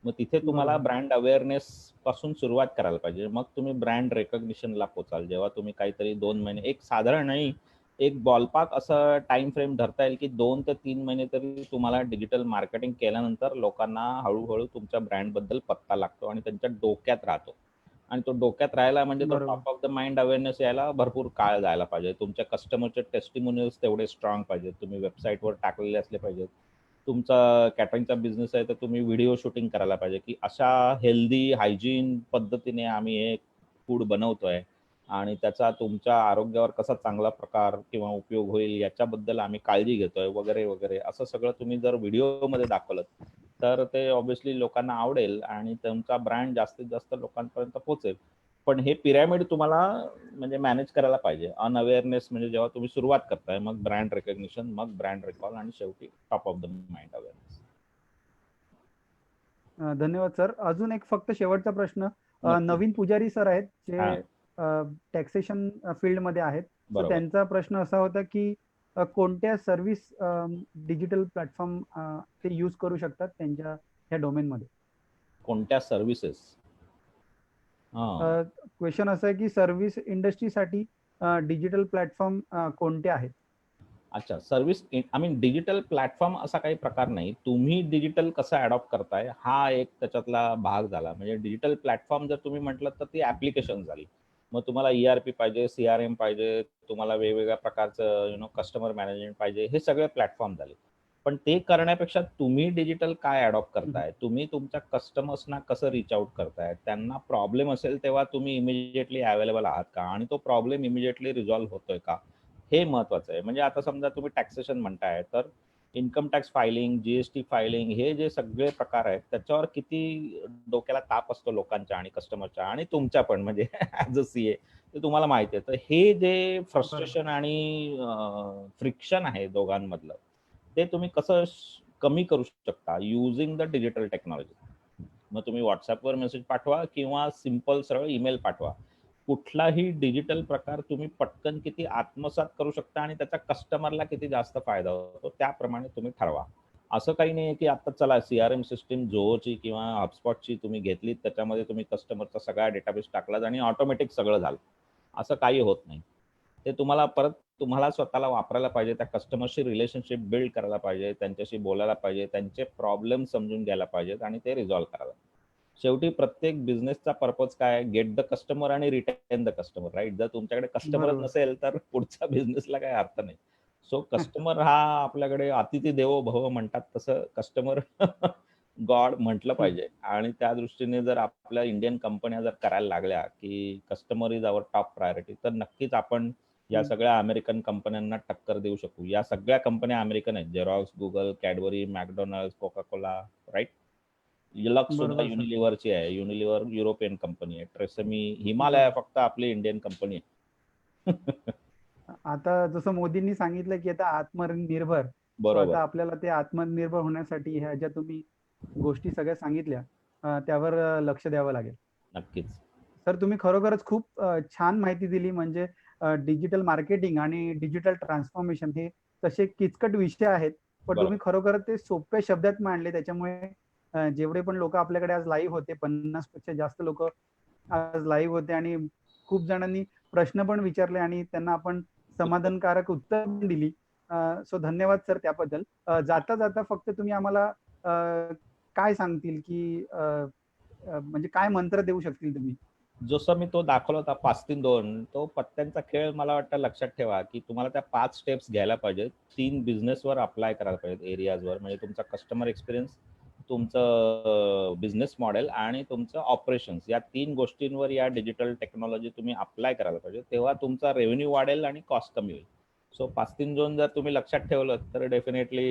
[SPEAKER 2] मग तिथे तुम्हाला ब्रँड अवेअरनेस पासून सुरुवात करायला पाहिजे. मग तुम्ही ब्रँड रेकग्निशनला पोचाल. जेव्हा तुम्ही काहीतरी 2 महिने, एक साधारण नाही, एक बॉलपार्क असं टाइम फ्रेम धरता येईल की 2 ते 3 महिने तरी तुम्हाला डिजिटल मार्केटिंग केल्यानंतर लोकांना हळूहळू तुमच्या ब्रँड बद्दल पत्ता लागतो आणि त्यांच्या डोक्यात राहतो. आणि तो डोक्यात राहायला म्हणजे तो top of the mind awareness यायला भरपूर काळ जायला पाहिजे. तुमच्या कस्टमरचे टेस्टिमोनियल्स तेवढे स्ट्रॉंग पाहिजेत, तुम्ही वेबसाईटवर टाकलेले असले पाहिजेत. तुमचा कॅटरिंगचा बिझनेस आहे तर तुम्ही व्हिडिओ शूटिंग करायला पाहिजे की अशा हेल्दी हायजीन पद्धतीने आम्ही हे फूड बनवतोय आणि त्याचा तुमच्या आरोग्यावर कसा चांगला प्रकार किंवा उपयोग होईल याच्याबद्दल आम्ही काळजी घेतोय वगैरे वगैरे. असं सगळं तुम्ही जर व्हिडिओमध्ये दाखवलं तर ते ऑब्व्हियसली लोकांना आवडेल आणि तुमचा ब्रँड जास्तीत जास्त लोकांपर्यंत पोहोचेल. पण हे पिरॅमिड तुम्हाला म्हणजे मॅनेज करायला पाहिजे. अनअवेअरनेस म्हणजे जेव्हा तुम्ही सुरुवात करताय, मग ब्रँड रेकग्निशन, मग ब्रँड रिकॉल आणि शेवटी top of the mind awareness.
[SPEAKER 1] धन्यवाद सर. अजून एक फक्त शेवटचा प्रश्न. नवीन पुजारी सर आहेत जे टॅक्सेशन फील्ड मध्ये आहेत. तर त्यांचा प्रश्न असा होता की कोणत्या सर्व्हिस डिजिटल प्लॅटफॉर्म ते यूज करू शकतात त्यांच्या ह्या डोमेन मध्ये.
[SPEAKER 2] कोणत्या सर्व्हिसेस?
[SPEAKER 1] क्वेश्चन असं आहे की सर्व्हिस इंडस्ट्रीसाठी डिजिटल प्लॅटफॉर्म कोणते आहेत.
[SPEAKER 2] अच्छा, service I mean digital platform असा काही प्रकार नाही. तुम्ही डिजिटल कसं अडॉप्ट करताय हा एक त्याच्यातला भाग झाला. म्हणजे डिजिटल प्लॅटफॉर्म जर तुम्ही म्हटलं तर ती ऍप्लिकेशन झाली. मग तुम्हाला ERP पाहिजे, CRM पाहिजे, तुम्हाला वेगवेगळ्या प्रकारचं कस्टमर मॅनेजमेंट पाहिजे, हे सगळे प्लॅटफॉर्म झाले. पण ते करण्यापेक्षा तुम्ही डिजिटल काय अडॉप्ट करताय, तुम्ही तुमच्या कस्टमर्सना कसं रिच आउट करताय, त्यांना प्रॉब्लेम असेल तेव्हा तुम्ही इमिजिएटली अवेलेबल आहात का आणि तो प्रॉब्लेम इमिजिएटली रिझॉल्व्ह होतोय का, हे महत्वाचं आहे. म्हणजे आता समजा तुम्ही टॅक्सेशन म्हणताय तर income tax filing, GST filing, हे जे सगळे प्रकार आहेत त्याच्यावर किती डोक्याला ताप असतो लोकांच्या आणि कस्टमरच्या आणि तुमच्या पण, म्हणजे ऍज अ CA ते तुम्हाला माहिती आहे. तर हे जे फ्रस्ट्रेशन आणि फ्रिक्शन आहे दोघांमधलं, ते तुम्ही कसं कमी करू शकता युजिंग द डिजिटल टेक्नॉलॉजी. मग तुम्ही व्हॉट्सअपवर मेसेज पाठवा किंवा सिंपल सरळ ईमेल पाठवा. कुठलाही डिजिटल प्रकार तुम्ही पटकन किती आत्मसात करू शकता आणि त्याचा कस्टमरला किती जास्त फायदा होतो त्याप्रमाणे तुम्ही ठरवा. असं काही नाही की आता चला CRM सिस्टीम झोची किंवा HubSpotची तुम्ही घेतली, त्याच्यामध्ये तुम्ही कस्टमरचा सगळा डेटाबेस टाकलात आणि ऑटोमॅटिक सगळं झालं, असं काही होत नाही. ते तुम्हाला परत तुम्हाला स्वतःला वापरायला पाहिजे, त्या कस्टमरशी रिलेशनशिप बिल्ड करायला पाहिजे, त्यांच्याशी बोलायला पाहिजे, त्यांचे प्रॉब्लेम समजून घ्यायला पाहिजेत आणि ते रिझॉल्व्ह करायला. शेवटी प्रत्येक बिझनेसचा पर्पज काय, गेट द कस्टमर आणि रिटेन द कस्टमर, राईट. जर तुमच्याकडे कस्टमरच नसेल तर पुढच्या बिझनेसला काही अर्थ नाही. सो कस्टमर हा आपल्याकडे अतिथी देवो भव म्हणतात तसं कस्टमर गॉड म्हटलं पाहिजे. आणि त्या दृष्टीने जर आपल्या इंडियन कंपन्या जर करायला लागल्या की customer is our top priority, तर नक्कीच आपण या सगळ्या अमेरिकन कंपन्यांना टक्कर देऊ शकू. या सगळ्या कंपन्या अमेरिकन आहेत, Xerox, Google, Cadbury, McDonald's, Coca Cola, right. Lux सुद्धा युनिलिव्हरची आहे. युनिलिव्हर युरोपियन कंपनी आहे. ट्रेसेमी, हिमालय फक्त आपली इंडियन कंपनी आहे.
[SPEAKER 1] आता जसं मोदींनी सांगितलं की आता आत्मनिर्भर,
[SPEAKER 2] बरोबर.
[SPEAKER 1] आता आपल्याला ते आत्मनिर्भर होण्यासाठी ह्या ज्या तुम्ही गोष्टी सगळ्या सांगितल्या त्यावर लक्ष द्यावं लागेल.
[SPEAKER 2] नक्कीच
[SPEAKER 1] सर, तुम्ही खरोखरच खूप छान माहिती दिली. म्हणजे डिजिटल मार्केटिंग आणि डिजिटल ट्रान्सफॉर्मेशन हे तसे किचकट विषय आहेत, पण तुम्ही खरोखर ते सोप्या शब्दात मांडले. त्याच्यामुळे जेवढे पण लोक आपल्याकडे आज लाईव्ह होते, 50 पेक्षा जास्त लोक आज लाईव्ह होते आणि खूप जणांनी प्रश्न पण विचारले आणि त्यांना आपण समाधानकारक उत्तर पण दिली. सो धन्यवाद सर त्याबद्दल. जाता जाता फक्त तुम्ही आम्हाला काय सांगतील की म्हणजे काय मंत्र देऊ शकतील तुम्ही.
[SPEAKER 2] जसं मी तो दाखवला होता 5-3-2 तो पत्त्यांचा खेळ मला वाटतं लक्षात ठेवा, की तुम्हाला त्या 5 स्टेप्स घ्यायला पाहिजेत. 3 बिझनेसवर अप्लाय करायला पाहिजेत एरियाजवर. म्हणजे तुमचा कस्टमर एक्सपिरियन्स, तुमचं बिझनेस मॉडेल आणि तुमचं ऑपरेशन्स या 3 गोष्टींवर या डिजिटल टेक्नॉलॉजी तुम्ही अप्लाय करायला पाहिजे. तेव्हा तुमचा रेव्हेन्यू वाढेल आणि कॉस्ट कमी होईल. सो 5-3-2 जर तुम्ही लक्षात ठेवलं तर डेफिनेटली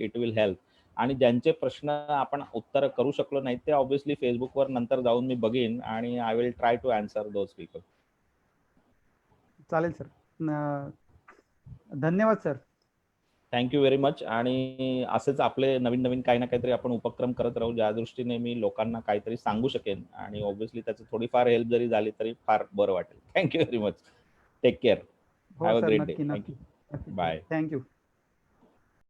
[SPEAKER 2] इट विल हेल्प. आणि ज्यांचे प्रश्न आपण उत्तर करू शकलो नाही ते ऑब्व्हियसली फेसबुकवर नंतर जाऊन मी बघीन आणि I will try to answer those people.
[SPEAKER 1] चालेल सर. धन्यवाद सर.
[SPEAKER 2] Thank you very much. आणि असेच आपले नवीन नवीन काही ना काहीतरी आपण उपक्रम करत राहू, ज्या दृष्टीने मी लोकांना काहीतरी सांगू शकेन आणि ऑब्व्हियसली त्याची थोडीफार हेल्प जरी झाली तरी फार बरं वाटेल. Thank you very much. Take care.
[SPEAKER 1] हो
[SPEAKER 2] have a
[SPEAKER 1] sir,
[SPEAKER 2] great day.
[SPEAKER 1] नक्की
[SPEAKER 2] थँक्यू.
[SPEAKER 1] नक्की नक्की.
[SPEAKER 2] बाय.
[SPEAKER 1] थँक्यू.